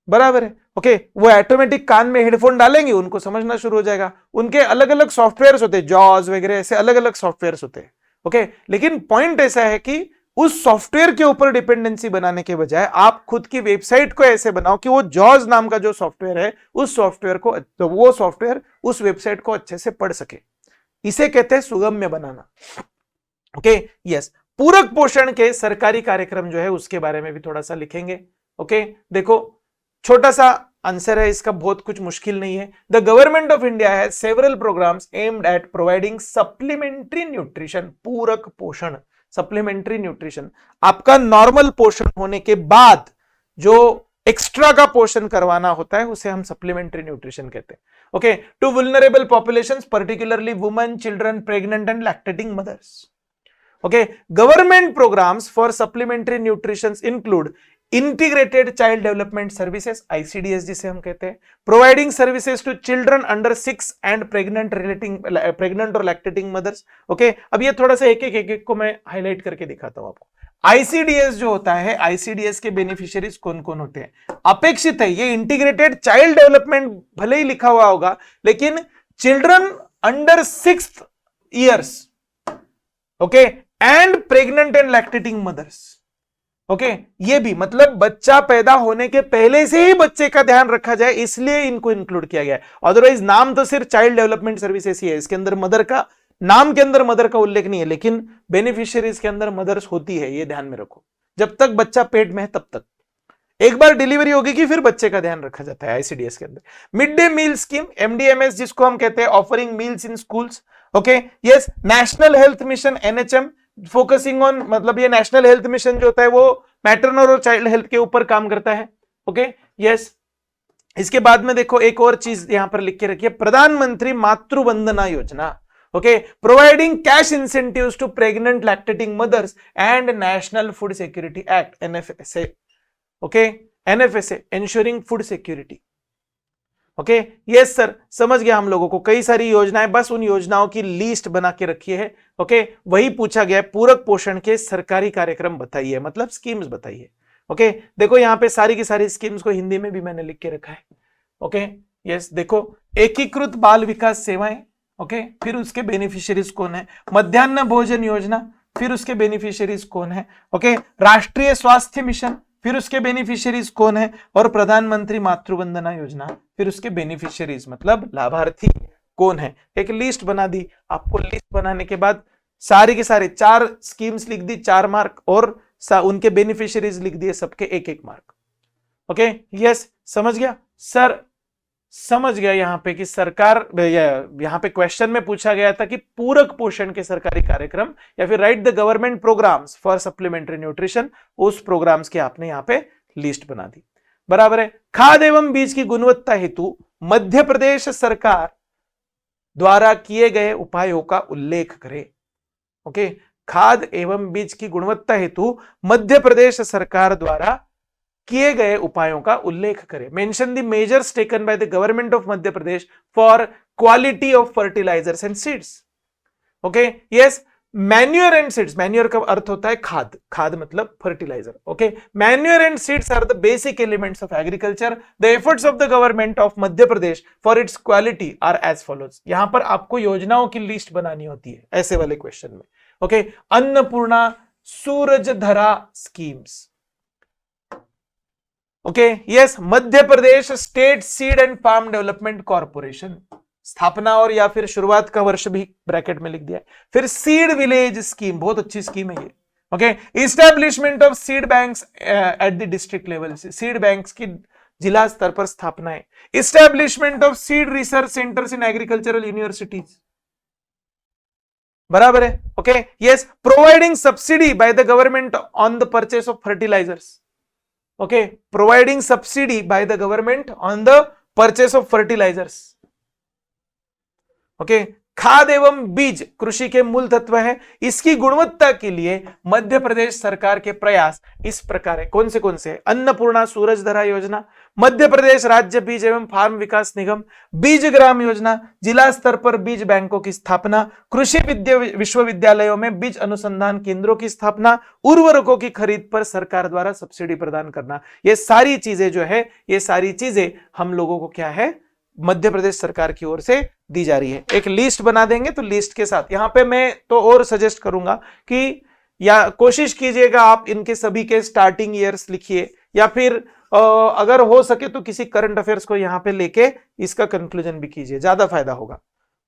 बराबर है। ओके, वो ऑटोमेटिक कान में हेडफोन डालेंगे, उनको समझना शुरू हो जाएगा। उनके अलग अलग सॉफ्टवेयर्स होते हैं, जॉज वगैरह ऐसे अलग अलग सॉफ्टवेयर्स होते हैं। ओके, लेकिन पॉइंट ऐसा है कि उस सॉफ्टवेयर के ऊपर डिपेंडेंसी बनाने के बजाय आप खुद की वेबसाइट को ऐसे बनाओ कि वो जॉज नाम का जो सॉफ्टवेयर है, उस सॉफ्टवेयर को, तो वो सॉफ्टवेयर उस वेबसाइट को अच्छे से पढ़ सके। इसे कहते हैं सुगम्य बनाना। ओके यस, पूरक पोषण के सरकारी कार्यक्रम जो है उसके बारे में भी थोड़ा सा लिखेंगे। ओके देखो, छोटा सा आंसर है इसका, बहुत कुछ मुश्किल नहीं है। The government of India has several programmes aimed at providing supplementary nutrition, पूरक पोषण, सप्लीमेंट्री न्यूट्रिशन। आपका नॉर्मल पोषण होने के बाद जो एक्स्ट्रा का पोषण करवाना होता है उसे हम सप्लीमेंट्री न्यूट्रिशन कहते हैं। Okay, to vulnerable populations, particularly women, children, pregnant and lactating mothers. Okay, government programs for supplementary nutrition include integrated child development services, ICDS जिसे हम कहते हैं, providing services to children under 6 and pregnant or lactating mothers. Okay, अब ये थोड़ा सा एक को मैं हाईलाइट करके दिखाता हूं आपको। ICDS जो होता है, ICDS के बेनिफिशियरीज कौन कौन होते हैं? अपेक्षित है ये इंटीग्रेटेड चाइल्ड डेवलपमेंट भले ही लिखा हुआ होगा, लेकिन children under 6 years, okay, and pregnant and lactating mother's. Okay, ये भी मतलब बच्चा पैदा होने के पहले से ही बच्चे का ध्यान रखा जाए, इसलिए इनको इंक्लूड किया गया है। अदरवाइज नाम तो सिर्फ चाइल्ड डेवलपमेंट सर्विसेज ही है, इसके अंदर मदर का, नाम के अंदर मदर का उल्लेख नहीं है, लेकिन बेनिफिशियरीज के अंदर मदर्स होती है, ये ध्यान में रखो। जब तक बच्चा पेट में है तब तक, एक बार डिलीवरी होगी कि फिर बच्चे का ध्यान रखा जाता है आईसीडीएस के अंदर। Mid day meal scheme, MDMS जिसको हम कहते हैं, offering meals in schools. Okay yes, national health mission NHM, focusing on, मतलब ये नेशनल हेल्थ मिशन जो होता है वो मैटरनल और चाइल्ड हेल्थ के ऊपर काम करता है। ओके यस, इसके बाद में देखो एक और चीज यहां पर लिख के रखिए, प्रधानमंत्री मातृ Vandana Yojana. Okay, providing cash incentives to pregnant lactating mothers and national food security act, NFSA. Okay, NFSA, ensuring food security. Okay yes sir, समझ गया हम लोगों को, कई सारी योजनाएं, बस उन योजनाओं की लिस्ट बना के रखी है। ओके, वही पूछा गया, पूरक पोषण के सरकारी कार्यक्रम बताइए, मतलब स्कीम्स बताइए। ओके देखो, यहां पे सारी की सारी स्कीम्स को हिंदी में भी मैंने लिख के रखा है। ओके यस, देखो, एकीकृत बाल विकास सेवाएं, ओके, फिर उसके बेनिफिशियरीज कौन है, मध्याह्न भोजन योजना, फिर उसके बेनिफिशियरीज कौन है, ओके, राष्ट्रीय स्वास्थ्य मिशन, फिर उसके बेनिफिशियरीज कौन है, और प्रधानमंत्री मातृ वंदना योजना, फिर उसके बेनिफिशियरीज मतलब लाभार्थी कौन है। एक लिस्ट बना दी आपको, लिस्ट बनाने के बाद सारे के सारे 4 स्कीम्स लिख दी, 4 मार्क, और उनके बेनिफिशियरीज लिख दिए, सबके 1-1 मार्क। ओके यस, समझ गया सर, समझ गया यहां पे कि सरकार, यहां पे क्वेश्चन में पूछा गया था कि पूरक पोषण के सरकारी कार्यक्रम, या फिर write the government programmes for supplementary nutrition, उस प्रोग्राम्स की आपने यहां पे लिस्ट बना दी, बराबर है। खाद्य एवं बीज की गुणवत्ता हेतु मध्य प्रदेश सरकार द्वारा किए गए उपायों का उल्लेख करें। ओके, खाद्य एवं बीज की गुणवत्ता हेतु मध्य प्रदेश सरकार द्वारा किए गए उपायों का उल्लेख करें। Mention the measures taken by the government of Madhya Pradesh for quality of fertilisers and seeds. Okay yes, manure and seeds, manure का अर्थ होता है खाद, खाद मतलब fertiliser. Okay, manure and seeds are the basic elements of agriculture. The efforts of the government of Madhya Pradesh for its quality are as follows. यहां पर आपको योजनाओं की लिस्ट बनानी होती है ऐसे वाले क्वेश्चन में। Okay, Annapurna, Surajdhara schemes. Okay yes, Madhya Pradesh state seed and farm development corporation, स्थापना और या फिर शुरुआत का वर्ष भी ब्रैकेट में लिख दिया है। फिर सीड विलेज स्कीम, बहुत अच्छी स्कीम है ये। Okay, establishment of seed banks at the district level, seed banks की जिला स्तर पर स्थापना है। Establishment of seed research centres in agricultural universities. बराबर है। Okay, yes, providing subsidy by the government on the purchase of fertilisers. Okay, providing subsidy by the government on the purchase of fertilisers. Okay, खाद एवं बीज कृषि के मूल तत्व है। इसकी गुणवत्ता के लिए मध्य प्रदेश सरकार के प्रयास इस प्रकार है। कौन से अन्नपूर्णा सूरजधरा योजना, मध्य प्रदेश राज्य बीज एवं फार्म विकास निगम, बीज ग्राम योजना, जिला स्तर पर बीज बैंकों की स्थापना, कृषि विश्वविद्यालयों में बीज अनुसंधान केंद्रों की स्थापना, उर्वरकों की खरीद पर सरकार द्वारा सब्सिडी प्रदान करना। ये सारी चीजें जो है, ये सारी चीजें हम लोगों को क्या है, मध्य प्रदेश सरकार की ओर से दी जा रही है। एक लिस्ट बना देंगे, तो लिस्ट के साथ यहां पे मैं तो और सजेस्ट करूंगा कि या कोशिश कीजिएगा आप इनके सभी के स्टार्टिंग ईयर्स लिखिए, या फिर अगर हो सके तो किसी करंट अफेयर्स को यहां पे लेके इसका कंक्लूजन भी कीजिए, ज्यादा फायदा होगा।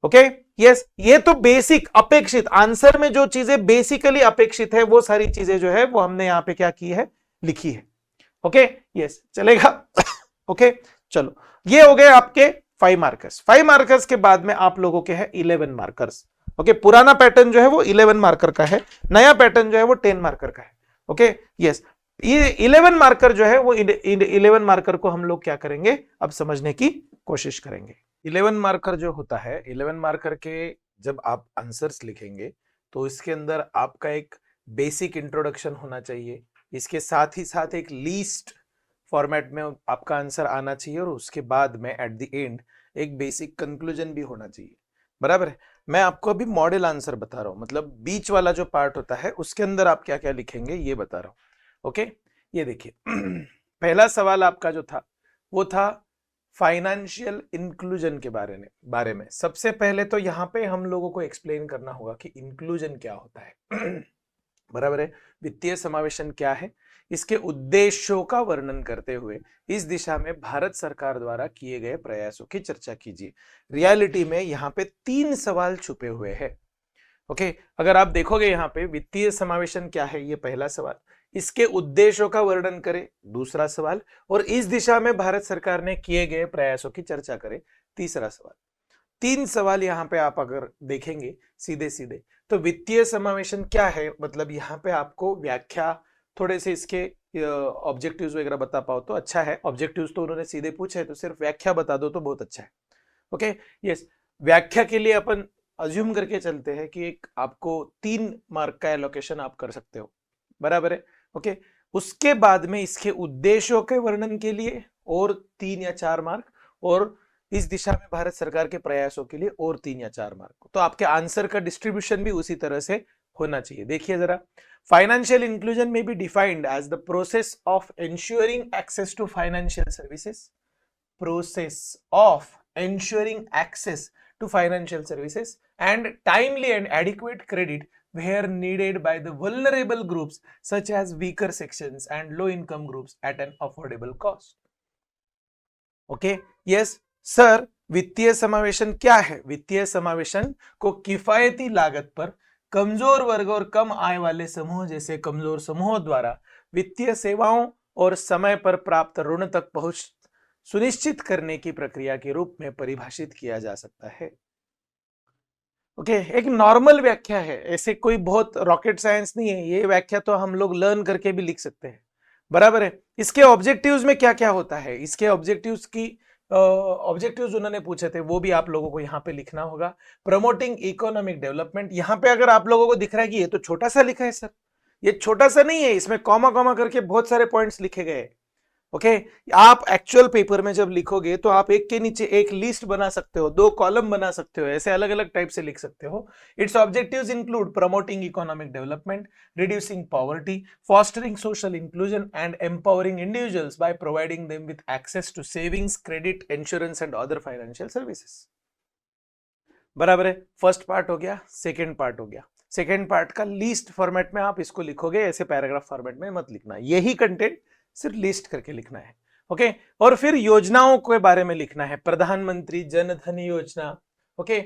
ओके, यस, ये तो बेसिक अपेक्षित आंसर में जो चीजें बेसिकली अपेक्षित है वो सारी चीजें जो है वो हमने यहां पे क्या की है, लिखी है। ओके, यस, चलेगा। ओके, चलो, ये हो गए आपके 5 मार्कर्स। 5 मार्कर्स के बाद में आप लोगों के हैं 11 मार्कर्स। ओके, पुराना पैटर्न जो है वो 11 मार्कर का है, नया पैटर्न जो है वो 10 मार्कर का है। ओके, यस, ये 11 मार्कर जो है वो 11 मार्कर को हम लोग क्या करेंगे, अब समझने की कोशिश करेंगे। 11 मार्कर जो होता है, 11 मार्कर के जब आप आंसर्स लिखेंगे तो इसके अंदर आपका एक बेसिक इंट्रोडक्शन होना चाहिए, इसके साथ ही साथ एक लीस्ट फॉर्मेट में आपका आंसर आना चाहिए, और उसके बाद में एट द एंड एक बेसिक कंक्लूजन भी होना चाहिए। बराबर है। मैं आपको अभी मॉडल आंसर बता रहा हूं, मतलब बीच वाला जो पार्ट होता है उसके अंदर आप क्या क्या लिखेंगे ये बता रहा हूं। ओके, ये देखिए, पहला सवाल आपका जो था वो था फाइनेंशियल इंक्लूजन के बारे में। सबसे पहले तो यहाँ पे हम लोगों को एक्सप्लेन करना होगा कि इंक्लूजन क्या होता है। बराबर है। वित्तीय समावेशन क्या है, इसके उद्देश्यों का वर्णन करते हुए इस दिशा में भारत सरकार द्वारा किए गए प्रयासों की चर्चा कीजिए। रियलिटी में यहाँ पे 3 सवाल छुपे हुए हैं। ओके, अगर आप देखोगे यहाँ पे वित्तीय समावेशन क्या है, ये पहला सवाल, इसके उद्देश्यों का वर्णन करें दूसरा सवाल, और इस दिशा में भारत सरकार ने किए गए प्रयासों की चर्चा करें तीसरा सवाल। 3 सवाल यहाँ पे आप अगर देखेंगे सीधे सीधे, तो वित्तीय समावेशन क्या है, मतलब यहाँ पे आपको व्याख्या, थोड़े से इसके ऑब्जेक्टिव्स वगैरह बता पाओ तो अच्छा है। ऑब्जेक्टिव्स तो उन्होंने सीधे पूछे है, तो सिर्फ व्याख्या बता दो तो बहुत अच्छा है। ओके, यस, व्याख्या के लिए अपन अज्यूम करके चलते हैं कि एक आपको 3 मार्क का एलोकेशन आप कर सकते हो। बराबर है। ओके, उसके बाद में इसके उद्देश्यों के वर्णन के लिए और 3 या 4 मार्क, और इस दिशा में भारत सरकार के प्रयासों के लिए और 3 या 4 मार्क। तो आपके आंसर का डिस्ट्रीब्यूशन भी उसी तरह से होना चाहिए। देखिए जरा, फाइनेंशियल इंक्लूजन में be defined as the process of ensuring access to financial services, process of ensuring access to financial services and timely and adequate credit where needed by the vulnerable groups such as weaker sections and low income groups at an affordable cost. Okay, yes sir, वित्तीय समावेशन क्या है? वित्तीय समावेशन को किफायती लागत पर कमजोर वर्ग और कम आय वाले समूह जैसे कमजोर समूहों द्वारा वित्तीय सेवाओं और समय पर प्राप्त ऋण तक पहुंच सुनिश्चित करने की प्रक्रिया के रूप में परिभाषित किया जा सकता है। ओके, एक नॉर्मल व्याख्या है, ऐसे कोई बहुत रॉकेट साइंस नहीं है, ये व्याख्या तो हम लोग लर्न करके भी लिख सकते हैं। बराबर है। इसके ऑब्जेक्टिव्स में क्या क्या होता है, इसके ऑब्जेक्टिव्स की ऑब्जेक्टिव्स उन्होंने पूछे थे वो भी आप लोगों को यहाँ पे लिखना होगा। प्रमोटिंग इकोनॉमिक डेवलपमेंट, यहाँ पे अगर आप लोगों को दिख रहा है कि ये तो छोटा सा लिखा है सर, ये छोटा सा नहीं है, इसमें कॉमा कॉमा करके बहुत सारे पॉइंट्स लिखे गए। ओके, आप एक्चुअल पेपर में जब लिखोगे तो आप एक के नीचे एक लिस्ट बना सकते हो, 2 कॉलम बना सकते हो, ऐसे अलग अलग टाइप से लिख सकते हो। Its objectives include promoting economic development, reducing poverty, fostering social inclusion and empowering individuals by providing them with access to savings, credit, insurance and other financial services. बराबर है। फर्स्ट पार्ट हो गया, सेकेंड पार्ट हो गया। Second part का list format में आप इसको लिखोगे, ऐसे पैराग्राफ फॉर्मेट में मत लिखना, यही कंटेंट सिर्फ लिस्ट करके लिखना है। ओके, और फिर योजनाओं के बारे में लिखना है, प्रधानमंत्री जन धन योजना, ओके,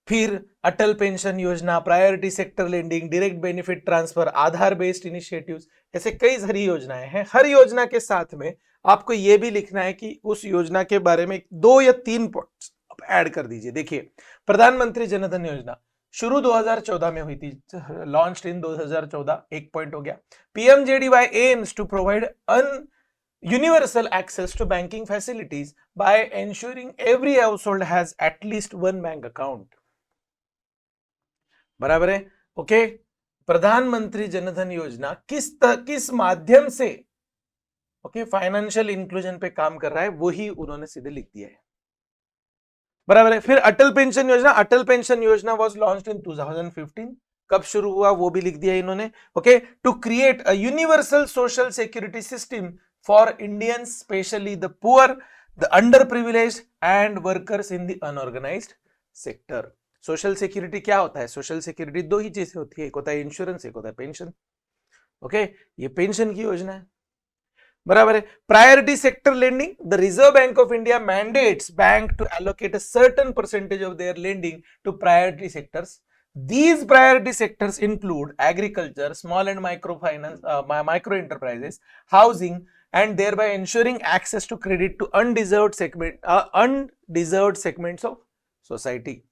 फिर Atal pension Yojana, priority sector lending, direct benefit transfer, Aadhaar based initiatives, ऐसे कई सारी योजनाएं हैं। हर योजना के साथ में आपको यह भी लिखना है कि उस योजना के बारे में 2 या 3 पॉइंट्स आप ऐड कर दीजिए। देखिए, प्रधानमंत्री जन धन योजना शुरू 2014 में हुई थी, लॉन्च्ड इन 2014, एक पॉइंट हो गया। PMJDY aims to provide an universal access to banking facilities by ensuring every household has at least one bank account। बराबर है, ओके। प्रधानमंत्री जनधन योजना किस माध्यम से ओके फाइनेंशियल इंक्लूजन पे काम कर रहा है, वही उन्होंने सीधे लिख दिया है। बराबर है। फिर Atal pension Yojana, Atal pension Yojana was launched in 2015, कब शुरू हुआ वो भी लिख दिया इन्होंने, okay. To create a universal social security system for Indians, specially the poor, the underprivileged and workers in the unorganised sector. Social security क्या होता है? सोशल सिक्योरिटी दो ही चीजें होती है, एक होता है इंश्योरेंस, एक होता है पेंशन, ओके। ये पेंशन की योजना है, बराबर है। Priority sector lending, the Reserve Bank of India mandates bank to allocate a certain percentage of their lending to priority sectors. These priority sectors include agriculture, small and micro finance, micro enterprises, housing, and thereby ensuring access to credit to undeserved segments of society.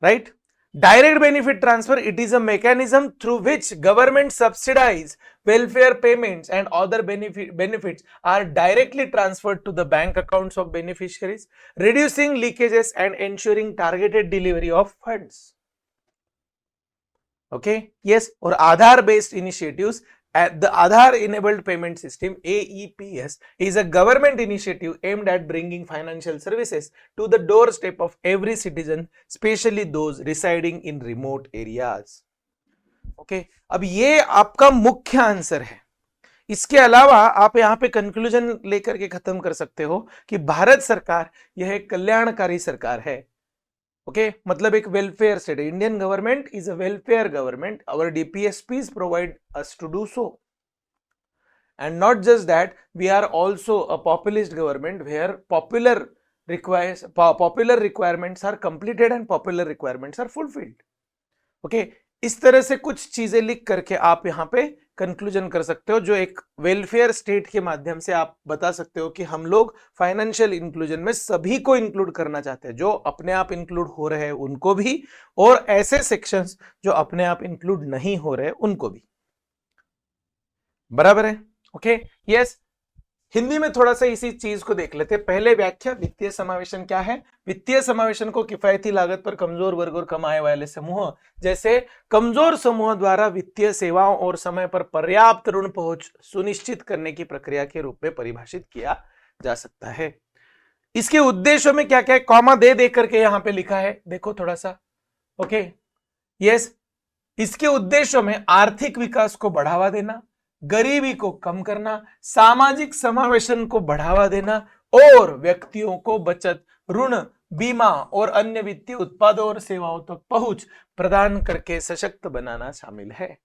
Right? Direct benefit transfer, it is a mechanism through which government subsidize welfare payments and other benefits are directly transferred to the bank accounts of beneficiaries, reducing leakages and ensuring targeted delivery of funds. Okay, yes, or Aadhaar based initiatives. The Aadhaar enabled payment system, AEPS, is a government initiative aimed at bringing financial services to the doorstep of every citizen, especially those residing in remote areas. Okay, अब ये आपका मुख्य answer है। इसके अलावा आप यहाँ पे कंक्लूजन लेकर के खत्म कर सकते हो कि भारत सरकार यह एक कल्याणकारी सरकार है, ओके। मतलब एक welfare state, Indian government is a welfare government, our DPSPs provide us to do so, and not just that, we are also a populist government where popular requirements are completed and popular requirements are fulfilled, okay। इस तरह से कुछ चीजें लिख करके आप यहाँ पे कंक्लूजन कर सकते हो, जो एक वेलफेयर स्टेट के माध्यम से आप बता सकते हो कि हम लोग फाइनेंशियल इंक्लूजन में सभी को इंक्लूड करना चाहते हैं, जो अपने आप इंक्लूड हो रहे हैं उनको भी, और ऐसे सेक्शंस जो अपने आप इंक्लूड नहीं हो रहे उनको भी, बराबर है, ओके। यस, हिंदी में थोड़ा सा इसी चीज को देख लेते हैं। पहले व्याख्या, वित्तीय समावेशन क्या है? वित्तीय समावेशन को किफायती लागत पर कमजोर वर्ग और कम आय वाले समूह, जैसे कमजोर समूह द्वारा वित्तीय सेवाओं और समय पर पर्याप्त ऋण पहुंच सुनिश्चित करने की प्रक्रिया के रूप में परिभाषित किया जा सकता है। इसके उद्देश्यों में क्या क्या है, कॉमा दे करके यहां पे लिखा है, देखो थोड़ा सा, ओके। यस, इसके उद्देश्यों में आर्थिक विकास को बढ़ावा देना, गरीबी को कम करना, सामाजिक समावेशन को बढ़ावा देना और व्यक्तियों को बचत, ऋण, बीमा और अन्य वित्तीय उत्पादों और सेवाओं तक पहुंच प्रदान करके सशक्त बनाना शामिल है,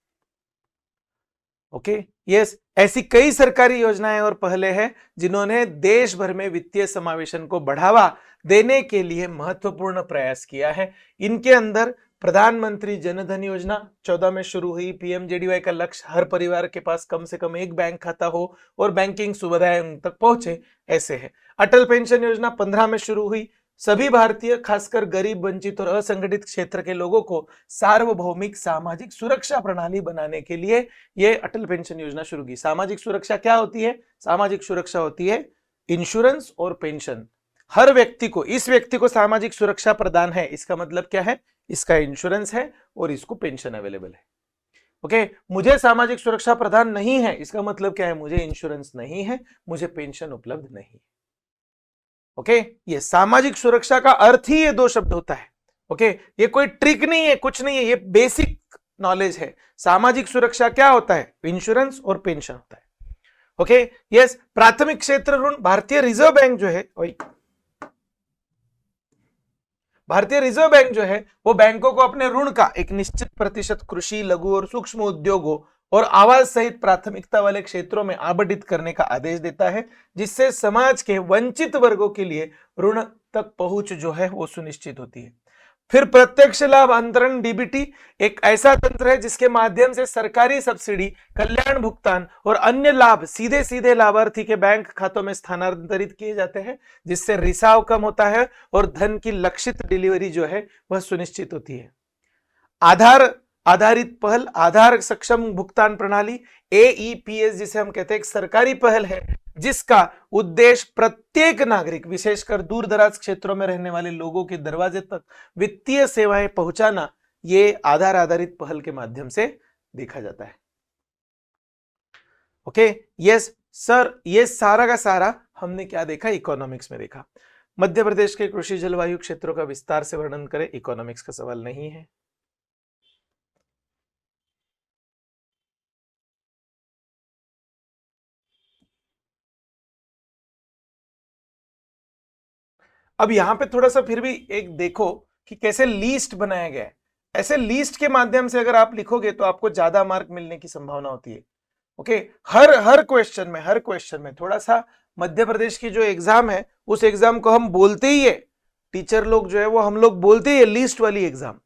ओके। यस, ऐसी कई सरकारी योजनाएं और पहले हैं जिन्होंने देश भर में वित्तीय समावेशन को बढ़ावा देने के लिए महत्वपूर्ण प्रयास किया है। इनके अंदर प्रधानमंत्री जनधन योजना 14 में शुरू हुई। पीएमजेडीवाई का लक्ष्य हर परिवार के पास कम से कम एक बैंक खाता हो और बैंकिंग सुविधाएं उन तक पहुंचे, ऐसे है। अटल पेंशन योजना 15 में शुरू हुई। सभी भारतीय, खासकर गरीब, वंचित और असंगठित क्षेत्र के लोगों को सार्वभौमिक सामाजिक सुरक्षा प्रणाली बनाने के लिए यह अटल पेंशन योजना शुरू की। सामाजिक सुरक्षा क्या होती है? सामाजिक सुरक्षा होती है इंश्योरेंस और पेंशन। हर व्यक्ति को, इस व्यक्ति को सामाजिक सुरक्षा प्रदान है, इसका मतलब क्या है? इसका इंश्योरेंस है और इसको पेंशन अवेलेबल है, ओके। मुझे सामाजिक सुरक्षा प्रदान नहीं है, इसका मतलब क्या है? मुझे इंश्योरेंस नहीं है, मुझे पेंशन उपलब्ध नहीं, ओके। ये सामाजिक सुरक्षा का अर्थ ही ये दो शब्द होता है, ओके। ये कोई ट्रिक नहीं है, कुछ नहीं है, ये बेसिक नॉलेज है। सामाजिक सुरक्षा क्या होता है? इंश्योरेंस और पेंशन होता है, ओके। यस, प्राथमिक क्षेत्र ऋण, भारतीय रिजर्व बैंक जो है, भारतीय रिजर्व बैंक जो है वो बैंकों को अपने ऋण का एक निश्चित प्रतिशत कृषि, लघु और सूक्ष्म उद्योगों और आवास सहित प्राथमिकता वाले क्षेत्रों में आवंटित करने का आदेश देता है, जिससे समाज के वंचित वर्गों के लिए ऋण तक पहुंच जो है वो सुनिश्चित होती है। फिर प्रत्यक्ष लाभ अंतरण डीबीटी एक ऐसा तंत्र है जिसके माध्यम से सरकारी सब्सिडी, कल्याण भुगतान और अन्य लाभ सीधे सीधे लाभार्थी के बैंक खातों में स्थानांतरित किए जाते हैं, जिससे रिसाव कम होता है और धन की लक्षित डिलीवरी जो है वह सुनिश्चित होती है। आधार आधारित पहल, आधार सक्षम भुगतान प्रणाली AEPS जिसे हम कहते हैं एक सरकारी पहल है जिसका उद्देश्य प्रत्येक नागरिक, विशेषकर दूर दराज क्षेत्रों में रहने वाले लोगों के दरवाजे तक वित्तीय सेवाएं पहुंचाना, ये आधार आधारित पहल के माध्यम से देखा जाता है। ओके, यस सर, ये सारा का सारा हमने क्या देखा, इकोनॉमिक्स में देखा। मध्य प्रदेश के कृषि जलवायु क्षेत्रों का विस्तार से वर्णन करें, इकोनॉमिक्स का सवाल नहीं है। अब यहां पे थोड़ा सा फिर भी एक देखो कि कैसे लीस्ट बनाया गया है। ऐसे लीस्ट के माध्यम से अगर आप लिखोगे तो आपको ज्यादा मार्क मिलने की संभावना होती है। ओके, हर क्वेश्चन में थोड़ा सा मध्य प्रदेश की जो एग्जाम है उस एग्जाम को हम बोलते ही है, टीचर लोग जो है वो हम लोग बोलते ही है लीस्ट वाली एग्जाम।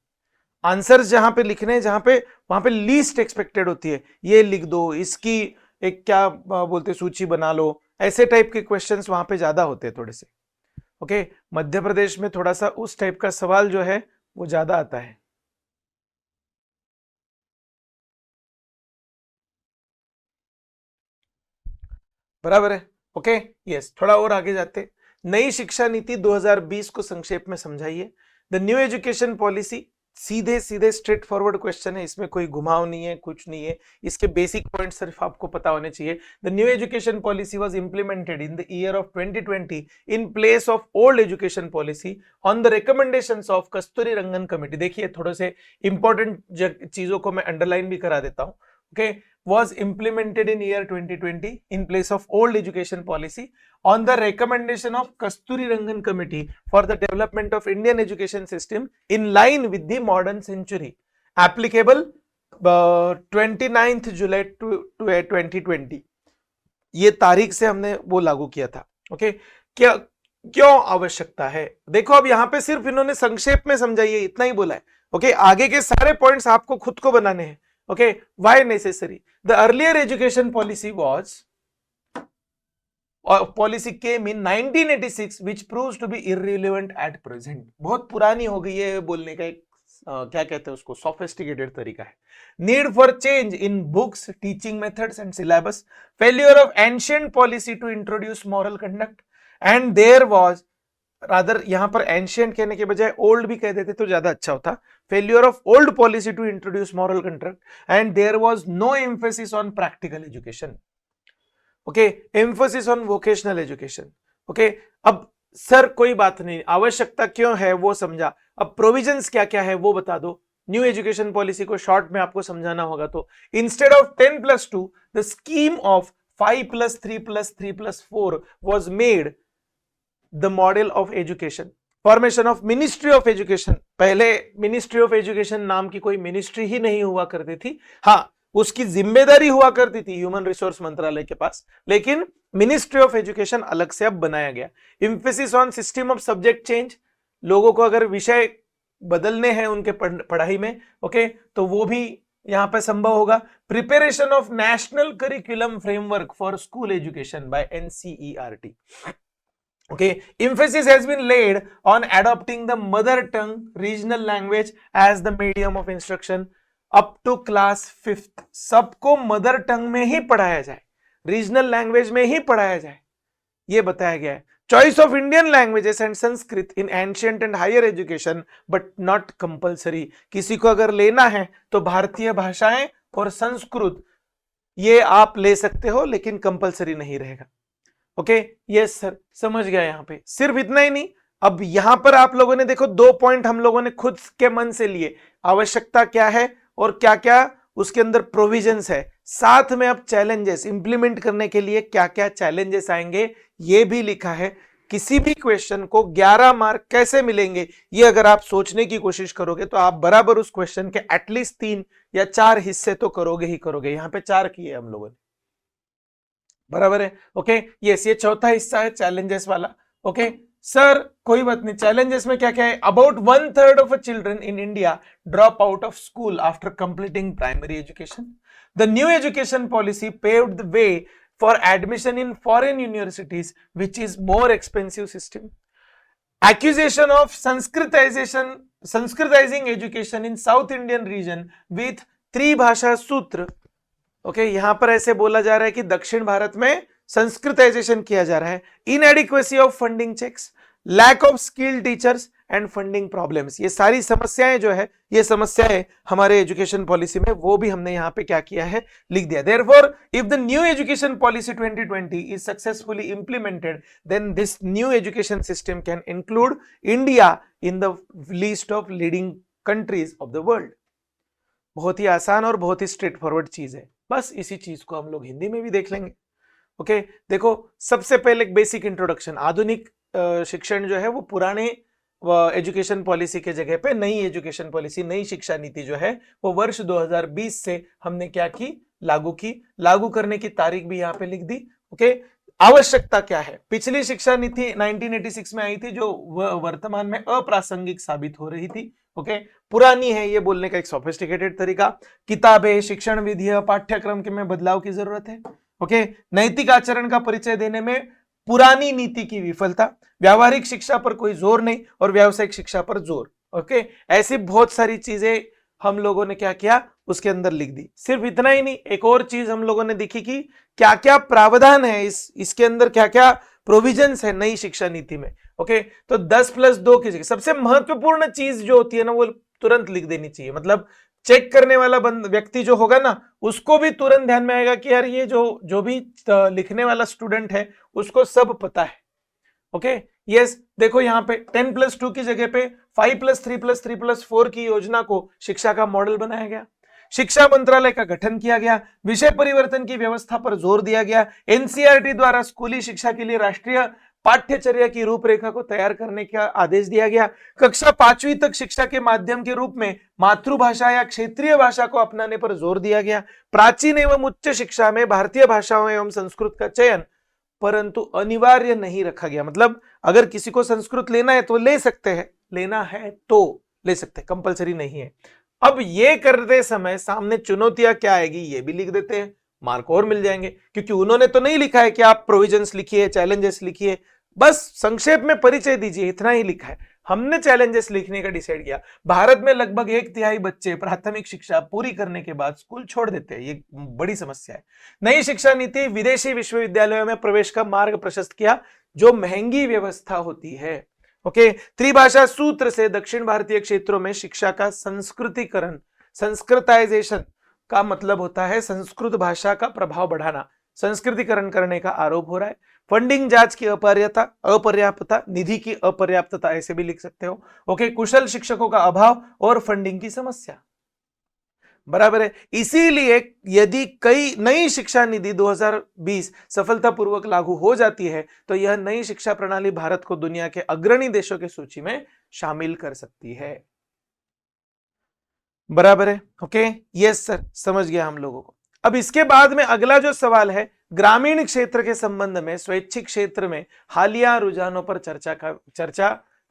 आंसर जहां पे लिखने, जहां पे वहां पे लीस्ट एक्सपेक्टेड होती है, ये लिख दो, इसकी एक क्या बोलते सूची बना लो, ऐसे टाइप के क्वेश्चंस वहां पे ज्यादा होते हैं थोड़े से। ओके, मध्य प्रदेश में थोड़ा सा उस टाइप का सवाल जो है वो ज्यादा आता है। बराबर है। ओके, यस, थोड़ा और आगे जाते। नई शिक्षा नीति 2020 को संक्षेप में समझाइए। द न्यू एजुकेशन पॉलिसी, सीधे सीधे स्ट्रेट फॉरवर्ड क्वेश्चन है, इसमें कोई घुमाव नहीं है, कुछ नहीं है, इसके बेसिक पॉइंट सिर्फ आपको पता होने चाहिए। The new education policy was implemented in the year of 2020 in place of old education policy on the recommendations of Kasturi Rangan committee. देखिए थोड़े से इंपॉर्टेंट चीजों को मैं अंडरलाइन भी करा देता हूं। Okay, was implemented in year 2020 in place of old education policy on the recommendation of Kasturi Rangan Committee for the development of Indian education system in line with the modern century, applicable 29th July 2020। ये तारीख से हमने वो लागू किया था। Okay, क्या क्यों आवश्यकता है, देखो अब यहाँ पे सिर्फ इन्होंने संक्षेप में समझाइए, इतना ही बोला है। ओके, आगे के सारे पॉइंट्स आपको खुद को बनाने हैं। Okay, why necessary? The earlier education policy was, policy came in 1986, which proves to be irrelevant at present। बहुत पुरानी हो गई है, बोलने का एक क्या कहते हैं उसको, सोफिस्टिकेटेड तरीका है। Need for change in books, teaching methods and syllabus, failure of ancient policy to introduce moral conduct and there was, rather यहां पर एंशिएंट कहने के बजाय ओल्ड भी कह देते तो ज्यादा अच्छा होता। failure of old policy to introduce moral contract and there was no emphasis on practical education। okay, emphasis on vocational education। okay, अब सर कोई बात नहीं, आवश्यकता क्यों है वो समझा, अब प्रोविजंस क्या क्या है वो बता दो। न्यू एजुकेशन पॉलिसी को शॉर्ट में आपको समझाना होगा तो instead of 10+2 the scheme of 5+3+3+4 was made the model of education। Formation of ministry of education, पहले मिनिस्ट्री ऑफ एजुकेशन नाम की कोई मिनिस्ट्री ही नहीं हुआ करती थी। हाँ, उसकी जिम्मेदारी हुआ करती थी ह्यूमन रिसोर्स मंत्रालय के पास, लेकिन मिनिस्ट्री ऑफ एजुकेशन अलग से अब बनाया गया। Emphasis on system of subject change, लोगों को अगर विषय बदलने हैं उनके पढ़ाई में, ओके, तो वो भी यहां पर संभव होगा। Preparation of national curriculum framework for school education by NCERT। Okay, emphasis has been laid on adopting the mother tongue regional language as the medium of instruction up to class 5th। सबको mother tongue में ही पढ़ाया जाए, regional language में ही पढ़ाया जाए, ये बताया गया है। Choice of Indian languages and Sanskrit in ancient and higher education but not compulsory. किसी को अगर लेना है तो भारतीय भाषाएं और संस्कृत ये आप ले सकते हो, लेकिन कंपलसरी नहीं रहेगा। ओके, यस सर, समझ गया। यहां पे सिर्फ इतना ही नहीं, अब यहां पर आप लोगों ने देखो 2 पॉइंट हम लोगों ने खुद के मन से लिए, आवश्यकता क्या है और क्या क्या उसके अंदर प्रोविजंस है, साथ में अब चैलेंजेस इंप्लीमेंट करने के लिए क्या क्या चैलेंजेस आएंगे ये भी लिखा है। किसी भी क्वेश्चन को 11 मार्क कैसे मिलेंगे ये अगर आप सोचने की कोशिश करोगे तो आप बराबर उस क्वेश्चन के एटलीस्ट 3 या 4 हिस्से तो करोगे ही करोगे। यहां पे 4 किए हम लोगों ने, बराबर है। ओके, यस, ये चौथा हिस्सा है चैलेंजेस वाला। ओके, सर कोई बात नहीं, चैलेंजेस में क्या क्या है? About 1/3 of children in India drop out of school after completing primary education. The new education policy paved the way for admission in foreign universities which is more expensive system. Accusation of Sanskritizing education in South Indian region with त्रिभाषा सूत्र. Okay, यहां पर ऐसे बोला जा रहा है कि दक्षिण भारत में संस्कृताइजेशन किया जा रहा है. Inadequacy of funding checks, lack of skilled teachers and funding problems. ये सारी समस्याएं जो है, ये समस्याएं हमारे एजुकेशन पॉलिसी में, वो भी हमने यहाँ पे क्या किया है, लिख दिया. Therefore, if the new education policy 2020 is successfully implemented, then this new education system can include India in the list of leading countries of the world. बहुत ही आसान और बहुत ही स्ट्रेट फॉरवर्ड चीज है. बस इसी चीज को हम लोग हिंदी में भी देख लेंगे. ओके, देखो सबसे पहले एक बेसिक इंट्रोडक्शन. आधुनिक शिक्षण जो है वो पुराने एजुकेशन पॉलिसी के जगह पे नई एजुकेशन पॉलिसी, नई शिक्षा नीति जो है वो वर्ष 2020 से हमने क्या की, लागू की. लागू करने की तारीख भी यहाँ पे लिख दी. ओके, आवश्यकता क्या है? पिछली शिक्षा नीति 1986 में आई थी जो वर्तमान में अप्रासंगिक साबित हो रही थी. ओके, पुरानी है ये बोलने का एक सोफिस्टिकेटेड तरीका. किताबें, शिक्षण विधि, पाठ्यक्रम के में बदलाव की जरूरत है. ओके, नैतिक आचरण का परिचय देने में पुरानी नीति की विफलता, व्यावहारिक शिक्षा पर कोई जोर नहीं और व्यावसायिक शिक्षा पर जोर. ओके, ऐसी बहुत सारी चीजें हम लोगों ने क्या किया, उसके अंदर लिख दी. सिर्फ इतना ही नहीं, एक और चीज हम लोगों ने देखी कि क्या क्या प्रावधान है इसके अंदर, क्या क्या प्रोविजंस है नई शिक्षा नीति में. ओके, तो 10+2 की जगह सबसे महत्वपूर्ण चीज जो होती है ना, वो तुरंत लिख देनी चाहिए. मतलब चेक करने वाला व्यक्ति जो होगा ना, उसको भी तुरंत ध्यान में आएगा कि यार ये जो भी लिखने वाला स्टूडेंट है उसको सब पता है. ओके, यस, देखो यहाँ पे 10+2 की जगह पे 5+3+3+4 की योजना को शिक्षा का मॉडल बनाया गया. शिक्षा मंत्रालय का गठन किया गया. विषय परिवर्तन की व्यवस्था पर जोर दिया गया. एनसीईआरटी द्वारा स्कूली शिक्षा के लिए राष्ट्रीय पाठ्यचर्या की रूपरेखा को तैयार करने का आदेश दिया गया. कक्षा 5वीं तक शिक्षा के माध्यम के रूप में मातृभाषा या क्षेत्रीय भाषा को अपनाने पर जोर दिया गया. प्राचीन एवं उच्च शिक्षा में भारतीय भाषाओं एवं संस्कृत का चयन परंतु अनिवार्य नहीं रखा गया. मतलब अगर किसी को संस्कृत लेना है तो ले सकते हैं, लेना है तो ले सकते हैं, कंपलसरी नहीं है. अब ये करते समय सामने चुनौतियां क्या आएगी ये भी लिख देते हैं, मार्क और मिल जाएंगे. क्योंकि उन्होंने तो नहीं लिखा है कि आप प्रोविजंस लिखिए, चैलेंजेस लिखिए, बस संक्षेप में परिचय दीजिए, इतना ही लिखा है. हमने चैलेंजेस लिखने का डिसाइड किया. भारत में लगभग 1/3 बच्चे प्राथमिक शिक्षा पूरी करने के बाद स्कूल छोड़ देते हैं. ये बड़ी समस्या है. नई शिक्षा नीति विदेशी विश्वविद्यालयों में प्रवेश का मार्ग प्रशस्त किया, जो महंगी व्यवस्था होती है. ओके, त्रिभाषा सूत्र से दक्षिण भारतीय क्षेत्रों में शिक्षा का संस्कृतिकरण, संस्कृताइजेशन का मतलब होता है संस्कृत भाषा का प्रभाव बढ़ाना, संस्कृतिकरण करने का आरोप हो रहा है. फंडिंग जांच की अपर्याप्तता, निधि की अपर्याप्तता, ऐसे भी लिख सकते हो. ओके, कुशल शिक्षकों का अभाव और फंडिंग की समस्या. बराबर है. इसीलिए यदि कई नई शिक्षा नीति 2020 सफलतापूर्वक लागू हो जाती है तो यह नई शिक्षा प्रणाली भारत को दुनिया के अग्रणी देशों की सूची में शामिल कर सकती है. बराबर है. ओके, यस सर, समझ गया हम लोगों को. अब इसके बाद में अगला जो सवाल है, ग्रामीण क्षेत्र के संबंध में स्वैच्छिक क्षेत्र में हालिया रुझानों पर चर्चा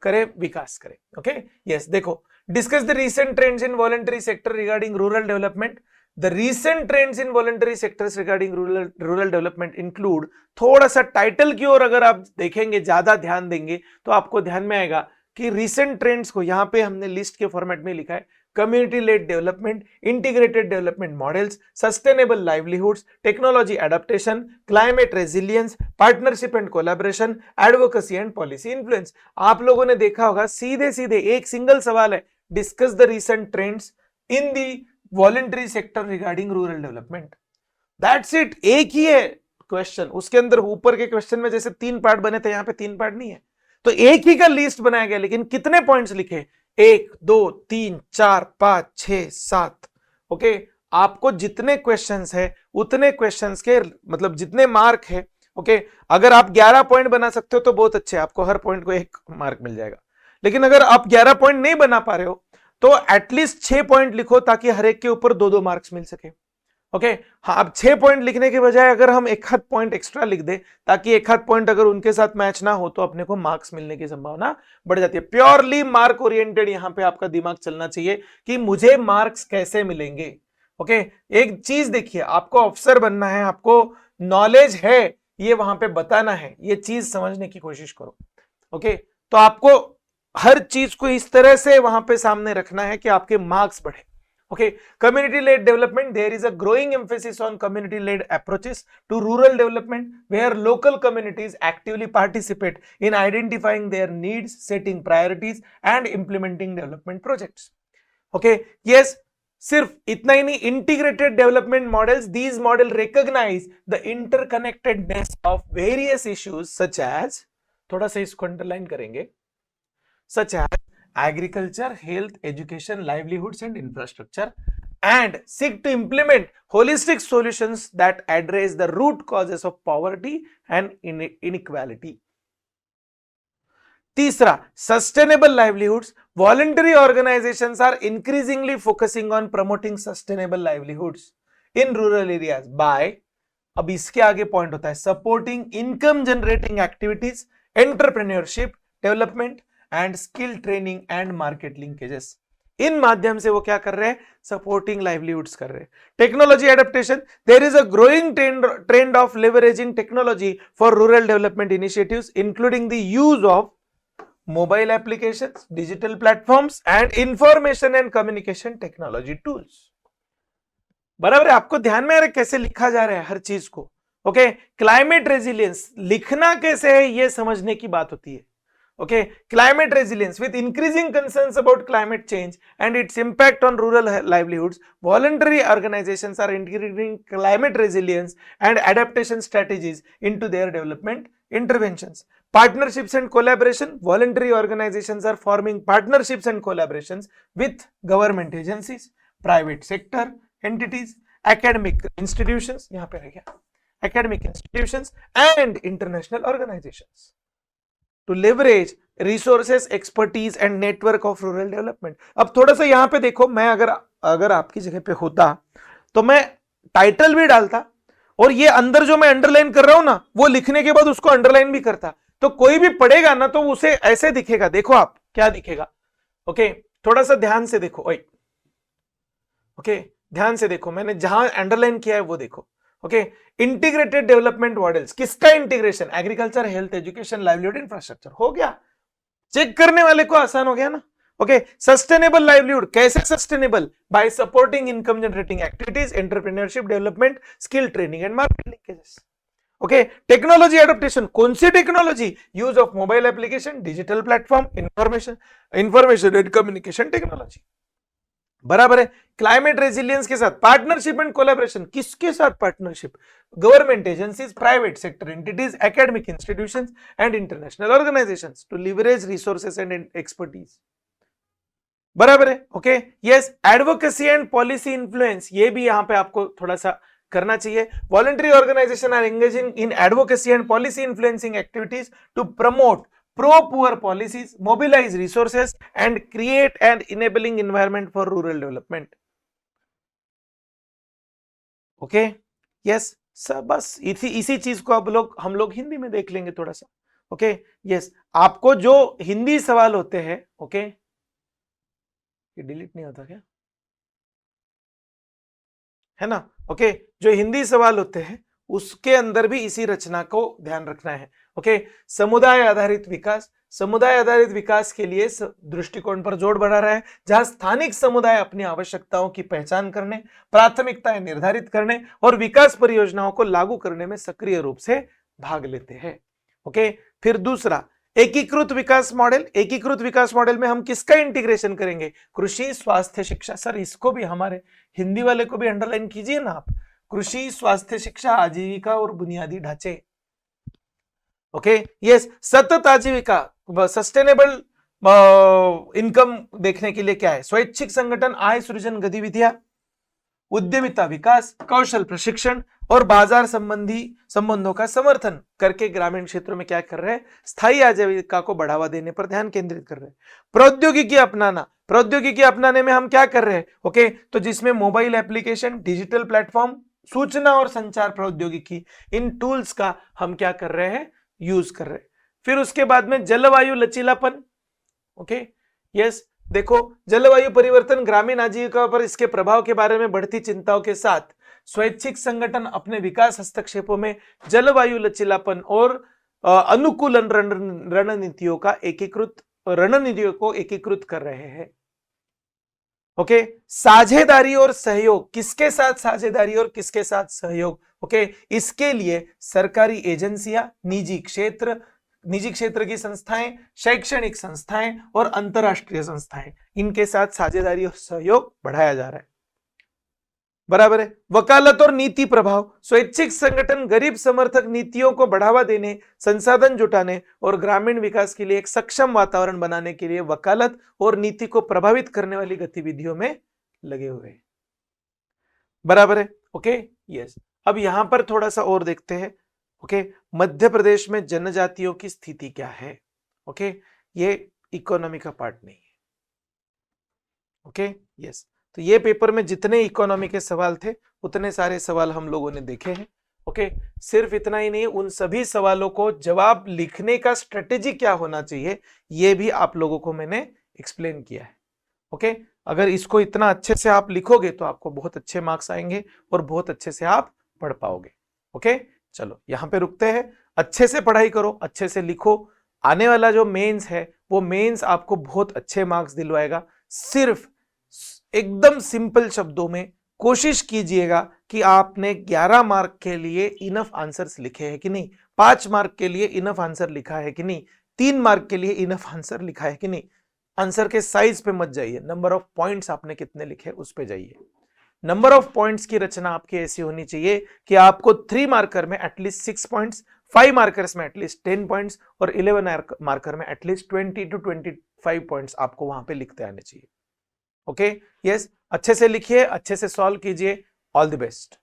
करें, विकास करें. ओके, यस, देखो, discuss the recent trends in voluntary sector regarding rural development. The recent trends in voluntary sectors regarding rural development include, थोड़ा सा टाइटल की ओर अगर आप देखेंगे, ज्यादा ध्यान देंगे तो आपको ध्यान में आएगा कि रीसेंट ट्रेंड्स को यहां पे हमने लिस्ट के फॉर्मेट में लिखा है. Community lead development, integrated development models, sustainable livelihoods, technology adaptation, climate resilience, partnership and collaboration, advocacy and policy influence. आप लोगों ने देखा होगा, सीधे सीधे एक सिंगल सवाल है, discuss the recent trends in the voluntary sector regarding rural development. That's it. एक ही है क्वेश्चन. उसके अंदर ऊपर के क्वेश्चन में जैसे 3 पार्ट बने थे, यहां पे 3 पार्ट नहीं है, तो एक ही का लिस्ट बनाया गया. लेकिन कितने पॉइंट्स लिखे? 1 2 3 4 5 6 7. ओके, आपको जितने क्वेश्चंस है उतने क्वेश्चंस के मतलब जितने मार्क है. ओके, अगर आप 11 पॉइंट बना सकते हो तो बहुत अच्छे, आपको हर पॉइंट को 1 मार्क मिल जाएगा. लेकिन अगर आप 11 पॉइंट नहीं बना पा रहे हो तो एटलीस्ट 6 पॉइंट लिखो ताकि हर एक के ऊपर 2-2 मार्क्स मिल सके. ओके हाँ, अब 6 पॉइंट लिखने के बजाय अगर हम एक आध पॉइंट एक्स्ट्रा लिख दे ताकि एक आध पॉइंट अगर उनके साथ मैच ना हो तो अपने को मार्क्स मिलने की संभावना बढ़ जाती है। प्योरली मार्क ओरिएंटेड यहां पे आपका दिमाग चलना चाहिए कि मुझे मार्क्स कैसे मिलेंगे। ओके एक चीज देखिए, आपको अफसर बनना है, आपको नॉलेज है, ये वहां पे बताना है, ये चीज समझने की कोशिश करो। ओके तो आपको हर चीज को इस तरह से वहां पे सामने रखना है कि आपके मार्क्स बढ़े। Okay, community-led development, there is a growing emphasis on community-led approaches to rural development, where local communities actively participate in identifying their needs, setting priorities, and implementing development projects. Okay, yes, सिर्फ इतना ही नहीं, integrated development models, these models recognize the interconnectedness of various issues such as, थोड़ा सा इसको underline करेंगे, such as agriculture, health, education, livelihoods, and infrastructure, and seek to implement holistic solutions that address the root causes of poverty and inequality. तीसरा, sustainable livelihoods. Voluntary organizations are increasingly focusing on promoting sustainable livelihoods in rural areas by, अब इसके आगे point होता है, supporting income generating activities, entrepreneurship, development and skill training and market linkages. इन माध्यम से वो क्या कर रहे हैं, सपोर्टिंग लाइवलीहुड्स कर रहे हैं। Technology adaptation, there is a growing trend of leveraging technology for rural development initiatives including the use of mobile applications, digital platforms and information and communication technology tools. बराबर है, आपको ध्यान में आ रहा है कैसे लिखा जा रहा है हर चीज को। ओके क्लाइमेट रेजिलियंस लिखना कैसे है ये समझने की बात होती है। Okay, climate resilience. With increasing concerns about climate change and its impact on rural livelihoods, voluntary organizations are integrating climate resilience and adaptation strategies into their development interventions. Partnerships and collaboration. Voluntary organizations are forming partnerships and collaborations with government agencies, private sector entities, academic institutions, यहाँ पे रह गया, academic institutions and international organizations to leverage resources, expertise and network of rural development. अब थोड़ा सा यहां पे देखो, मैं अगर आपकी जगह पे होता तो मैं टाइटल भी डालता और ये अंदर जो मैं अंडरलाइन कर रहा हूं ना वो लिखने के बाद उसको अंडरलाइन भी करता, तो कोई भी पढ़ेगा ना तो उसे ऐसे दिखेगा। देखो आप क्या दिखेगा। ओके थोड़ा सा ध्यान से देखो, ओके ध्यान से देखो, मैंने जहां अंडरलाइन किया है वो देखो। ओके इंटीग्रेटेड डेवलपमेंट मॉडल्स, किसका integration, agriculture, health, education, livelihood, infrastructure, हो गया, चेक करने वाले को आसान हो गया ना। ओके सस्टेनेबल लाइवलीहुड, कैसे sustainable, by supporting income generating activities, entrepreneurship development, skill training and market linkages. Okay technology adaptation, कौन सी technology, use of mobile application, digital platform, information and communication technology. बराबर है। क्लाइमेट रेजिलियंस के साथ partnership and collaboration, किसके साथ partnership, government agencies, private sector entities, academic institutions and international organisations to leverage resources and expertise. बराबर है। Okay yes advocacy and policy influence, ये भी यहां पे आपको थोड़ा सा करना चाहिए। Voluntary organisation are engaging in advocacy and policy influencing activities to promote pro-poor policies, mobilize resources and create an enabling environment for rural development. Okay? Yes, सब बस इसी चीज को हम लोग हिंदी में देख लेंगे थोड़ा सा। ओके यस आपको जो हिंदी सवाल होते हैं, ओके ये डिलीट नहीं होता क्या, है ना। ओके जो हिंदी सवाल होते हैं उसके अंदर भी इसी रचना को ध्यान रखना है। ओके समुदाय आधारित विकास, समुदाय आधारित विकास के लिए दृष्टिकोण पर जोर बढ़ा रहा है, जहां स्थानिक समुदाय अपनी आवश्यकताओं की पहचान करने, प्राथमिकताएं निर्धारित करने और विकास परियोजनाओं को लागू करने में सक्रिय रूप से भाग लेते हैं। ओके फिर दूसरा एकीकृत विकास मॉडल। एकीकृत विकास मॉडल में हम किसका इंटीग्रेशन करेंगे, कृषि, स्वास्थ्य, शिक्षा। सर इसको भी हमारे हिंदी वाले को भी अंडरलाइन कीजिए ना आप, कृषि, स्वास्थ्य, शिक्षा, आजीविका और बुनियादी ढांचे। ओके यस सतत आजीविका, सस्टेनेबल इनकम देखने के लिए क्या है, स्वैच्छिक संगठन, आय सृजन गतिविधियां, उद्यमिता विकास, कौशल प्रशिक्षण और बाजार संबंधी संबंधों का समर्थन करके ग्रामीण क्षेत्रों में क्या कर रहे हैं, स्थायी आजीविका को बढ़ावा देने पर ध्यान केंद्रित कर रहे हैं। प्रौद्योगिकी अपनाना, प्रौद्योगिकी अपनाने में हम क्या कर रहे हैं, ओके, तो जिसमें मोबाइल एप्लीकेशन, डिजिटल प्लेटफॉर्म, सूचना और संचार प्रौद्योगिकी, इन टूल्स का हम क्या कर रहे हैं, यूज कर रहे हैं। फिर उसके बाद में जलवायु लचीलापन, ओके, यस, देखो जलवायु परिवर्तन, ग्रामीण आजीविका पर इसके प्रभाव के बारे में बढ़ती चिंताओं के साथ स्वैच्छिक संगठन अपने विकास हस्तक्षेपों में जलवायु लचीलापन और अनुकूलन रणनीतियों को एकीकृत कर रहे हैं। ओके, साझेदारी और सहयोग, किसके साथ साझेदारी और किसके साथ सहयोग, ओके, इसके लिए सरकारी एजेंसियां, निजी क्षेत्र की संस्थाएं, शैक्षणिक संस्थाएं और अंतरराष्ट्रीय संस्थाएं, इनके साथ साझेदारी और सहयोग बढ़ाया जा रहा है। बराबर है। वकालत और नीति प्रभाव, स्वैच्छिक संगठन गरीब समर्थक नीतियों को बढ़ावा देने, संसाधन जुटाने और ग्रामीण विकास के लिए एक सक्षम वातावरण बनाने के लिए वकालत और नीति को प्रभावित करने वाली गतिविधियों में लगे हुए हैं। बराबर है, ओके, यस। अब यहां पर थोड़ा सा और देखते हैं, ओके, मध्य प्रदेश में जनजातियों की स्थिति क्या है, ओके, ये इकोनॉमी का पार्ट नहीं है, ओके, यस। तो ये पेपर में जितने इकोनॉमी के सवाल थे उतने सारे सवाल हम लोगों ने देखे हैं, ओके। सिर्फ इतना ही नहीं, उन सभी सवालों को जवाब लिखने का स्ट्रेटेजी क्या होना चाहिए ये भी आप लोगों को मैंने एक्सप्लेन किया है, ओके। अगर इसको इतना अच्छे से आप लिखोगे तो आपको बहुत अच्छे मार्क्स आएंगे और बहुत अच्छे से आप पढ़ पाओगे, ओके। चलो यहाँ पे रुकते हैं, अच्छे से पढ़ाई करो, अच्छे से लिखो, आने वाला जो मेंस है वो मेंस आपको बहुत अच्छे मार्क्स दिलवाएगा। सिर्फ एकदम सिंपल शब्दों में कोशिश कीजिएगा कि आपने 11 मार्क के लिए इनफ आंसर्स लिखे हैं कि नहीं, 5 मार्क के लिए इनफ आंसर लिखा है कि नहीं, 3 मार्क के लिए इनफ आंसर लिखा है कि नहीं। आंसर के साइज पे मत जाइए, नंबर ऑफ पॉइंट्स आपने कितने लिखे उस पे जाइए। नंबर ऑफ पॉइंट्स की रचना आपकी ऐसी होनी चाहिए कि आपको 3 मार्कर में एटलीस्ट 6 पॉइंट्स, 5 मार्कर्स में एटलीस्ट 10 पॉइंट्स और 11 मार्कर में एटलीस्ट 20 to 25 पॉइंट्स आपको वहां पे लिखते आने चाहिए, ओके, यस। अच्छे से लिखिए, अच्छे से सॉल्व कीजिए। All the best.